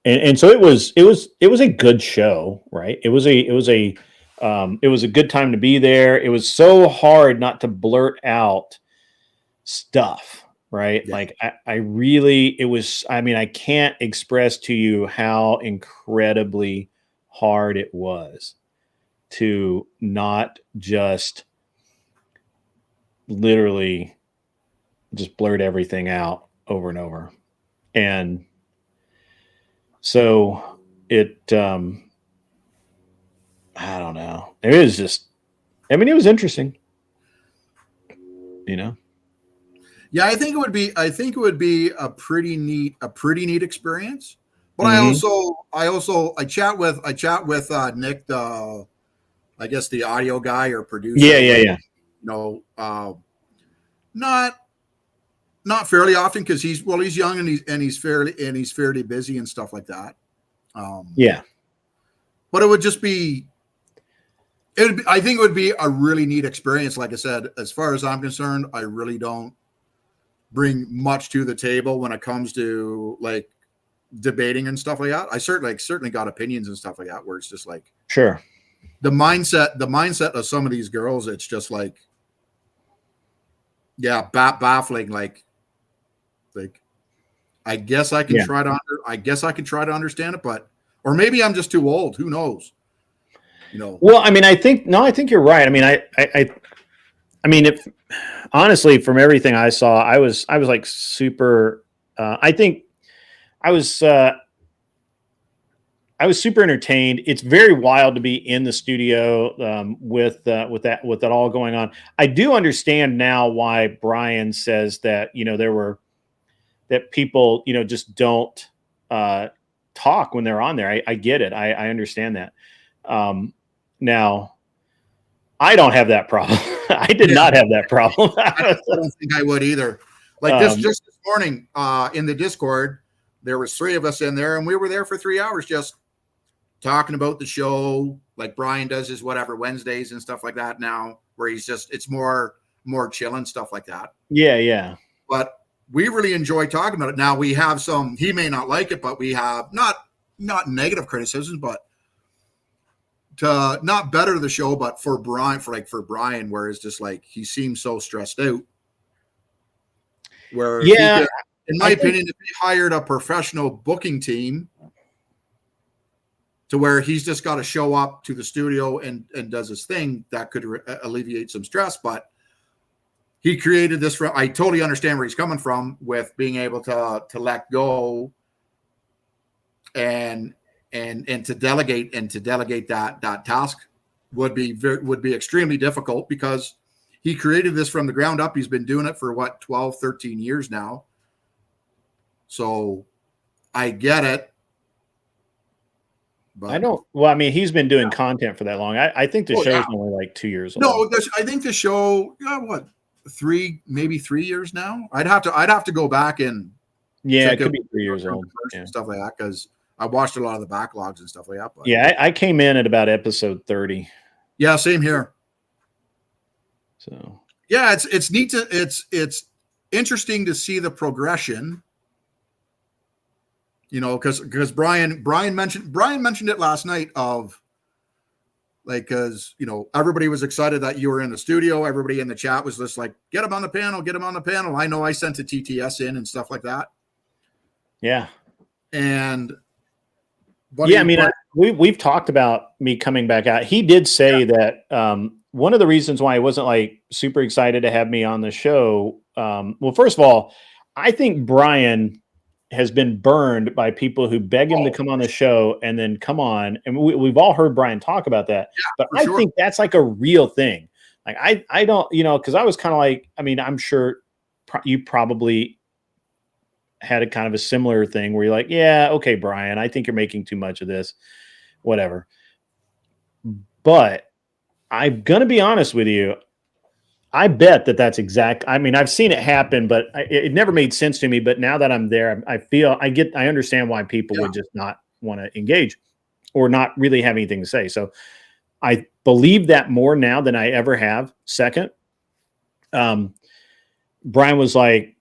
Speaker 3: and so it was a good show, right? It was a good time to be there. It was so hard not to blurt out stuff, right?
Speaker 5: Yeah.
Speaker 3: Like I can't express to you how incredibly hard it was to not just literally just blurt everything out over and over. And so it, I don't know. It was just, it was interesting, you know?
Speaker 5: Yeah, I think it would be a pretty neat experience. But
Speaker 3: Mm-hmm.
Speaker 5: I chat with Nick, I guess the audio guy or producer.
Speaker 3: Yeah.
Speaker 5: You know, not fairly often, because he's young and he's fairly busy and stuff like that.
Speaker 3: Yeah.
Speaker 5: But it would just be, I think it would be a really neat experience. Like I said, as far as I'm concerned, I really don't bring much to the table when it comes to like debating and stuff like that. I certainly got opinions and stuff like that, where it's just like,
Speaker 3: Sure.
Speaker 5: the mindset of some of these girls, it's just like, yeah, baffling. Like I guess I can try to understand it, but, or maybe I'm just too old. Who knows? You know.
Speaker 3: Well, I think you're right. If honestly, from everything I saw, I was like super. I think I was super entertained. It's very wild to be in the studio with that all going on. I do understand now why Brian says that, you know, that people, you know, just don't talk when they're on there. I get it. I understand that. Now, I don't have that problem. I did not have that problem.
Speaker 5: I don't think I would either. Like just this morning in the Discord, there was 3 of us in there, and we were there for 3 hours just talking about the show, like Brian does his whatever Wednesdays and stuff like that now, where he's just, it's more chill and stuff like that.
Speaker 3: Yeah.
Speaker 5: But we really enjoy talking about it. Now we have some, he may not like it, but we have not negative criticisms, but to not better the show, but for Brian, where it's just like, he seems so stressed out. Where,
Speaker 3: yeah,
Speaker 5: in my opinion, if he hired a professional booking team to where he's just got to show up to the studio and does his thing, that could alleviate some stress. But he created this for, I totally understand where he's coming from with being able to let go and to delegate that task would be extremely difficult, because he created this from the ground up. He's been doing it for 12, 13 years now. So I get it. But
Speaker 3: I don't. Well, he's been doing content for that long. I think the show's only like 2 years old.
Speaker 5: No, I think the show, maybe 3 years now. I'd have to go back and
Speaker 3: it could be 3 years old
Speaker 5: and stuff like that, because I watched a lot of the backlogs and stuff like that. But
Speaker 3: yeah, I came in at about episode 30.
Speaker 5: Yeah, same here.
Speaker 3: So
Speaker 5: yeah, it's neat to it's interesting to see the progression. You know, because Brian mentioned it last night, of like, because, you know, everybody was excited that you were in the studio. Everybody in the chat was just like, get him on the panel. I know I sent a TTS in and stuff like that.
Speaker 3: Yeah.
Speaker 5: And But
Speaker 3: yeah, I mean, we've talked about me coming back out. He did say that one of the reasons why he wasn't like super excited to have me on the show. Well, first of all, I think Brian has been burned by people who beg him to come on the show and then come on. And we've all heard Brian talk about that. But I think that's like a real thing. Like I don't, because I was kind of like, I mean, I'm sure you probably had a kind of a similar thing where you're like, yeah, okay, Brian, I think you're making too much of this, whatever. But I'm going to be honest with you. I bet that's exact. I mean, I've seen it happen, but it never made sense to me. But now that I'm there, I understand why people would just not want to engage or not really have anything to say. So I believe that more now than I ever have. Second, Brian was like,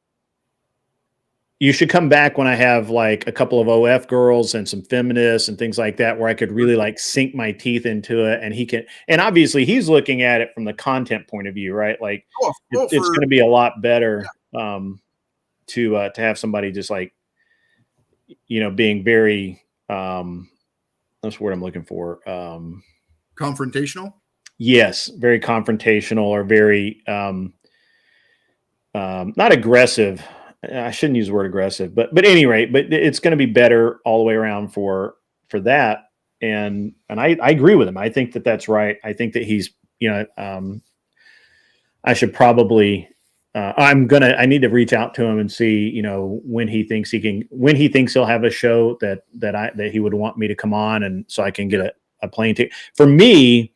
Speaker 3: you should come back when I have like a couple of OF girls and some feminists and things like that, where I could really like sink my teeth into it. And he can, and obviously he's looking at it from the content point of view, right? Like it's going to be a lot better to have somebody just like, being very, that's the word I'm looking for.
Speaker 5: Confrontational.
Speaker 3: Yes. Very confrontational or very, not aggressive. I shouldn't use the word aggressive, but at any rate, but it's going to be better all the way around for that. And I agree with him. I think that's right. I think that he's, I should probably, I need to reach out to him and see, when he thinks he'll have a show that he would want me to come on. And so I can get a plane ticket. For me,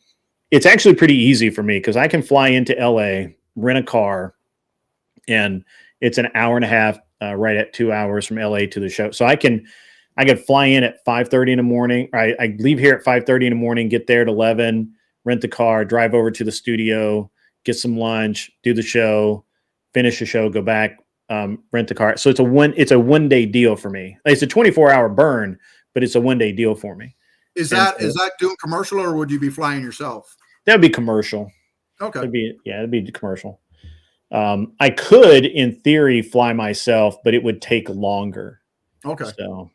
Speaker 3: it's actually pretty easy for me because I can fly into LA, rent a car, and it's an hour and a half, right at 2 hours from LA to the show. So I could fly in at 5:30 in the morning. I leave here at 5:30 in the morning, get there at 11, rent the car, drive over to the studio, get some lunch, do the show, finish the show, go back, rent the car. So it's a 1 day deal for me. It's a 24-hour burn, but it's a 1 day deal for me.
Speaker 5: Is that doing commercial, or would you be flying yourself?
Speaker 3: That would be commercial.
Speaker 5: Okay.
Speaker 3: It'd be commercial. I could, in theory, fly myself, but it would take longer.
Speaker 5: Okay.
Speaker 3: So,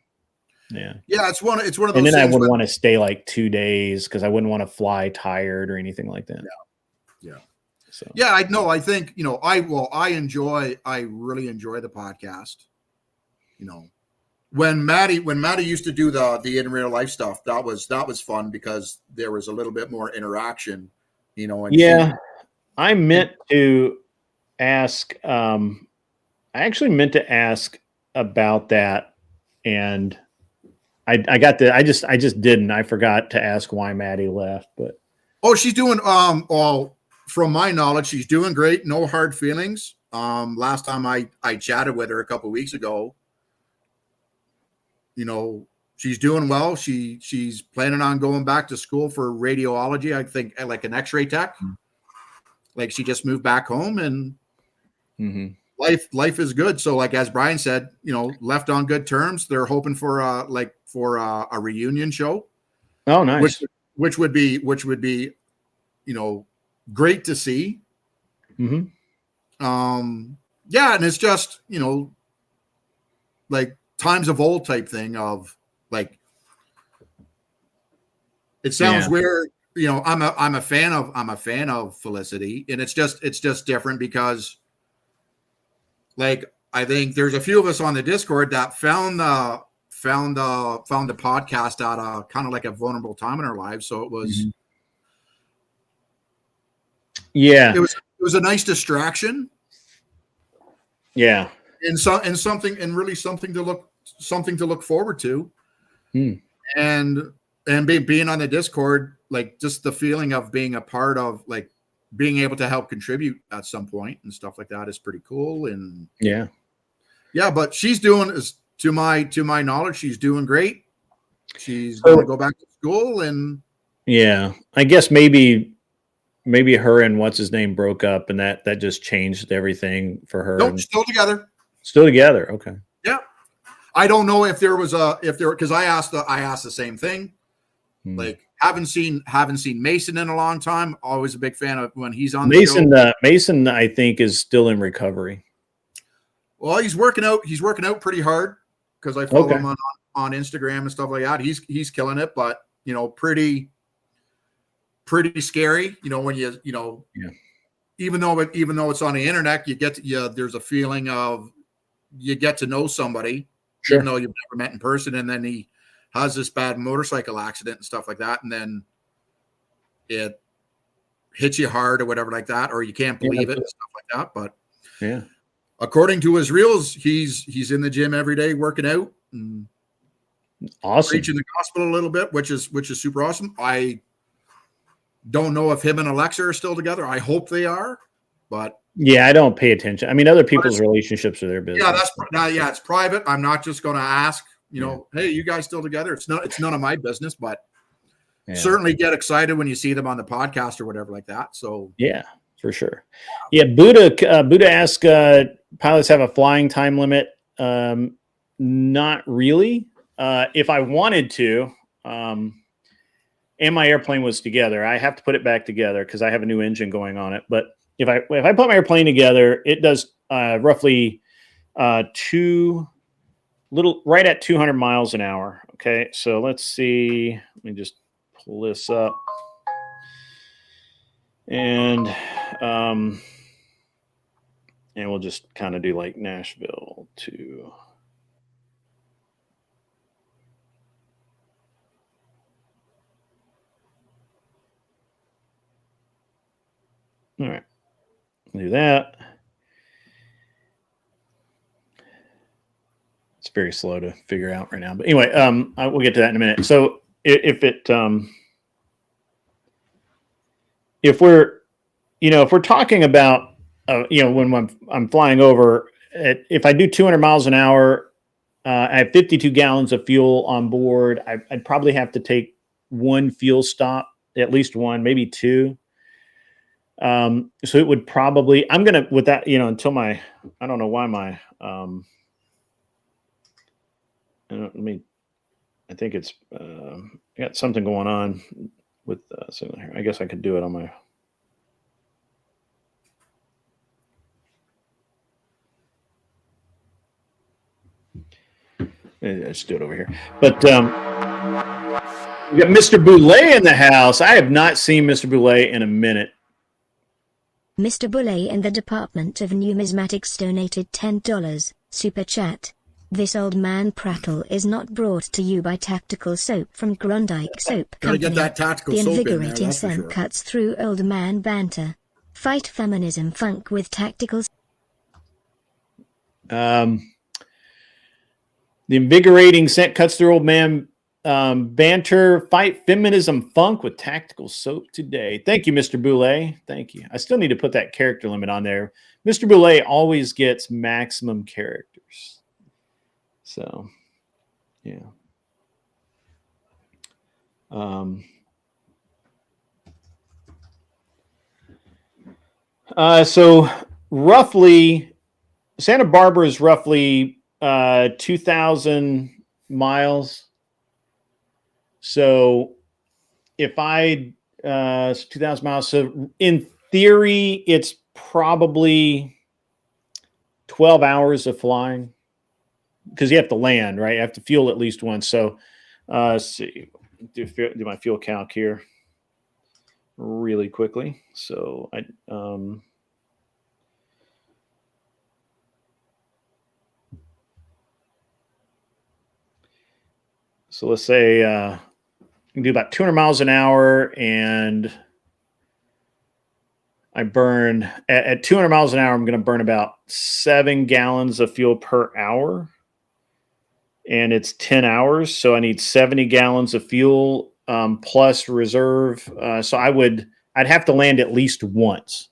Speaker 3: yeah.
Speaker 5: It's one of those.
Speaker 3: And then I would want to stay like 2 days because I wouldn't want to fly tired or anything like that.
Speaker 5: Yeah.
Speaker 3: So.
Speaker 5: Yeah, I know. I think I really enjoy the podcast. When Maddie used to do the in real life stuff, that was fun because there was a little bit more interaction. And
Speaker 3: I meant to ask. I actually meant to ask about that, and I just didn't. I forgot to ask why Maddie left, but
Speaker 5: she's doing from my knowledge, she's doing great. No hard feelings. Last time I chatted with her a couple of weeks ago, she's doing well. She's planning on going back to school for radiology. I think like an X-ray tech. Like she just moved back home and life is good. So like, as Brian said, left on good terms. They're hoping for a reunion show.
Speaker 3: Oh, nice.
Speaker 5: Which would be, great to see. And it's just, like times of old type thing of like, it sounds weird. I'm a fan of Felicity, and it's just different because like, I think there's a few of us on the Discord that found the podcast at a kind of like a vulnerable time in our lives. So it was, it was a nice distraction.
Speaker 3: Yeah.
Speaker 5: And something to look forward to. And being on the Discord, like just the feeling of being a part of, like being able to help contribute at some point and stuff like that is pretty cool. And but she's doing, to my knowledge, she's doing great. She's going to go back to school, and
Speaker 3: I guess maybe her and what's his name broke up, and that just changed everything for her.
Speaker 5: Nope, still together.
Speaker 3: Okay.
Speaker 5: Yeah. I don't know if there was because I asked the same thing. Like haven't seen Mason in a long time. Always a big fan of when he's on the show.
Speaker 3: Mason, I think, is still in recovery.
Speaker 5: Well, he's working out pretty hard because I follow him on Instagram and stuff like that. He's killing it, but you know, pretty scary. You know, when you know,
Speaker 3: yeah.
Speaker 5: even though it's on the internet, there's a feeling of you get to know somebody,
Speaker 3: Sure.
Speaker 5: even though you've never met in person, and then he has this bad motorcycle accident and stuff like that, and then it hits you hard or whatever like that, or you can't believe it and stuff like that. But
Speaker 3: yeah,
Speaker 5: according to his reels, he's in the gym every day working out and
Speaker 3: awesome,
Speaker 5: preaching the gospel a little bit, which is super awesome. I don't know if him and Alexa are still together. I hope they are, but
Speaker 3: yeah, I don't pay attention. I mean, other people's relationships are their business.
Speaker 5: Yeah, it's private. I'm not just going to ask, you know, hey, you guys still together? It's none of my business, but certainly get excited when you see them on the podcast or whatever like that. So
Speaker 3: yeah, for sure. Yeah, Buddha asked, pilots have a flying time limit. Not really. If I wanted to, and my airplane was together, I have to put it back together because I have a new engine going on it. But if I put my airplane together, it does roughly right at 200 miles an hour. Okay, so let's see. Let me just pull this up, and we'll just kind of do like Nashville to. All right, do that. It's very slow to figure out right now, but anyway, we'll get to that in a minute. So if we're talking about, when I'm flying over, if I do 200 miles an hour, I have 52 gallons of fuel on board. I'd probably have to take one fuel stop, at least one, maybe two. So it would probably, I'm going to, with that, until I don't know why I think it's, I got something going on with, signal here. I guess I could do it on my, let's do it over here. But, we got Mr. Boulay in the house. I have not seen Mr. Boulay in a minute.
Speaker 4: Mr. Boulay in the Department of Numismatics donated $10 super chat. This old man prattle is not brought to you by Tactical Soap from Grondike Soap Company.
Speaker 5: Gotta get that tactical
Speaker 4: the
Speaker 5: soap in there,
Speaker 4: invigorating
Speaker 5: that's for
Speaker 4: scent
Speaker 5: sure.
Speaker 4: cuts through old man banter. Fight feminism funk with Tactical.
Speaker 3: The invigorating scent cuts through old man banter. Fight feminism funk with Tactical Soap today. Thank you, Mr. Boulay. Thank you. I still need to put that character limit on there. Mr. Boulay always gets maximum characters. So, yeah. So roughly, Santa Barbara is roughly 2,000 miles. So if 2,000 miles, so in theory, it's probably 12 hours of flying because you have to land, right? You have to fuel at least once. So let's see, do my fuel calc here really quickly. So so let's say you can do about 200 miles an hour, and I burn at 200 miles an hour. I'm going to burn about 7 gallons of fuel per hour, and it's 10 hours. So I need 70 gallons of fuel plus reserve. So I'd have to land at least once.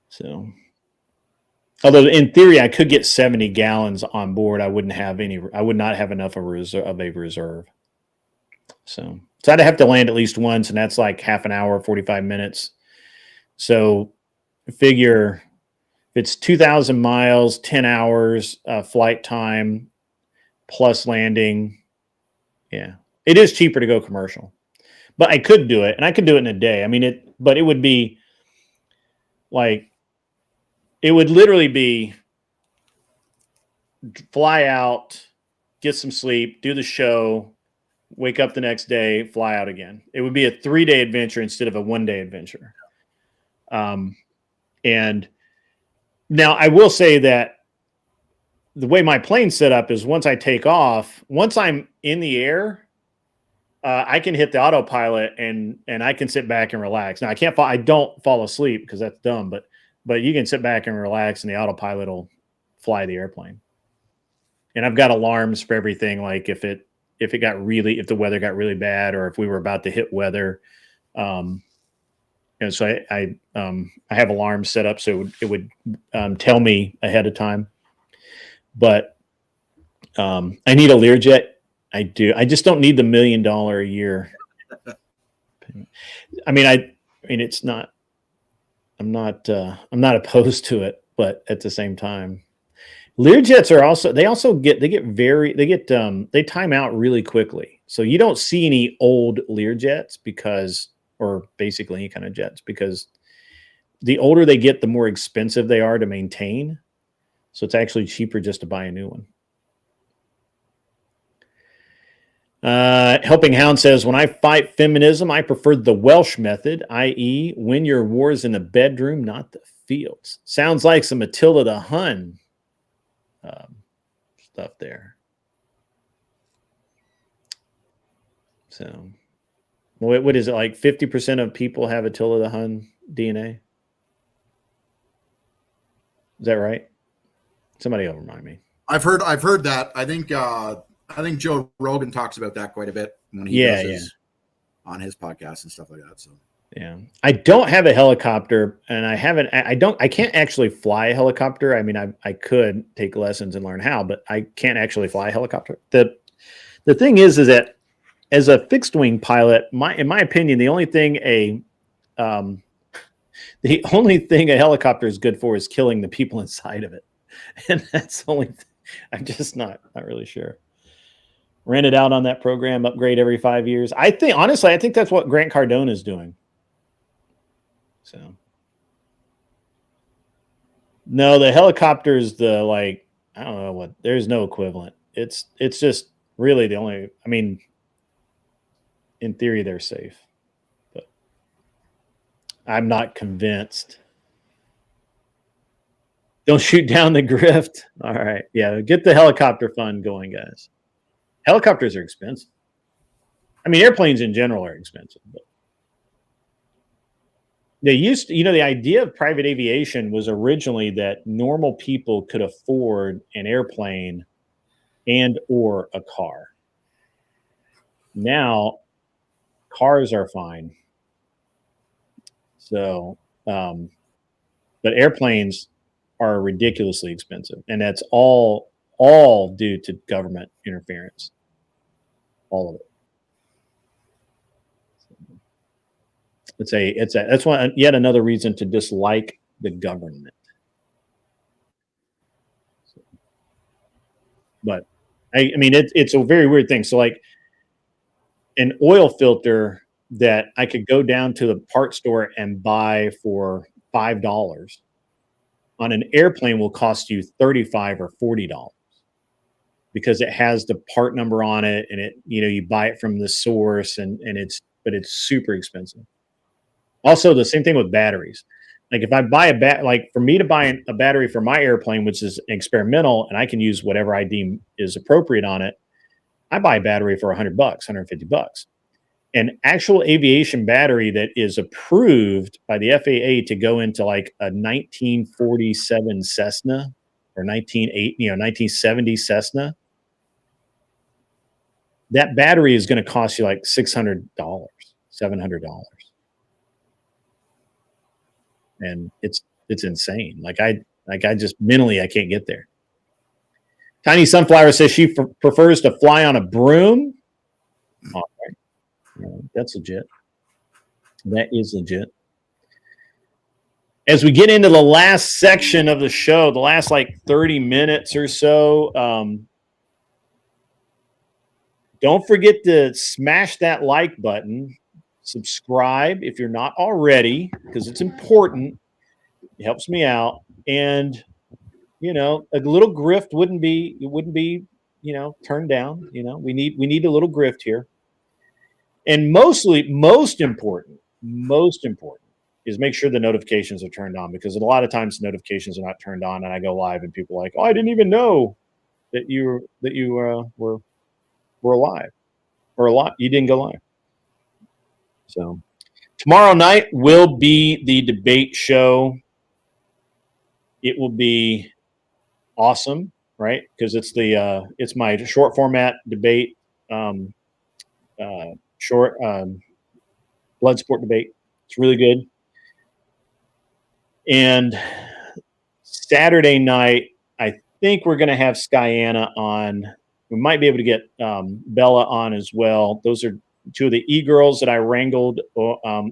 Speaker 3: So, although in theory I could get 70 gallons on board, I would not have enough of a reserve. So I'd have to land at least once, and that's like half an hour, 45 minutes. So figure if it's 2,000 miles, 10 hours flight time plus landing. Yeah, it is cheaper to go commercial, but I could do it, and I could do it in a day. I mean, but it would be like, it would literally be fly out, get some sleep, do the show, wake up the next day, fly out again. It would be a 3-day adventure instead of a 1-day adventure. And now I will say that the way my plane's set up is once I take off, once I'm in the air, I can hit the autopilot and I can sit back and relax. Now I don't fall asleep because that's dumb, but you can sit back and relax and the autopilot will fly the airplane. And I've got alarms for everything. Like if the weather got really bad or if we were about to hit weather. And so I have alarms set up so it would tell me ahead of time. But I need a Learjet. I do. I just don't need the $1 million a year. I mean, it's not. I'm not opposed to it, but at the same time, Learjets are they time out really quickly. So you don't see any old Learjets or basically any kind of jets, because the older they get, the more expensive they are to maintain. So it's actually cheaper just to buy a new one. Helping Hound says, when I fight feminism, I prefer the Welsh method, i.e. win your wars in the bedroom, not the fields. Sounds like some Attila the Hun stuff there. So, what is it, like 50% of people have Attila the Hun DNA? Is that right? Somebody will remind me.
Speaker 5: I've heard that. I think Joe Rogan talks about that quite a bit when he does on his podcast and stuff like that. So
Speaker 3: yeah, I don't have a helicopter, and I can't actually fly a helicopter. I mean, I could take lessons and learn how, but I can't actually fly a helicopter. The thing is that as a fixed wing pilot, in my opinion, the only thing a helicopter is good for is killing the people inside of it. And that's the only thing. I'm just not really sure. Rent it out on that program, upgrade every 5 years. I think that's what Grant Cardone is doing. So no, the helicopter's I don't know what, there's no equivalent. It's just really the only, I mean, in theory they're safe, but I'm not convinced. Don't shoot down the grift. All right. Yeah. Get the helicopter fund going, guys. Helicopters are expensive. I mean, airplanes in general are expensive, but the idea of private aviation was originally that normal people could afford an airplane and or a car. Now, cars are fine. So, but airplanes are ridiculously expensive, and that's all due to government interference. All of it. That's yet another reason to dislike the government. But I mean, it's a very weird thing. So like an oil filter that I could go down to the parts store and buy for $5 on an airplane will cost you $35 or $40 because it has the part number on it, and you buy it from the source, and it's super expensive. Also, the same thing with batteries. Like if I buy for me to buy a battery for my airplane, which is experimental, and I can use whatever I deem is appropriate on it, I buy a battery for $100, $150. An actual aviation battery that is approved by the FAA to go into like a 1947 Cessna or 1970 Cessna, that battery is going to cost you like $600, $700. And it's insane. I just mentally, I can't get there. Tiny Sunflower says she prefers to fly on a broom. All right. That's legit. That is legit. As we get into the last section of the show, the last 30 minutes or so, don't forget to smash that like button. Subscribe if you're not already, because it's important. It helps me out. And, a little grift wouldn't be turned down. We need a little grift here. And most important is make sure the notifications are turned on, because a lot of times the notifications are not turned on and I go live and people are like, oh, I didn't even know that you were alive or you didn't go live. So tomorrow night will be the debate show. It will be awesome, right? Because it's my short format debate, short blood sport debate. It's really good. And Saturday night, I think we're going to have Skyana on. We might be able to get Bella on as well. Those are two of the e-girls that I wrangled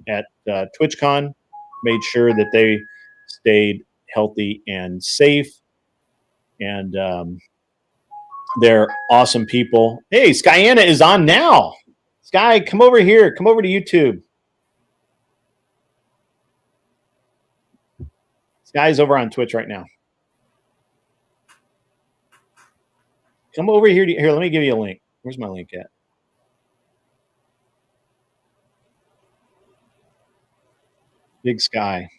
Speaker 3: at TwitchCon. Made sure that they stayed healthy and safe. And they're awesome people. Hey, Skyana is on now. Sky, come over here. Come over to YouTube. Sky's over on Twitch right now. Come over here. Here, let me give you a link. Where's my link at? Big Sky.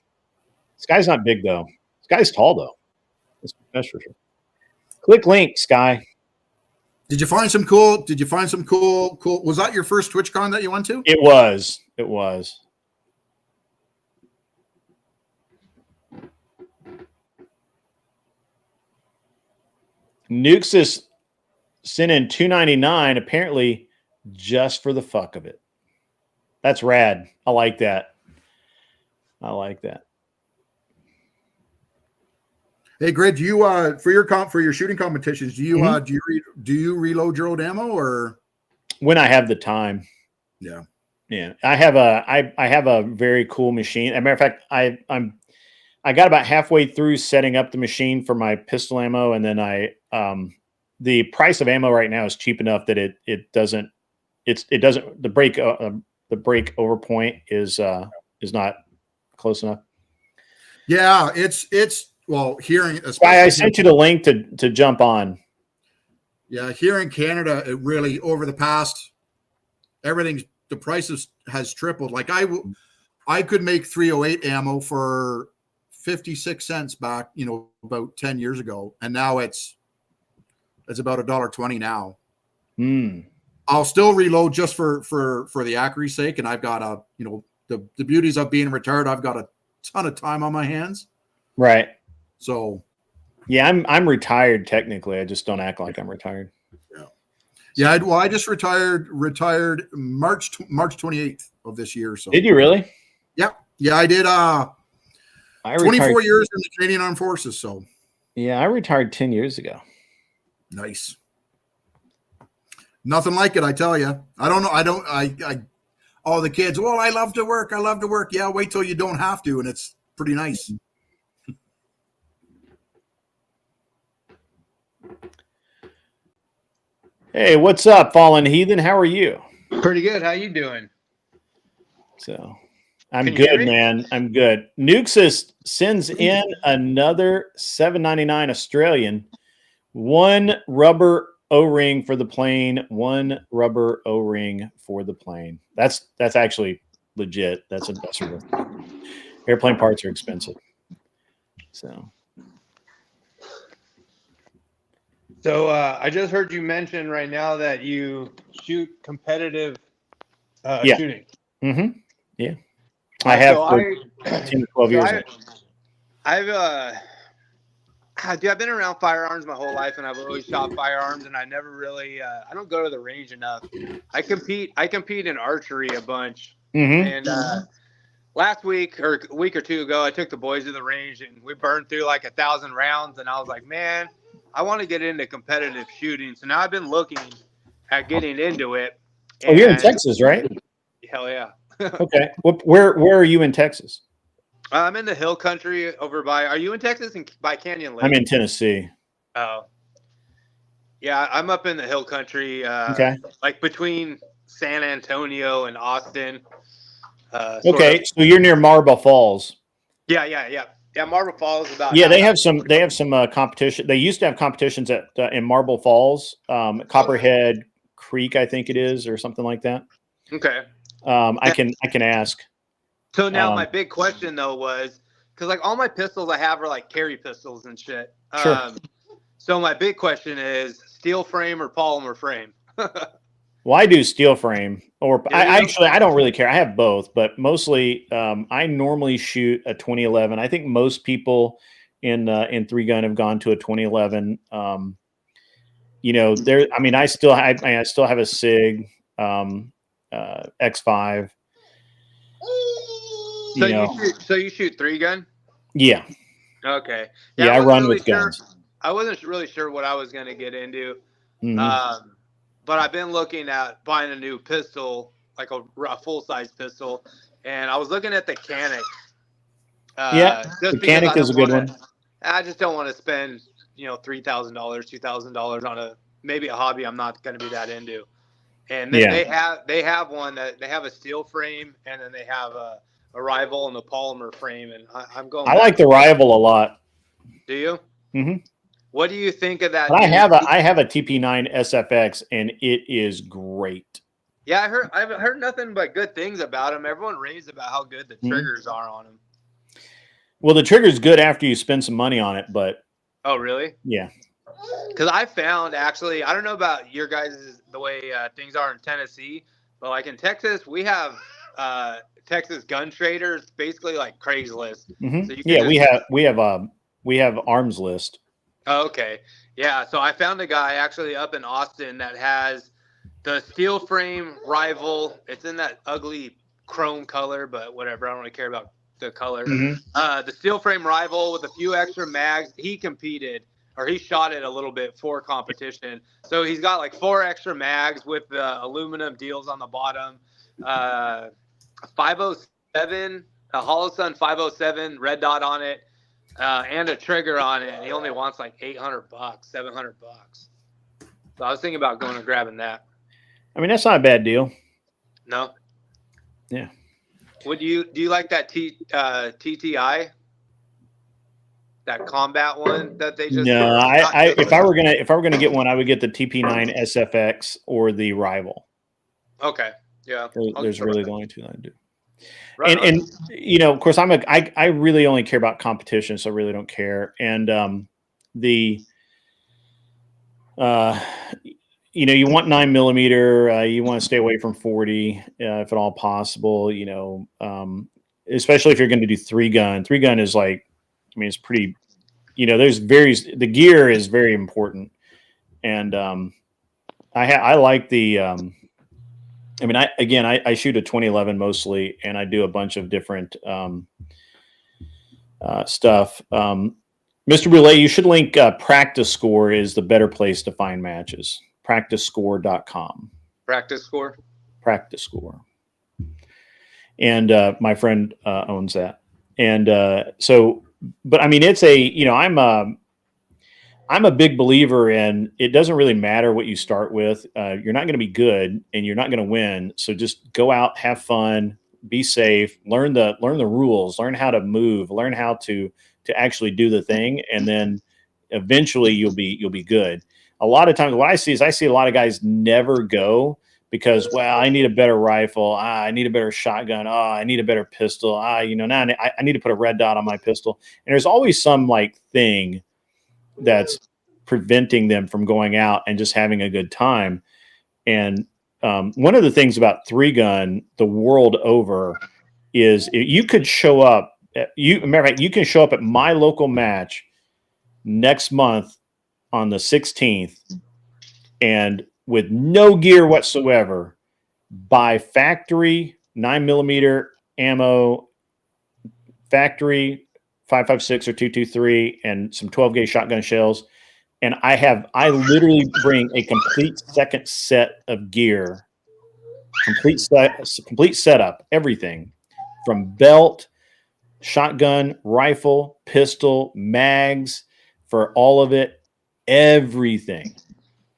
Speaker 3: Sky's not big, though. Sky's tall, though. That's for sure. Click link, Sky.
Speaker 5: Did you find some cool? Was that your first TwitchCon that you went to?
Speaker 3: It was. It was. Nukes is sent in $2.99 apparently just for the fuck of it. That's rad. I like that.
Speaker 5: Hey, Grid, do you for your shooting competitions, do you reload your old ammo or
Speaker 3: when I have the time?
Speaker 5: Yeah.
Speaker 3: I have a very cool machine. As a matter of fact, I got about halfway through setting up the machine for my pistol ammo, and then the price of ammo right now is cheap enough that it doesn't the break over point is not close enough.
Speaker 5: Yeah, it's hearing.
Speaker 3: I sent you the link to jump on.
Speaker 5: Yeah, here in Canada, it really over the past the prices has tripled. Like I could make 308 ammo for 56 cents back, about 10 years ago, and now it's about $1.20 now. I'll still reload just for the accuracy's sake, and I've got the beauties of being retired. I've got a ton of time on my hands.
Speaker 3: Right.
Speaker 5: So,
Speaker 3: yeah, I'm retired technically. I just don't act like I'm retired.
Speaker 5: Yeah. I just retired March 28th of this year. So
Speaker 3: did you really?
Speaker 5: Yeah. Yeah, I did. 24 years in the Canadian Armed Forces. So
Speaker 3: yeah, I retired 10 years ago.
Speaker 5: Nice. Nothing like it, I tell you. I don't know. All the kids, well, I love to work. Yeah, wait till you don't have to, and it's pretty nice.
Speaker 3: Hey, what's up, Fallen Heathen? How are you?
Speaker 6: Pretty good. How you doing?
Speaker 3: So, I'm good, man. I'm good. Nuxus sends in another $7.99 Australian. One rubber O-ring for the plane. One rubber O-ring for the plane. That's actually legit. That's real. Airplane parts are expensive.
Speaker 6: So I just heard you mention right now that you shoot competitive shooting.
Speaker 3: Mm-hmm. Yeah. I have for 10 to 12 years.
Speaker 6: I've been around firearms my whole life, and I've always shot firearms, and I never really I don't go to the range enough. I compete in archery a bunch.
Speaker 3: Mm-hmm.
Speaker 6: And last week or a week or two ago, I took the boys to the range, and we burned through like 1,000 rounds, and I was like, man, I want to get into competitive shooting. So now I've been looking at getting into it.
Speaker 3: Oh, you're in Texas, right?
Speaker 6: Hell yeah.
Speaker 3: Okay. Where are you in Texas?
Speaker 6: I'm in the hill country over by. Are you in Texas by Canyon Lake?
Speaker 3: I'm in Tennessee.
Speaker 6: Oh. Yeah, I'm up in the hill country.
Speaker 3: Okay.
Speaker 6: Like between San Antonio and Austin.
Speaker 3: Okay, so you're near Marble Falls.
Speaker 6: Yeah. Yeah, Marble Falls is about.
Speaker 3: Yeah, they have some competition. They used to have competitions at in Marble Falls, Copperhead Creek, I think it is, or something like that.
Speaker 6: Okay.
Speaker 3: I can ask.
Speaker 6: So now my big question though was, because like all my pistols I have are like carry pistols and shit.
Speaker 3: Sure.
Speaker 6: So my big question is steel frame or polymer frame?
Speaker 3: Well, I do steel frame, or
Speaker 6: Yeah,
Speaker 3: I don't really care. I have both, but mostly I normally shoot a 2011. I think most people in 3-gun have gone to a 2011. You know, there. I mean, I still have a Sig X5.
Speaker 6: So you shoot 3-gun?
Speaker 3: Yeah.
Speaker 6: Okay.
Speaker 3: Yeah, I run with guns.
Speaker 6: I wasn't really sure what I was going to get into.
Speaker 3: Mm-hmm.
Speaker 6: But I've been looking at buying a new pistol, like a full-size pistol, and I was looking at the Canic.
Speaker 3: The Canic is a good one.
Speaker 6: I just don't want to spend, $3,000, $2,000 on maybe a hobby I'm not going to be that into. And they have one that they have a steel frame, and then they have a rival and a polymer frame, and I'm going.
Speaker 3: I like the rival a lot.
Speaker 6: Do you?
Speaker 3: Mm-hmm.
Speaker 6: What do you think of that?
Speaker 3: I have a TP9 SFX, and it is great.
Speaker 6: Yeah, I've heard nothing but good things about them. Everyone raves about how good the triggers are on them.
Speaker 3: Well, the trigger's good after you spend some money on it, but
Speaker 6: oh, really?
Speaker 3: Yeah.
Speaker 6: Because I found actually, I don't know about your guys' the way things are in Tennessee, but like in Texas, we have Texas gun traders, basically like Craigslist.
Speaker 3: Mm-hmm.
Speaker 6: So
Speaker 3: we have Arms List.
Speaker 6: Oh, okay. Yeah. So I found a guy actually up in Austin that has the steel frame rival. It's in that ugly chrome color, but whatever. I don't really care about the color.
Speaker 3: Mm-hmm.
Speaker 6: The steel frame rival with a few extra mags. He competed, or he shot it a little bit for competition. So he's got like 4 extra mags with the aluminum deals on the bottom. 507, a Holosun 507 red dot on it. And a trigger on it, and he only wants like $800, $700. So I was thinking about going and grabbing that.
Speaker 3: I mean, that's not a bad deal.
Speaker 6: No.
Speaker 3: Yeah.
Speaker 6: Do you like that TTI? That combat one that they just
Speaker 3: no. If I were gonna get one, I would get the TP9 SFX or the rival.
Speaker 6: Okay. Yeah.
Speaker 3: There's really the only two that I do.
Speaker 6: Right
Speaker 3: and of course I really only care about competition, so I really don't care. And you want 9mm, you want to stay away from 40 if at all possible, especially if you're going to do 3-gun. 3-gun is like, I mean, it's pretty, the gear is very important. And I like the I shoot a 2011 mostly, and I do a bunch of different stuff. Mr. Boulay, you should link Practice Score is the better place to find matches. PracticeScore.com.
Speaker 6: Practice Score?
Speaker 3: Practice Score. And my friend owns that. And but I mean, it's I'm a big believer in it doesn't really matter what you start with. You're not going to be good and you're not going to win. So just go out, have fun, be safe, learn the rules, learn how to move, learn how to actually do the thing. And then eventually you'll be good. A lot of times what I see is a lot of guys never go because, well, I need a better rifle. I need a better shotgun. I need a better pistol. Now I need to put a red dot on my pistol. And there's always some like thing that's preventing them from going out and just having a good time. And one of the things about 3-gun the world over is you could show up. You can show up at my local match next month on the 16th and with no gear whatsoever, buy factory 9mm ammo, factory 5.56 or 223 and some 12-gauge shotgun shells. And I literally bring a complete second set of gear, complete setup, everything from belt, shotgun, rifle, pistol, mags, for all of it, everything.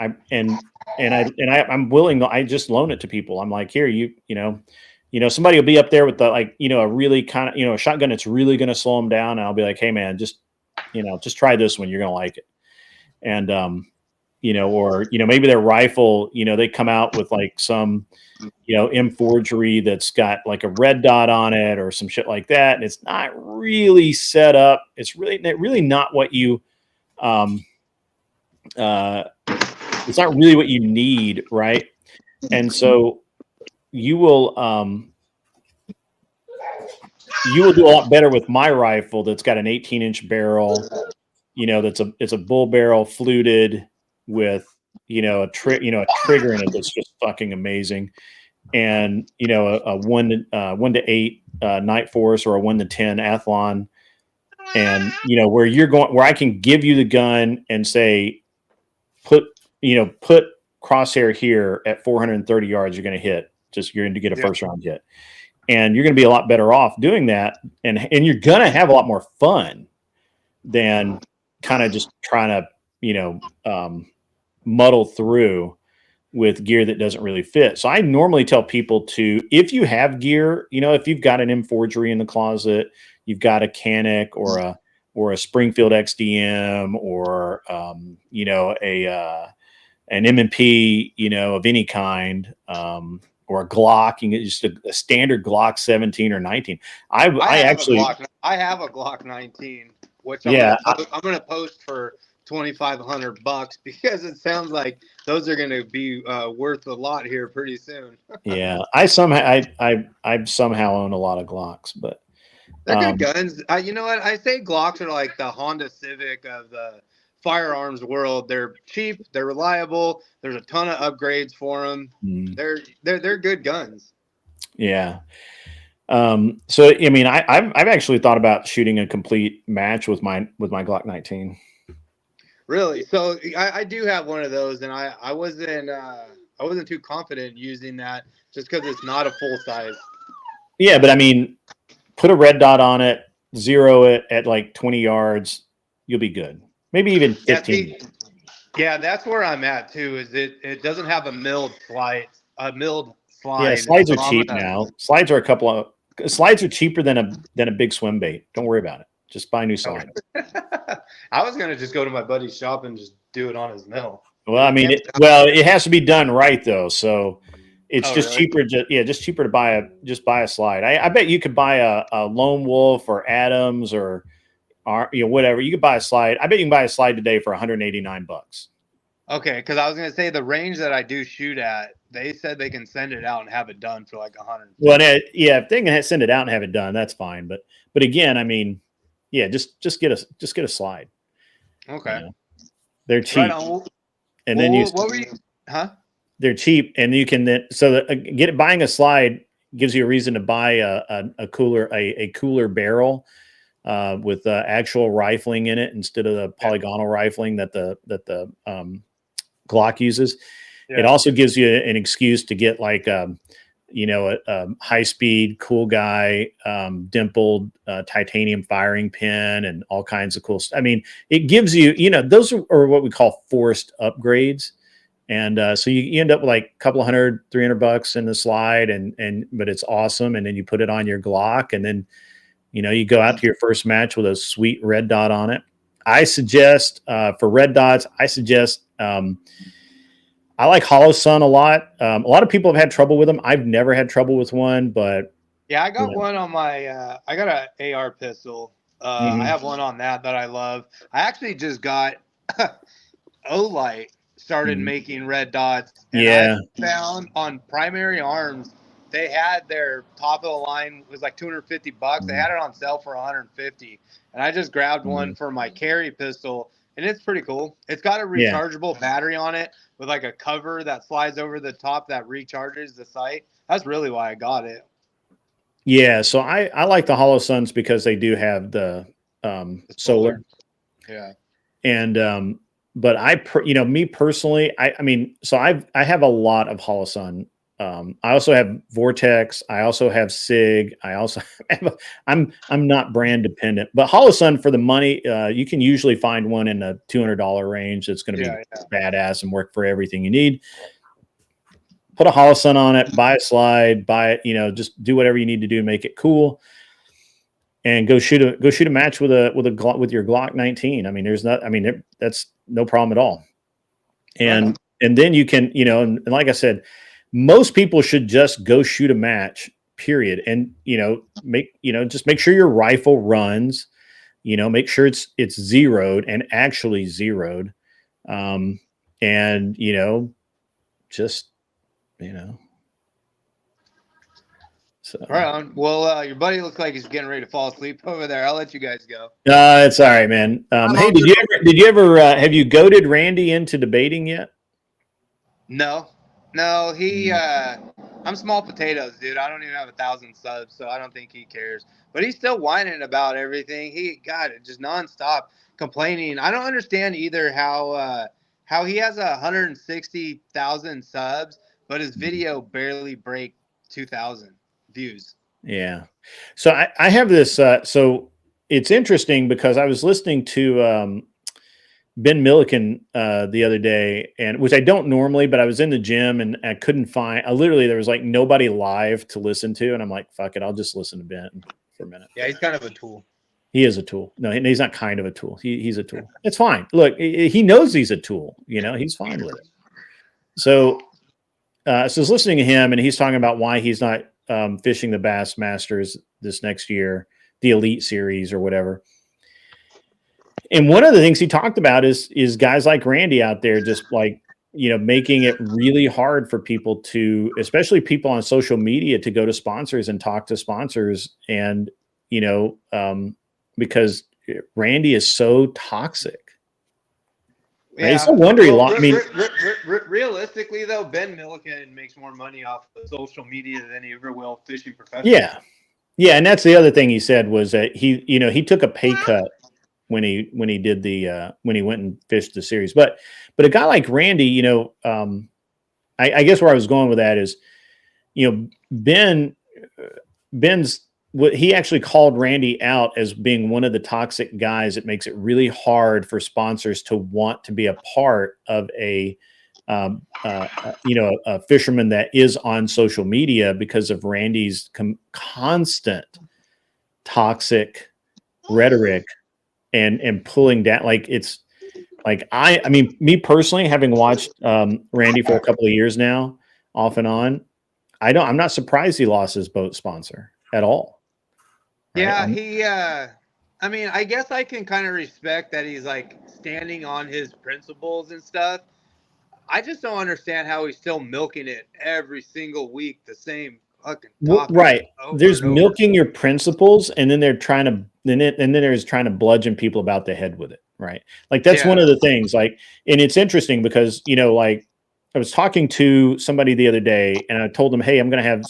Speaker 3: I'm willing. I just loan it to people. I'm like, here, you somebody will be up there with the, like, a really kind of, a shotgun that's really going to slow them down. And I'll be like, hey man, just try this one. You're going to like it. And, or, maybe their rifle, they come out with like some, M forgery that's got like a red dot on it or some shit like that. And it's not really set up. It's really not what you, it's not really what you need. Right. And so you will do a lot better with my rifle that's got an 18-inch barrel, it's a bull barrel fluted with, a trigger in it that's just fucking amazing. And, a 1 to 8 Night Force or a 1 to 10 Athlon. And, where I can give you the gun and say, put crosshair here at 430 yards, you're going to hit. You're going to get a first round hit. And you're going to be a lot better off doing that. And you're going to have a lot more fun than kind of just trying to, muddle through with gear that doesn't really fit. So I normally tell people to, if you have gear, if you've got an M forgery in the closet, you've got a Canic or a Springfield XDM or, an M&P, of any kind, or a Glock, you can get just a standard Glock 17 or 19. I
Speaker 6: have a Glock 19, which I'm going to post for $2,500 because it sounds like those are going to be worth a lot here pretty soon.
Speaker 3: Yeah, I somehow own a lot of Glocks, but
Speaker 6: they're good guns. You know what? I say Glocks are like the Honda Civic of the firearms world. They're cheap, they're reliable. There's a ton of upgrades for them. They're good guns.
Speaker 3: Yeah. So I mean, I've actually thought about shooting a complete match with my Glock 19.
Speaker 6: Really? So I do have one of those, and I wasn't too confident in using that just because it's not a full size.
Speaker 3: Yeah, but I mean, put a red dot on it, zero it at like 20 yards, you'll be good. Maybe even 15.
Speaker 6: Yeah, that's where I'm at too. Is it doesn't have a milled slide.
Speaker 3: Yeah, slides are cheap now. Slides are cheaper than a big swim bait. Don't worry about it. Just buy a new slide.
Speaker 6: I was gonna just go to my buddy's shop and just do it on his mill.
Speaker 3: Well, I mean, it has to be done right though. So it's cheaper. Just cheaper to buy a slide. I bet you could buy a Lone Wolf or Adams or whatever. You could buy a slide. I bet you can buy a slide today for $189.
Speaker 6: Okay, because I was gonna say the range that I do shoot at, they said they can send it out and have it done for like $100.
Speaker 3: Well, if they can send it out and have it done, that's fine. But again, I mean, yeah, just get a slide.
Speaker 6: Okay,
Speaker 3: they're cheap,
Speaker 6: right
Speaker 3: and then
Speaker 6: what were you? Huh?
Speaker 3: They're cheap, and you can then buying a slide gives you a reason to buy a cooler barrel. With actual rifling in it instead of the polygonal rifling that the Glock uses. Yeah. It also gives you an excuse to get like a high speed cool guy dimpled titanium firing pin and all kinds of cool stuff. I mean, it gives you those are what we call forced upgrades. And so you end up with like a couple of $300 in the slide but it's awesome. And then you put it on your Glock and then you go out to your first match with a sweet red dot on it. I suggest for red dots, I like Hollow Sun a lot. A lot of people have had trouble with them. I've never had trouble with one, but
Speaker 6: yeah, I got one on my. I got an AR pistol. I have one on that I love. I actually just got Olight started making red dots. And I found on Primary Arms. They had their top of the line was like $250. They had it on sale for $150, and I just grabbed one for my carry pistol, and it's pretty cool. It's got a rechargeable battery on it with like a cover that slides over the top that recharges the sight. That's really why I got it.
Speaker 3: Yeah, so I like the Hollow Suns because they do have the solar.
Speaker 6: Yeah,
Speaker 3: and but me personally, I mean, so I have a lot of Hollow Sun. I also have Vortex. I also have SIG. I also have I'm not brand dependent, but Hollow Sun for the money, you can usually find one in the $200 range. That's going to be badass and work for everything you need. put a holosun on it, buy a slide, buy it, just do whatever you need to do to make it cool, and go shoot a match with your Glock 19. I mean, that's no problem at all. And then you can, and like I said, most people should just go shoot a match, period. And, just make sure your rifle runs, make sure it's zeroed and actually zeroed. And, just, so.
Speaker 6: Right on. Well, your buddy looks like he's getting ready to fall asleep over there. I'll let you guys go.
Speaker 3: It's all right, man. Hey, did you ever have you goaded Randy into debating yet?
Speaker 6: No, I'm small potatoes, dude. I don't even have 1,000 subs, so I don't think he cares. But he's still whining about everything. Just nonstop complaining. I don't understand either how he has 160,000 subs, but his video barely break 2,000 views.
Speaker 3: Yeah. So I have this. So it's interesting because I was listening to Ben Milliken the other day, and which I don't normally, but I was in the gym and I couldn't find. There was like nobody live to listen to, and I'm like, fuck it, I'll just listen to Ben for a minute.
Speaker 6: Yeah, he's kind of a tool.
Speaker 3: He is a tool. No, he's not kind of a tool. He's a tool. It's fine. Look, he knows he's a tool. He's fine with it. So I was listening to him, and he's talking about why he's not fishing the Bass Masters this next year, the Elite Series or whatever. And one of the things he talked about is guys like Randy out there just like, making it really hard for people to, especially people on social media, to go to sponsors and talk to sponsors. And, because Randy is so toxic.
Speaker 6: Yeah.
Speaker 3: It's no wonder he lost. I mean,
Speaker 6: realistically, though, Ben Milliken makes more money off of social media than he ever will fishing professionally.
Speaker 3: Yeah. Yeah. And that's the other thing he said was that he took a pay cut when he did when he went and fished the series. But a guy like Randy, I guess where I was going with that is, Ben's what he actually called Randy out as being one of the toxic guys that makes it really hard for sponsors to want to be a part of a fisherman that is on social media because of Randy's constant toxic rhetoric and pulling down. Like it's like, I mean, me personally, having watched Randy for a couple of years now, off and on, I'm not surprised he lost his boat sponsor at all.
Speaker 6: Right? Yeah, I mean, I guess I can kind of respect that he's like standing on his principles and stuff. I just don't understand how he's still milking it every single week, the same fucking topic.
Speaker 3: Right. There's milking your principles, and then they're trying to bludgeon people about the head with it. Right. Like that's one of the things, like, and it's interesting because, like I was talking to somebody the other day and I told them, hey, I'm going to have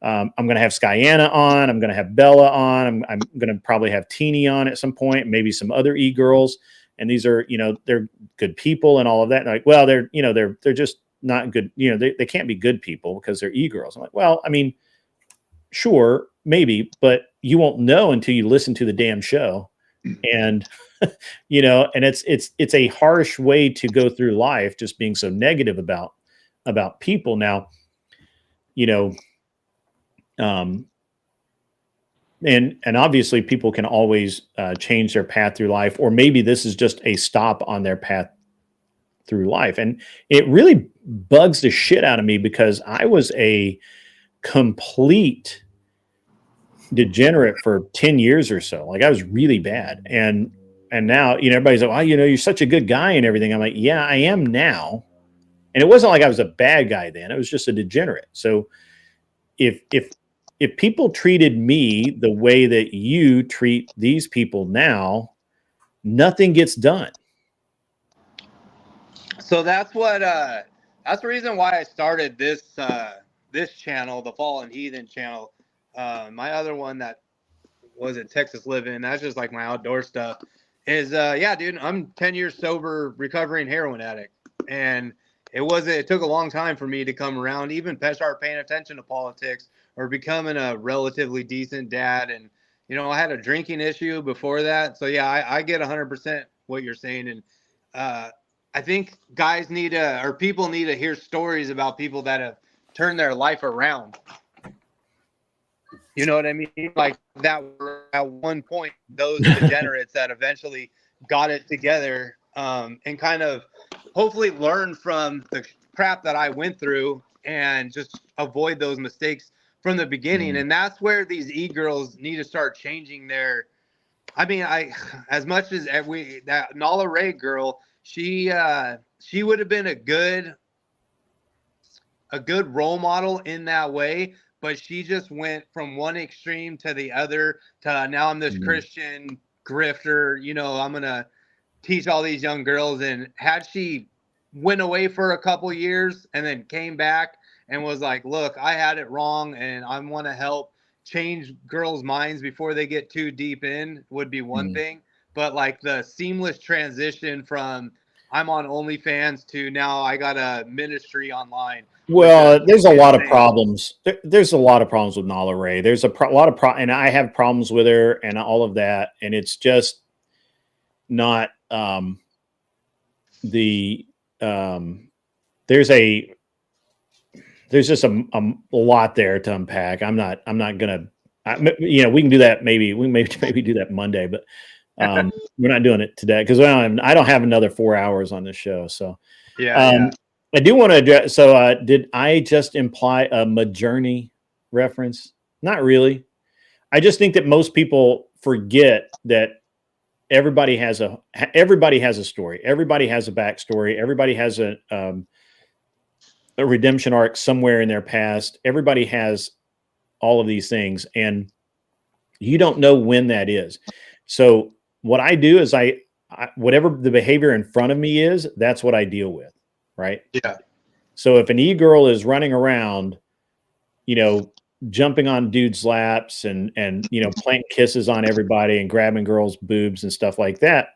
Speaker 3: Skyana on. I'm going to have Bella on. I'm going to probably have Teeny on at some point, maybe some other e-girls. And these are, they're good people and all of that. And like, well, they're just not good. They can't be good people because they're e-girls. I'm like, well, I mean, sure, maybe, but you won't know until you listen to the damn show. And, and it's a harsh way to go through life, just being so negative about people. Now, and obviously people can always change their path through life, or maybe this is just a stop on their path through life. And it really bugs the shit out of me because I was a complete degenerate for 10 years or so. Like I was really bad. And now, everybody's like, well, you're such a good guy and everything. I'm like, yeah, I am now. And it wasn't like I was a bad guy then. It was just a degenerate. So if people treated me the way that you treat these people now, nothing gets done.
Speaker 6: So that's the reason why I started this channel, the Fallen Heathen channel. My other one that was at Texas Living, that's just like my outdoor stuff, is dude, I'm 10 years sober, recovering heroin addict. And it took a long time for me to come around, even start paying attention to politics or becoming a relatively decent dad. And, I had a drinking issue before that. So yeah, I get 100% what you're saying. And I I think guys need to, or people need to hear stories about people that have turned their life around. You know what I mean? Like that were at one point, those degenerates that eventually got it together, and kind of hopefully learn from the crap that I went through and just avoid those mistakes from the beginning. And that's where these e-girls need to start changing their, I mean, as much as that Nala Ray girl, she would have been a good role model in that way, but she just went from one extreme to the other to now I'm this Christian grifter, you know, I'm gonna teach all these young girls. And had she went away for a couple years and then came back and was like, look, I had it wrong and I want to help change girls' minds before they get too deep in, would be one thing. But like the seamless transition from I'm on OnlyFans to now I got a ministry online.
Speaker 3: Well, there's a lot of problems. There's a lot of problems with Nala Ray. There's a lot of and I have problems with her and all of that. And it's just not there's just a lot there to unpack. I'm not gonna, you know, we can do that. Maybe do that Monday, but we're not doing it today because I don't have another 4 hours on this show. So
Speaker 6: yeah.
Speaker 3: I do want to address. So did I just imply a Midjourney reference? Not really. I just think that most people forget that everybody has a story. Everybody has a backstory. Everybody has a redemption arc somewhere in their past. Everybody has all of these things, and you don't know when that is. So what I do is I whatever the behavior in front of me is, that's what I deal with. Right.
Speaker 6: Yeah.
Speaker 3: So if an e-girl is running around, you know, jumping on dudes' laps and, you know, planting kisses on everybody and grabbing girls' boobs and stuff like that.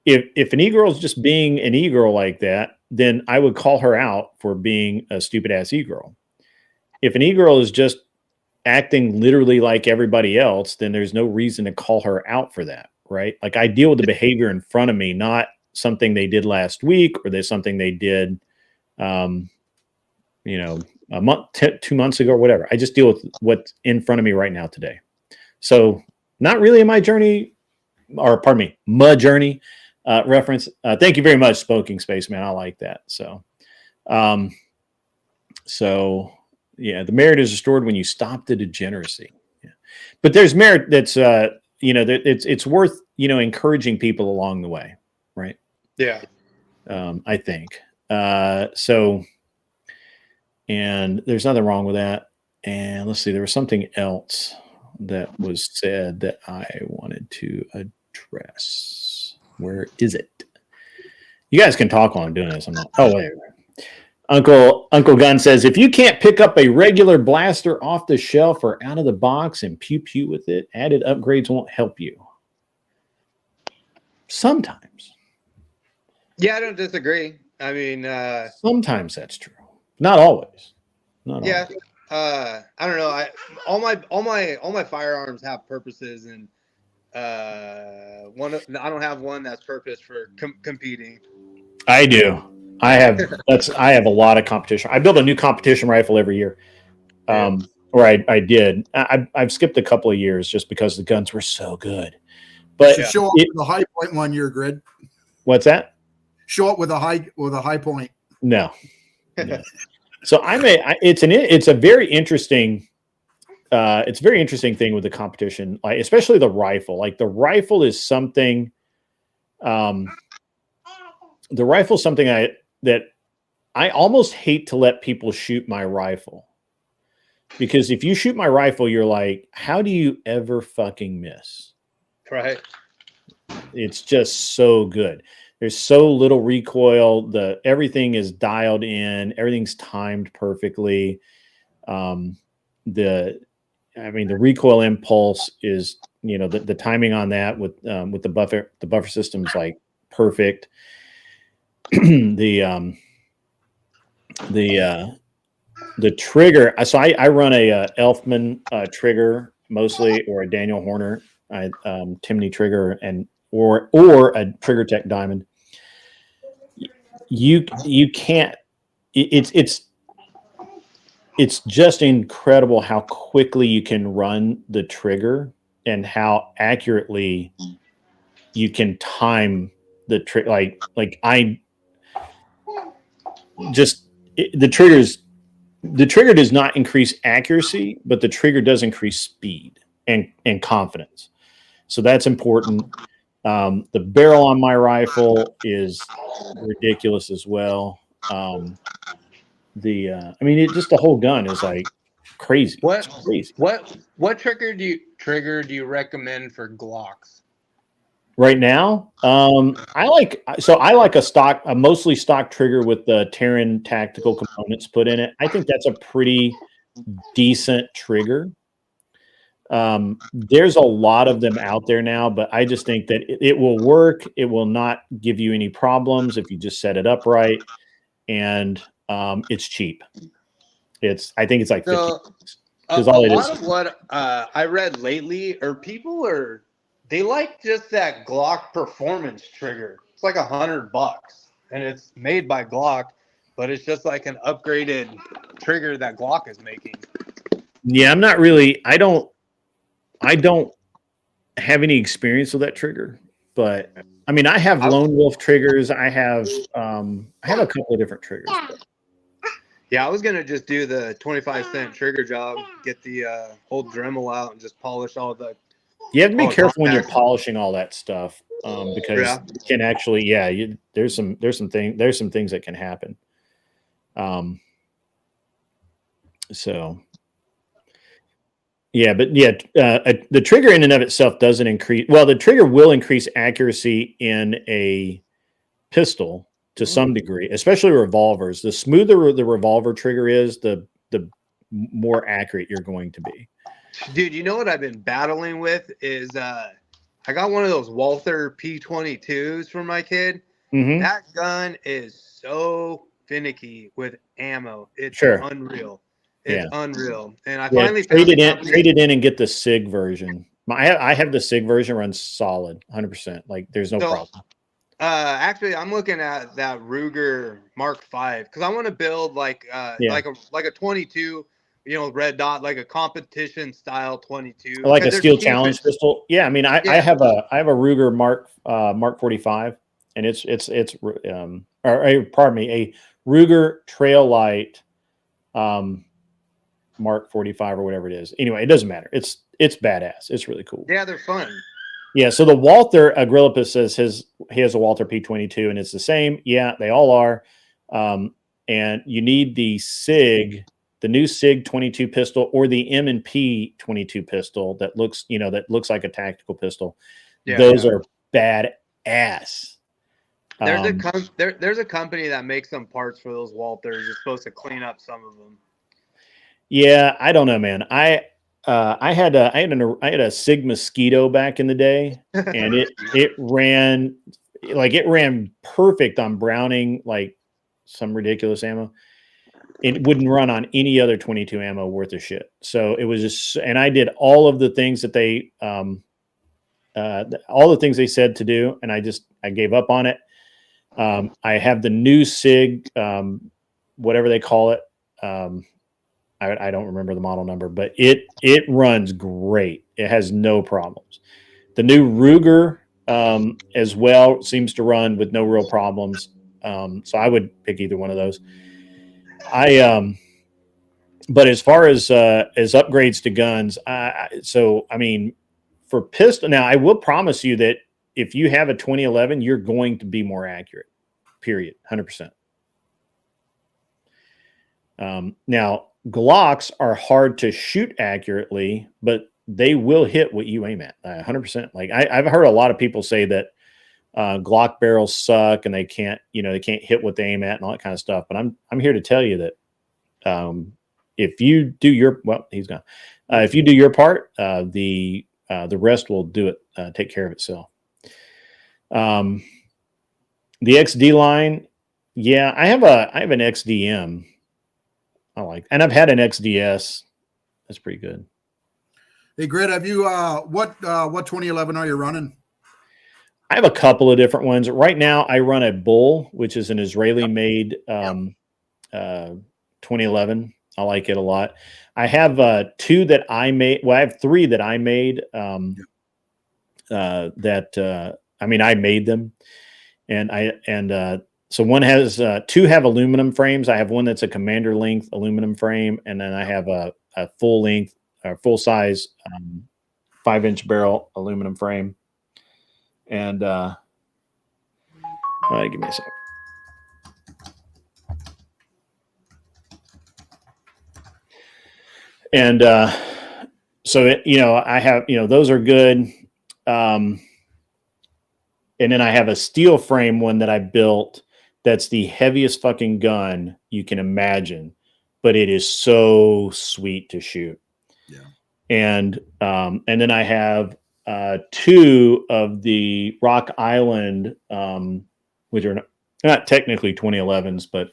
Speaker 3: If an e-girl is just being an e-girl like that, then I would call her out for being a stupid ass e-girl. If an e-girl is just acting literally like everybody else, then there's no reason to call her out for that. Right. Like I deal with the behavior in front of me, not something they did last week or there's something they did, you know, a month, 2 months ago or whatever. I just deal with what's in front of me right now today. So not really in my journey, or pardon me, Midjourney reference. Thank you very much, Spoking Spaceman. I like that. So, yeah, the merit is restored when you stop the degeneracy. Yeah. But there's merit that's, you know, that it's worth, you know, encouraging people along the way. Right.
Speaker 6: Yeah.
Speaker 3: I think. So, and there's nothing wrong with that. And let's see, there was something else that was said that I wanted to address. Where is it? You guys can talk while I'm doing this. I'm not. Oh, wait. Uncle Gunn says, if you can't pick up a regular blaster off the shelf or out of the box and pew pew with it, added upgrades won't help you. Sometimes.
Speaker 6: Yeah, I don't disagree. I mean,
Speaker 3: sometimes that's true. Not always. Not
Speaker 6: yeah.
Speaker 3: always.
Speaker 6: I don't know. All my firearms have purposes, and I don't have one that's purpose for competing.
Speaker 3: I do. I have a lot of competition. I build a new competition rifle every year. Or I did. I've skipped a couple of years just because the guns were so good. But
Speaker 5: show up with the high point 1 year, Grid.
Speaker 3: What's that?
Speaker 5: Show up with a high point.
Speaker 3: No. So it's a very interesting thing with the competition, like especially the rifle. Like the rifle is something. The rifle is something that I almost hate to let people shoot my rifle, because if you shoot my rifle, you're like, how do you ever fucking miss?
Speaker 6: Right. It's
Speaker 3: just so good. There's so little recoil. Everything is dialed in. Everything's timed perfectly. The recoil impulse is, you know, the timing on that with the buffer system is like perfect. The trigger. So I run a Elfman trigger mostly, or a Daniel Horner Timney trigger, or a Trigger Tech Diamond. you can't. It's just incredible how quickly you can run the trigger and how accurately you can time the trick. The trigger does not increase accuracy, but the trigger does increase speed and confidence. So that's important. The barrel on my rifle is ridiculous as well. I mean, just the whole gun is like crazy.
Speaker 6: What
Speaker 3: It's crazy.
Speaker 6: what trigger do you recommend for Glocks?
Speaker 3: Right now, I like a mostly stock trigger with the Terran tactical components put in it. I think that's a pretty decent trigger. There's a lot of them out there now, but I just think that it will work. It will not give you any problems if you just set it up right, and it's cheap. I think it's like 50 bucks.
Speaker 6: A
Speaker 3: all it
Speaker 6: lot
Speaker 3: is.
Speaker 6: of what I read lately, they like just that Glock performance trigger. It's like $100, and it's made by Glock, but it's just like an upgraded trigger that Glock is making.
Speaker 3: Yeah, I'm not really. I don't have any experience with that trigger, but I mean, I have Lone Wolf triggers. I have a couple of different triggers.
Speaker 6: Yeah, I was gonna just do the 25-cent trigger job, get the old Dremel out, and just polish all the.
Speaker 3: You have to be careful when you're polishing all that stuff, because
Speaker 6: Yeah.
Speaker 3: it can actually, there's some things that can happen. So. Yeah, but the trigger in and of itself doesn't increase. Well, the trigger will increase accuracy in a pistol to some degree, especially revolvers. The smoother the revolver trigger is, the more accurate you're going to be.
Speaker 6: Dude, you know what I've been battling with is I got one of those Walther P22s for my kid.
Speaker 3: Mm-hmm.
Speaker 6: That gun is so finicky with ammo. It's unreal. It's unreal. And I finally
Speaker 3: trade it in and get the SIG version. I have the SIG version, runs solid 100%. Like there's no problem.
Speaker 6: Actually, I'm looking at that Ruger Mark V because I want to build like a 22, red dot, like a competition style 22,
Speaker 3: like a steel challenge pistol. Yeah, I mean, I have a Ruger Mark 45, and it's pardon me, a Ruger Trail Light Mark 45 or whatever it is. Anyway, it doesn't matter. It's badass. It's really cool.
Speaker 6: Yeah, they're fun.
Speaker 3: Yeah, so the Walther, Agrippa says he has a Walther P22 and it's the same. Yeah, they all are. And you need the SIG, the new SIG 22 pistol, or the M&P 22 pistol that looks like a tactical pistol. Yeah, those are badass.
Speaker 6: There's a company that makes some parts for those Walthers. You're supposed to clean up some of them.
Speaker 3: Yeah, I don't know, man. I had a SIG Mosquito back in the day, and it ran perfect on Browning, like some ridiculous ammo. It wouldn't run on any other 22 ammo worth of shit. So it was just, and I did all of the things that they said to do, and I gave up on it. I have the new SIG, whatever they call it. I don't remember the model number, but it runs great. It has no problems. The new Ruger as well seems to run with no real problems. So I would pick either one of those. But as far as upgrades to guns, I mean, for pistol, now I will promise you that if you have a 2011, you're going to be more accurate. Period, 100%. Now, Glocks are hard to shoot accurately, but they will hit what you aim at 100%. Like I've heard a lot of people say that Glock barrels suck and they can't hit what they aim at and all that kind of stuff. But I'm here to tell you that if you do your he's gone. If you do your part, the rest will do it. Take care of itself. The XD line, yeah, I have an XDM. And I've had an XDS. That's pretty good.
Speaker 5: Hey, Grit, have you what 2011 are you running?
Speaker 3: I have a couple of different ones. Right now, I run a Bull, which is an Israeli-made 2011. I like it a lot. I have two that I made. Well, I have three that I made. I mean, I made them, so one has two have aluminum frames. I have one that's a commander length aluminum frame, and then I have a full length or full size 5-inch barrel aluminum frame. And give me a second. And so I have those are good. And then I have a steel frame one that I built that's the heaviest fucking gun you can imagine, but it is so sweet to shoot.
Speaker 5: Yeah.
Speaker 3: And then I have two of the Rock Island, which are not technically 2011s, but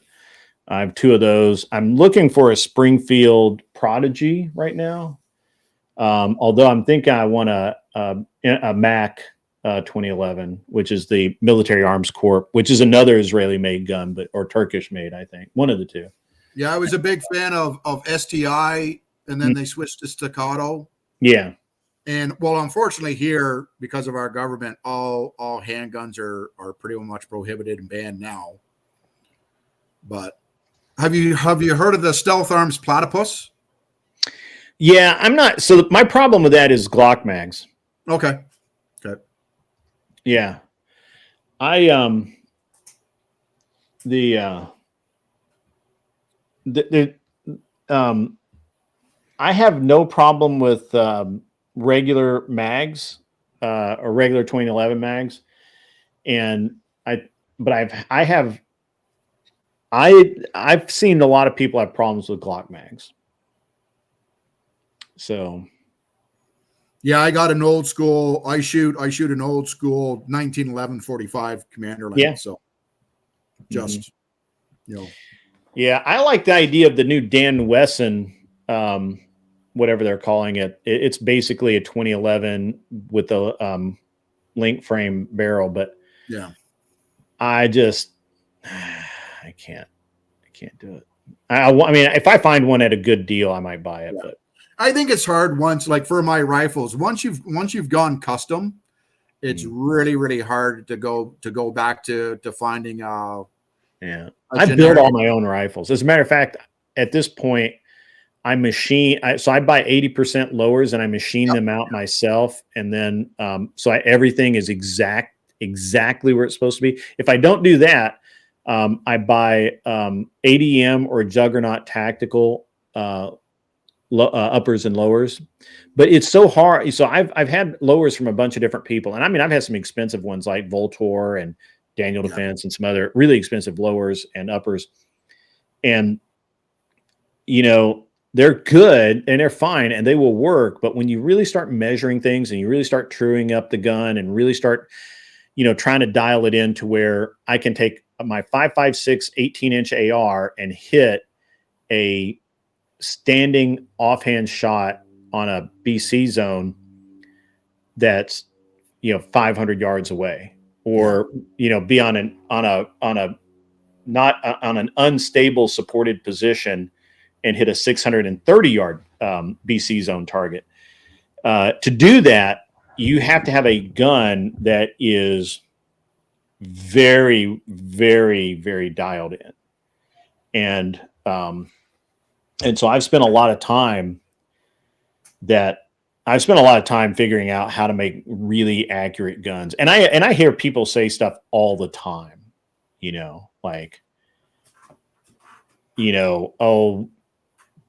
Speaker 3: I have two of those. I'm looking for a Springfield Prodigy right now. Although I'm thinking I want a Mac 2011, which is the Military Arms Corps, which is another Israeli-made gun, or Turkish-made, I think. One of the two.
Speaker 5: Yeah, I was a big fan of STI, and then they switched to Staccato.
Speaker 3: Yeah.
Speaker 5: And well, unfortunately here, because of our government, all handguns are pretty much prohibited and banned now. But have you heard of the Stealth Arms Platypus?
Speaker 3: Yeah, I'm not. So my problem with that is Glock mags.
Speaker 5: Okay.
Speaker 3: Yeah. I I have no problem with regular mags or regular 2011 mags, and I've seen a lot of people have problems with Glock mags. So
Speaker 5: yeah, I got an old school. I shoot an old school 1911 45 commander length.
Speaker 3: Yeah.
Speaker 5: So just
Speaker 3: Yeah, I like the idea of the new Dan Wesson, whatever they're calling it. It's basically a 2011 with a link frame barrel, but
Speaker 5: yeah,
Speaker 3: I can't do it. I mean, if I find one at a good deal, I might buy it.
Speaker 5: Yeah.
Speaker 3: But
Speaker 5: I think it's hard once, like for my rifles, once you've gone custom, it's really, really hard to go back to finding
Speaker 3: yeah. I build all my own rifles. As a matter of fact, at this point, I buy 80% lowers and I machine them out myself. And then, everything is exactly where it's supposed to be. If I don't do that, I buy ADM or Juggernaut Tactical uppers and lowers, but it's so hard. So I've had lowers from a bunch of different people, and I mean I've had some expensive ones like Voltor and Daniel Defense and some other really expensive lowers and uppers, and they're good and they're fine and they will work. But when you really start measuring things and you really start truing up the gun and really start trying to dial it in to where I can take my 5.56 18-inch AR and hit a standing offhand shot on a BC zone that's 500 yards away, or be on an unstable supported position and hit a 630 yard BC zone target. To do that, you have to have a gun that is very, very, very dialed in. And so I've spent a lot of time figuring out how to make really accurate guns. And I hear people say stuff all the time, oh,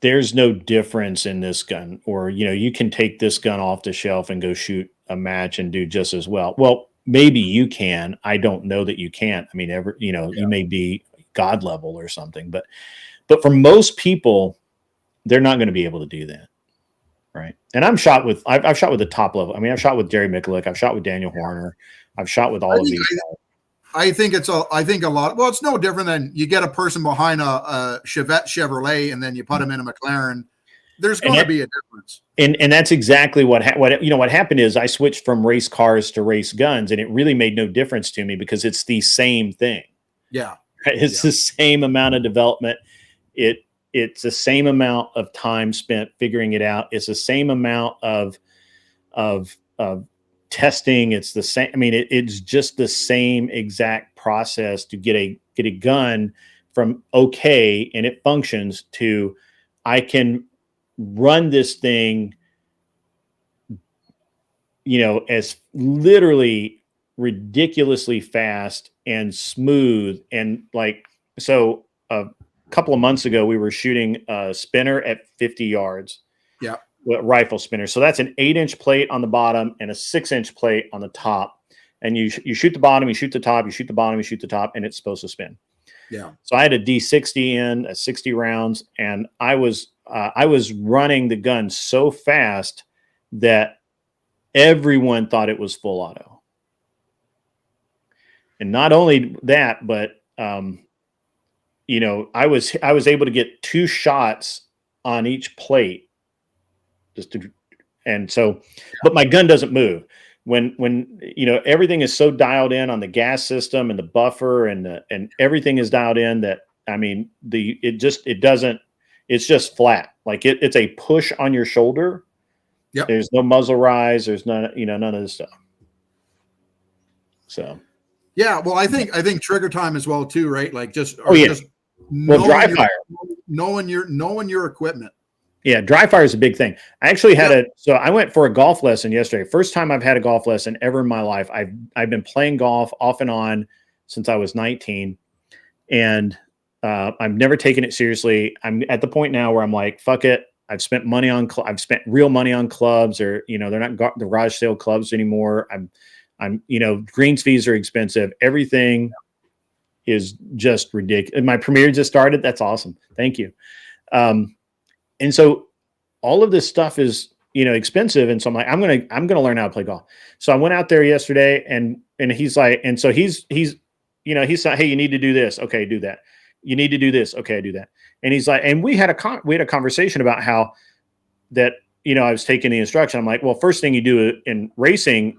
Speaker 3: there's no difference in this gun, or, you can take this gun off the shelf and go shoot a match and do just as well. Well, maybe you can. I don't know that you can't. I mean, you may be God level or something, but for most people, they're not going to be able to do that. Right. And I've shot with the top level. I mean, I've shot with Jerry Mikulik. I've shot with Daniel Horner. I've shot with all of these guys.
Speaker 5: I think a lot. Well, it's no different than you get a person behind a Chevette Chevrolet and then you put them in a McLaren there's going to be a difference.
Speaker 3: And that's exactly what happened is I switched from race cars to race guns, and it really made no difference to me because it's the same thing.
Speaker 5: Yeah.
Speaker 3: It's the same amount of development. It's the same amount of time spent figuring it out. It's the same amount of testing. It's the same. I mean, it's just the same exact process to get a gun from okay and it functions to I can run this thing, as literally ridiculously fast and smooth. And so a couple of months ago, we were shooting a spinner at 50 yards.
Speaker 5: Yeah.
Speaker 3: Rifle spinner. So that's an 8-inch plate on the bottom and a 6-inch plate on the top. And you shoot the bottom, you shoot the top, you shoot the bottom, you shoot the top, and it's supposed to spin.
Speaker 5: Yeah.
Speaker 3: So I had a D60 in, 60 rounds, and I was running the gun so fast that everyone thought it was full auto. And not only that, but I was able to get 2 shots on each plate, but my gun doesn't move. When everything is so dialed in on the gas system and the buffer and everything is dialed in that, I mean, it's just flat. Like it's a push on your shoulder.
Speaker 5: Yep.
Speaker 3: There's no muzzle rise. There's none of this stuff. So.
Speaker 5: Yeah. Well, I think trigger time as well too, right? Like just
Speaker 3: dry fire,
Speaker 5: knowing your equipment.
Speaker 3: Yeah, dry fire is a big thing. I actually so I went for a golf lesson yesterday. First time I've had a golf lesson ever in my life. I've been playing golf off and on since I was 19, and I've never taken it seriously. I'm at the point now where I'm like, fuck it. I've spent real money on clubs, or they're not the garage sale clubs anymore. I'm greens fees are expensive. Everything is just ridiculous. My premiere just started. That's awesome. Thank you. And so all of this stuff is, expensive. And so I'm like, I'm going to learn how to play golf. So I went out there yesterday and he's like, and so he's like, hey, you need to do this. Okay, do that. You need to do this. Okay, do that. And he's like, and we had a conversation about how that, I was taking the instruction. I'm like, well, first thing you do in racing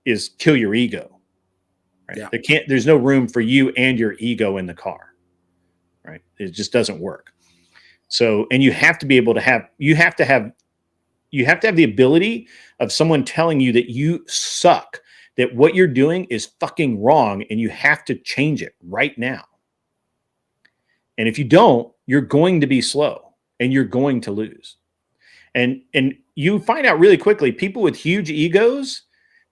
Speaker 3: is kill your ego. Right. Yeah. There's no room for you and your ego in the car. Right. It just doesn't work. So, and you have to be able to have the ability of someone telling you that you suck, that what you're doing is fucking wrong, and you have to change it right now. And if you don't, you're going to be slow and you're going to lose. And you find out really quickly, people with huge egos,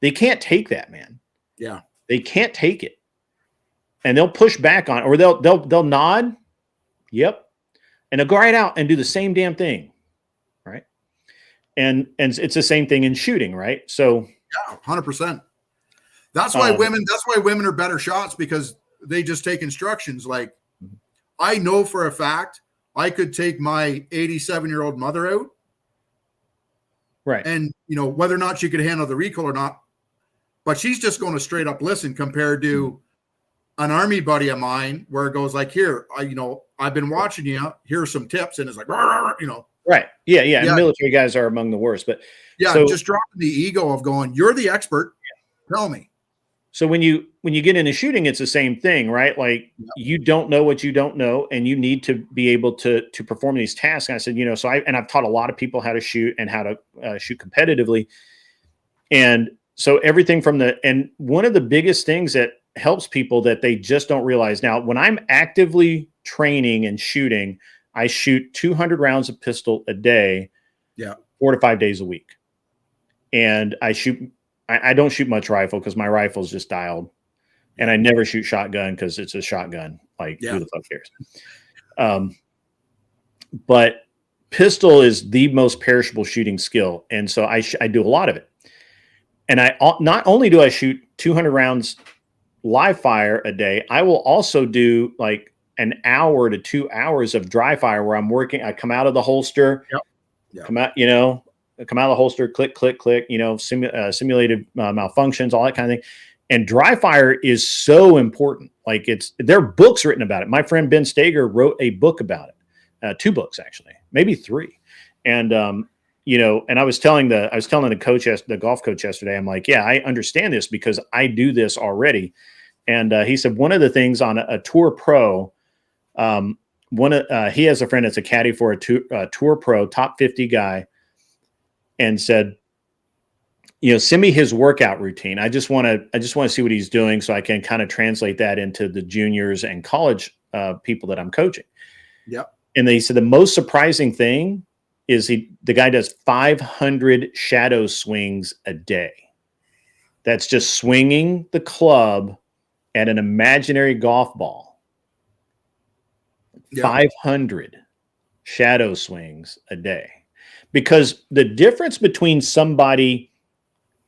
Speaker 3: they can't take that, man.
Speaker 5: Yeah.
Speaker 3: They can't take it. And they'll push back on, or they'll nod. Yep. And they'll go right out and do the same damn thing, right? And it's the same thing in shooting, right? So
Speaker 5: yeah, 100%. That's why women are better shots, because they just take instructions. Like, I know for a fact I could take my 87-year-old mother out,
Speaker 3: right?
Speaker 5: And whether or not she could handle the recoil or not, but she's just going to straight up listen, compared to an Army buddy of mine where it goes like, here, I've been watching you. Here are some tips. And it's like,
Speaker 3: right. Yeah. And military guys are among the worst, but
Speaker 5: just dropping the ego of going, you're the expert. Tell me.
Speaker 3: So when you get into shooting, it's the same thing, right? Like you don't know what you don't know, and you need to be able to perform these tasks. And I said, I've taught a lot of people how to shoot and how to shoot competitively. And so everything and one of the biggest things that helps people that they just don't realize. Now, when I'm actively training and shooting, I shoot 200 rounds of pistol a day, 4 to 5 days a week. And I don't shoot much rifle because my rifle's just dialed, and I never shoot shotgun because it's a shotgun. Like, who the fuck cares? But pistol is the most perishable shooting skill. And so I do a lot of it. And not only do I shoot 200 rounds live fire a day, I will also do like an hour to 2 hours of dry fire where I'm working. I come out of the holster, come out of the holster, click, click, click, simulated malfunctions, all that kind of thing. And dry fire is so important. Like there are books written about it. My friend Ben Steger wrote a book about it, 2 books, actually, maybe 3. And, and I was telling the coach, the golf coach yesterday, I'm like, yeah, I understand this because I do this already. And he said, one of the things on a tour pro, he has a friend that's a caddy for a tour pro, top 50 guy, and said, send me his workout routine. I just want to see what he's doing so I can kind of translate that into the juniors and college people that I'm coaching.
Speaker 5: Yep.
Speaker 3: And they said the most surprising thing is the guy does 500 shadow swings a day. That's just swinging the club at an imaginary golf ball. Yep. 500 shadow swings a day. Because the difference between somebody,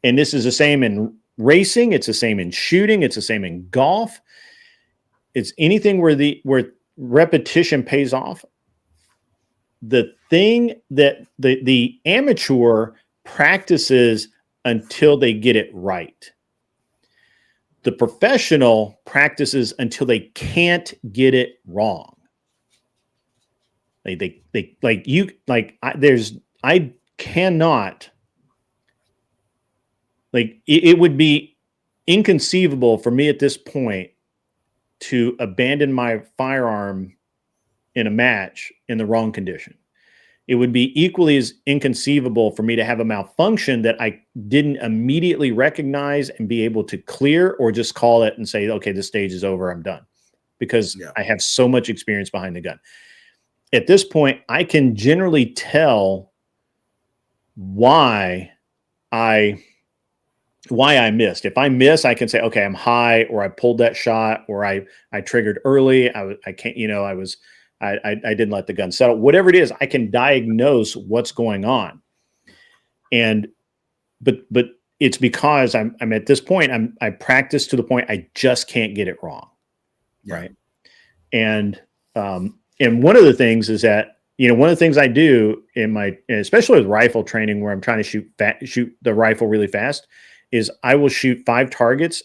Speaker 3: and this is the same in racing, it's the same in shooting, it's the same in golf, it's anything where repetition pays off. The thing that the amateur practices until they get it right. The professional practices until they can't get it wrong. I cannot, it would be inconceivable for me at this point to abandon my firearm in a match in the wrong condition. It would be equally as inconceivable for me to have a malfunction that I didn't immediately recognize and be able to clear, or just call it and say, okay, the stage is over, I'm done. Because I have so much experience behind the gun. At this point, I can generally tell why I missed. If I miss, I can say, okay, I'm high, or I pulled that shot, or I triggered early. I didn't let the gun settle. Whatever it is, I can diagnose what's going on. But it's because I'm at this point, I practice to the point I just can't get it wrong. Yeah. Right. And one of the things is that, one of the things I do especially with rifle training, where I'm trying to shoot the rifle really fast, is I will shoot 5 targets.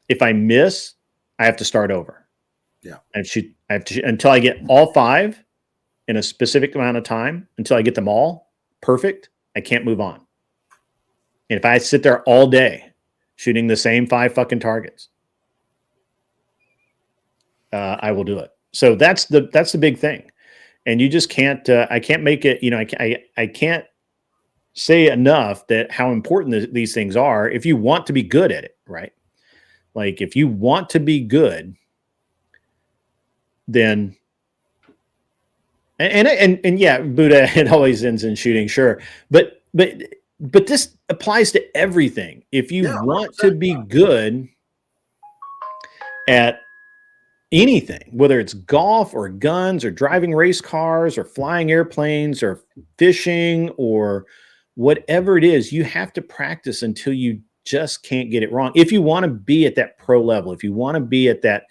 Speaker 3: If I miss, I have to start over. Yeah. I have to shoot until I get all 5 in a specific amount of time, until I get them all perfect. I can't move on. And if I sit there all day shooting the same 5 fucking targets, I will do it. So that's the big thing. And you just can't, I can't make it, I can't say enough that how important these things are if you want to be good at it, right? Like, if you want to be good, then, and yeah, Buddha, it always ends in shooting, sure. But this applies to everything. If you want to be good at anything, whether it's golf or guns or driving race cars or flying airplanes or fishing or whatever it is, you have to practice until you just can't get it wrong. If you want to be at that pro level, if you want to be at that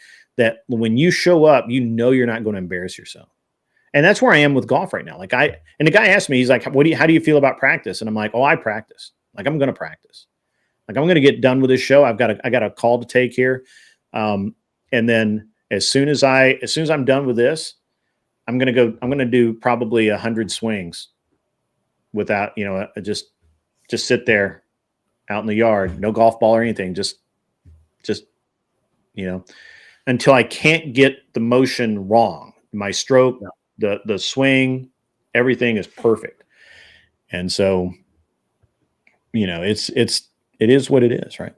Speaker 3: when you show up, you're not going to embarrass yourself. And that's where I am with golf right now. And the guy asked me, he's like, how do you feel about practice? And I'm like, I practice. Like, I'm going to practice. Like, I'm going to get done with this show. I got a call to take here. And then as soon as I'm done with this, I'm going to do probably 100 swings without, just sit there out in the yard, no golf ball or anything. Just, until I can't get the motion wrong. My stroke, the swing, everything is perfect. And so, it is what it is, right?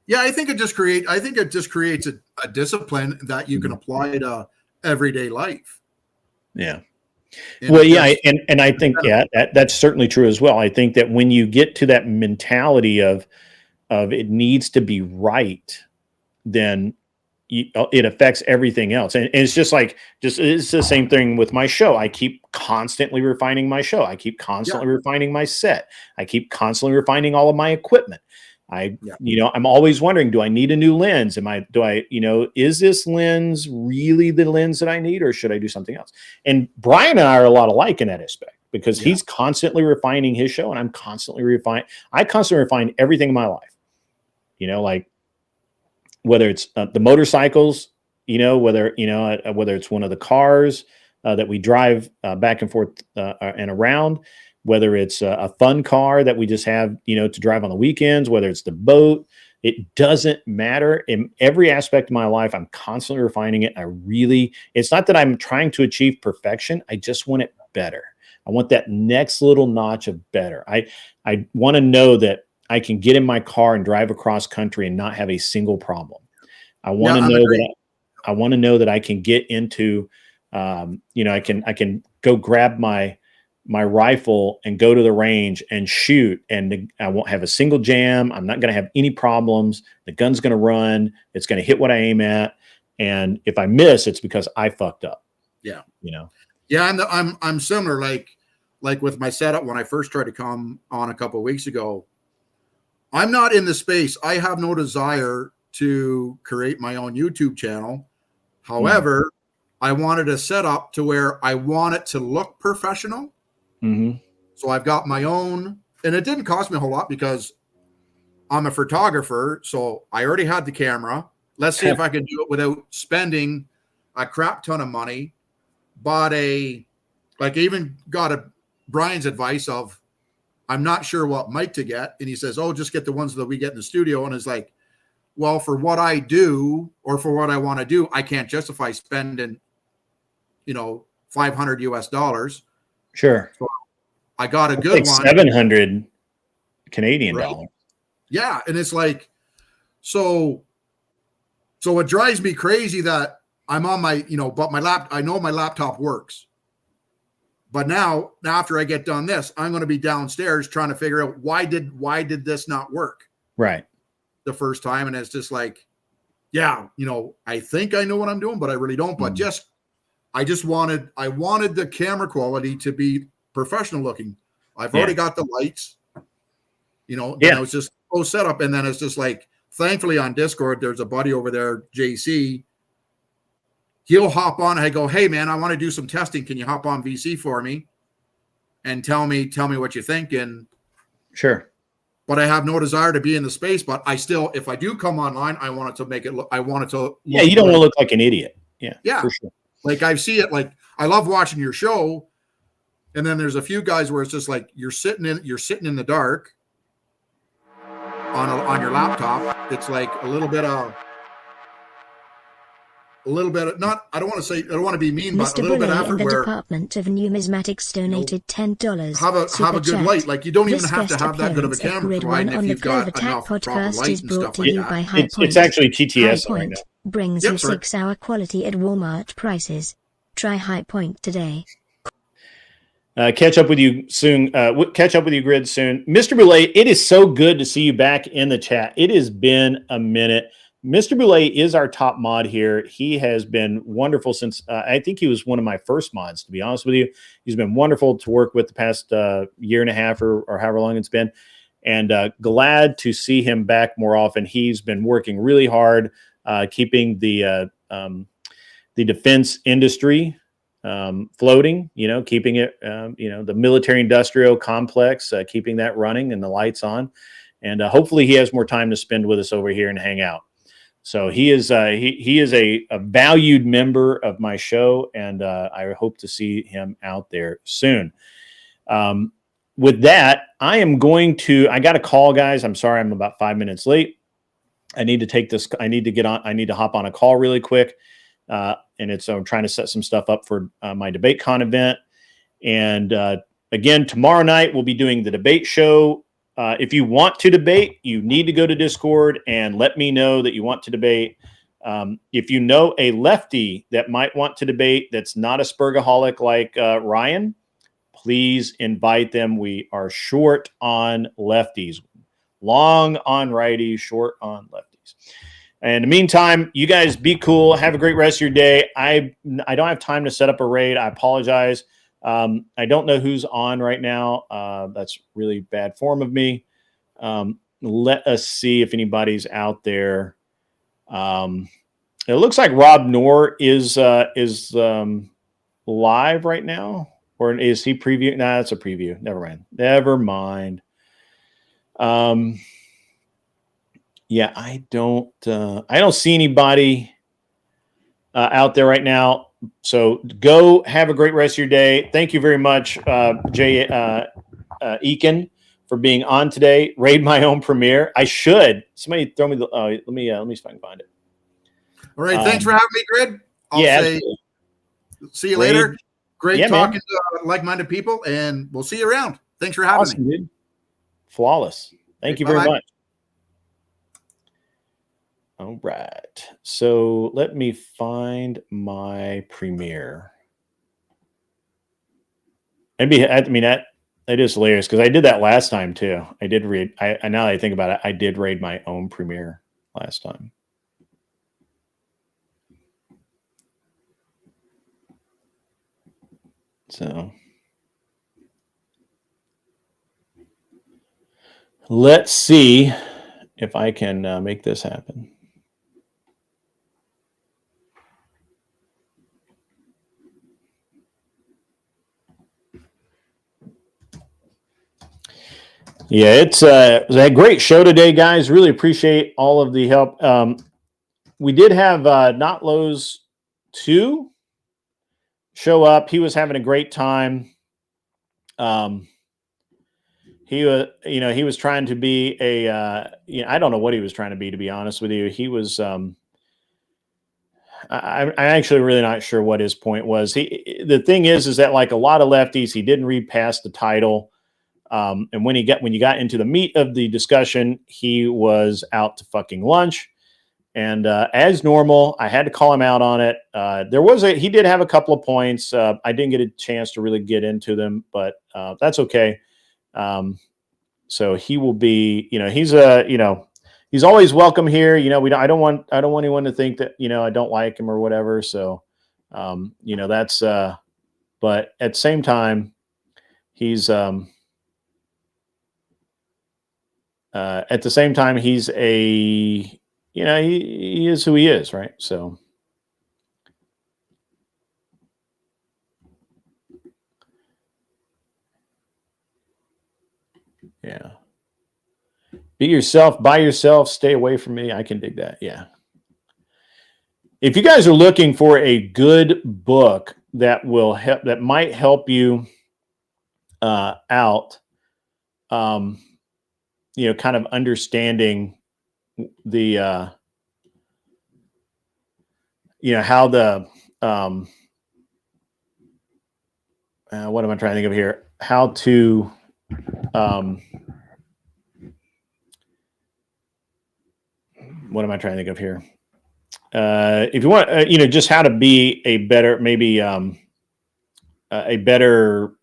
Speaker 5: Yeah, I think it just creates a discipline that you can apply to everyday life.
Speaker 3: Yeah. And and I think that's certainly true as well. I think that when you get to that mentality of it needs to be right, then it affects everything else. And it's it's the same thing with my show. I keep constantly refining my show. I keep constantly refining my set. I keep constantly refining all of my equipment. I'm always wondering, do I need a new lens? Is this lens really the lens that I need, or should I do something else? And Brian and I are a lot alike in that aspect, because he's constantly refining his show, and I constantly refine everything in my life. Like, whether it's the motorcycles, whether it's one of the cars that we drive back and forth and around, whether it's a fun car that we just have, to drive on the weekends, whether it's the boat, it doesn't matter. In every aspect of my life, I'm constantly refining it. It's not that I'm trying to achieve perfection. I just want it better. I want that next little notch of better. I want to know that I can get in my car and drive across country and not have a single problem. I want to know that I can get into, I can go grab my rifle and go to the range and shoot, and I won't have a single jam. I'm not going to have any problems. The gun's going to run. It's going to hit what I aim at. And if I miss, it's because I fucked up.
Speaker 5: Yeah.
Speaker 3: Yeah.
Speaker 5: I'm similar. Like with my setup, when I first tried to come on a couple of weeks ago, I'm not in the space. I have no desire to create my own YouTube channel. However, I wanted a setup to where I want it to look professional.
Speaker 3: Mm-hmm.
Speaker 5: So I've got my own, and it didn't cost me a whole lot because I'm a photographer. So I already had the camera. Let's see if I can do it without spending a crap ton of money. Even got Brian's advice of, I'm not sure what mic to get. And he says, oh, just get the ones that we get in the studio. And it's like, well, for what I do or for what I want to do, I can't justify spending, $500 US.
Speaker 3: Sure.
Speaker 5: So I got a good one.
Speaker 3: 700 Canadian dollars.
Speaker 5: Yeah. And it's like, so it drives me crazy that I'm on my, but I know my laptop works. But now after I get done this, I'm going to be downstairs trying to figure out why did this not work?
Speaker 3: Right.
Speaker 5: The first time. And it's just like, yeah, I think I know what I'm doing, but I really don't. But I wanted the camera quality to be professional looking. I've already got the lights, then it was just set up. And then it's just like, thankfully on Discord, there's a buddy over there, JC. He'll hop on. I go, hey man, I want to do some testing. Can you hop on VC for me and tell me what you think? And
Speaker 3: sure.
Speaker 5: But I have no desire to be in the space. But I still, if I do come online, I want it to make it look. I want it to.
Speaker 3: Yeah, you don't want to look like an idiot. Yeah, for sure.
Speaker 5: Like I see it. Like I love watching your show, and then there's a few guys where it's just like you're sitting in the dark on your laptop. It's like a little bit of not. I don't want to be mean, but
Speaker 4: Mr.
Speaker 5: a little bit of effort
Speaker 4: in the
Speaker 5: where
Speaker 4: Department of Numismatics donated $10.
Speaker 5: have a good light. Like you don't even
Speaker 4: This
Speaker 5: have to have that good of a
Speaker 4: guest
Speaker 5: camera
Speaker 4: appearance
Speaker 5: provided
Speaker 4: on
Speaker 5: if
Speaker 4: the
Speaker 5: you've got
Speaker 4: Clover
Speaker 5: enough
Speaker 4: Tap
Speaker 5: proper
Speaker 4: podcast
Speaker 5: light
Speaker 4: is
Speaker 5: and
Speaker 4: brought
Speaker 5: stuff
Speaker 4: to
Speaker 5: like
Speaker 4: you
Speaker 5: that.
Speaker 4: by High Point.
Speaker 3: It's actually TTS
Speaker 4: High
Speaker 3: right
Speaker 4: Point
Speaker 3: now.
Speaker 4: brings
Speaker 5: Yep,
Speaker 4: you
Speaker 5: sorry.
Speaker 4: 6-hour quality at Walmart prices. Try High Point today.
Speaker 3: Catch up with you soon. Catch up with you, Grid, soon. Mr. Boulay, it is so good to see you back in the chat. It has been a minute. Mr. Boulay is our top mod here. He has been wonderful since I think he was one of my first mods, to be honest with you. He's been wonderful to work with the past year and a half or however long it's been. And glad to see him back more often. He's been working really hard, keeping the defense industry floating, keeping it, the military industrial complex, keeping that running and the lights on. And hopefully he has more time to spend with us over here and hang out. So he is a valued member of my show, and I hope to see him out there soon. With that, I got a call, guys. I'm sorry, I'm about 5 minutes late. I need to take this. I need to hop on a call really quick. I'm trying to set some stuff up for my DebateCon event. And again, tomorrow night we'll be doing the debate show. If you want to debate, you need to go to Discord and let me know that you want to debate. If you know a lefty that might want to debate that's not a Spurgaholic like Ryan, please invite them. We are short on lefties. Long on righties, short on lefties. And in the meantime, you guys be cool. Have a great rest of your day. I don't have time to set up a raid. I apologize. I don't know who's on right now. That's really bad form of me. Let us see if anybody's out there. It looks like Rob Noor is live right now, or is he preview? Nah, that's a preview. Never mind. Yeah, I don't see anybody out there right now. So go have a great rest of your day. Thank you very much, Eakin for being on today. Raid my own premiere. I should. Somebody throw me the. Let me see if I can find it.
Speaker 5: All right. Thanks for having me, Greg. I'll say
Speaker 3: absolutely.
Speaker 5: See you later. Great talking
Speaker 3: man.
Speaker 5: to like-minded people, and we'll see you around. Thanks for having me.
Speaker 3: Dude. Flawless. Thank you very much. All right. So let me find my premiere. Maybe, I mean, that is hilarious because I did that last time too. I did read, I now that I think about it, I did raid my own premiere last time. So let's see if I can make this happen. Yeah, it was a great show today, guys. Really appreciate all of the help. We did have Not Lowe's 2 show up. He was having a great time. He was, he was trying to be a, I don't know what he was trying to be honest with you. He was, I'm actually really not sure what his point was. The thing is that like a lot of lefties, he didn't read past the title. And when you got into the meat of the discussion, he was out to fucking lunch. And as normal, I had to call him out on it. He did have a couple of points. I didn't get a chance to really get into them, but that's okay. So he will be, he's always welcome here. I don't want anyone to think that, I don't like him or whatever. So, that's, but at the same time, he's, at the same time, he's he is who he is, right? So, yeah. Be yourself, by yourself, stay away from me. I can dig that. Yeah. If you guys are looking for a good book that will help, that might help you out, kind of understanding the, how the, what am I trying to think of here? How to, what am I trying to think of here? If you want, just how to be a better, maybe a better,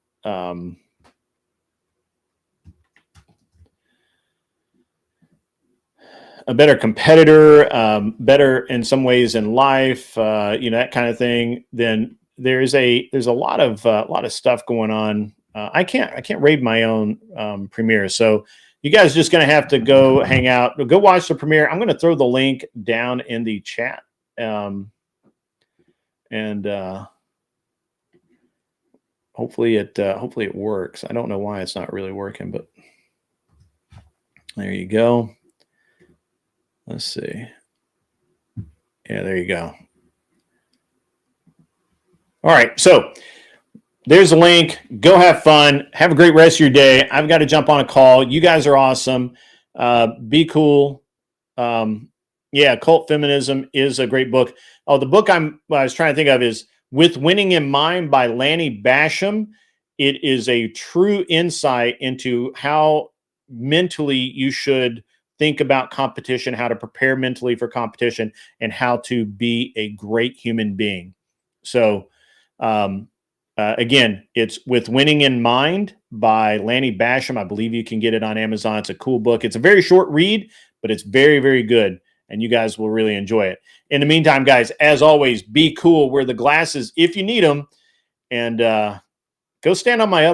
Speaker 3: competitor, better in some ways in life, that kind of thing, then there's a lot of stuff going on. I can't raid my own premiere. So you guys are just going to have to go hang out, go watch the premiere. I'm going to throw the link down in the chat. Hopefully it works. I don't know why it's not really working, but there you go. Let's see. Yeah, there you go. All right. So there's a link. Go have fun. Have a great rest of your day. I've got to jump on a call. You guys are awesome. Be cool. Cult Feminism is a great book. Oh, the book I was trying to think of is With Winning in Mind by Lanny Basham. It is a true insight into how mentally you should think about competition, how to prepare mentally for competition, and how to be a great human being. So, again, it's With Winning in Mind by Lanny Basham. I believe you can get it on Amazon. It's a cool book. It's a very short read, but it's very, very good, and you guys will really enjoy it. In the meantime, guys, as always, be cool. Wear the glasses if you need them, and go stand on my other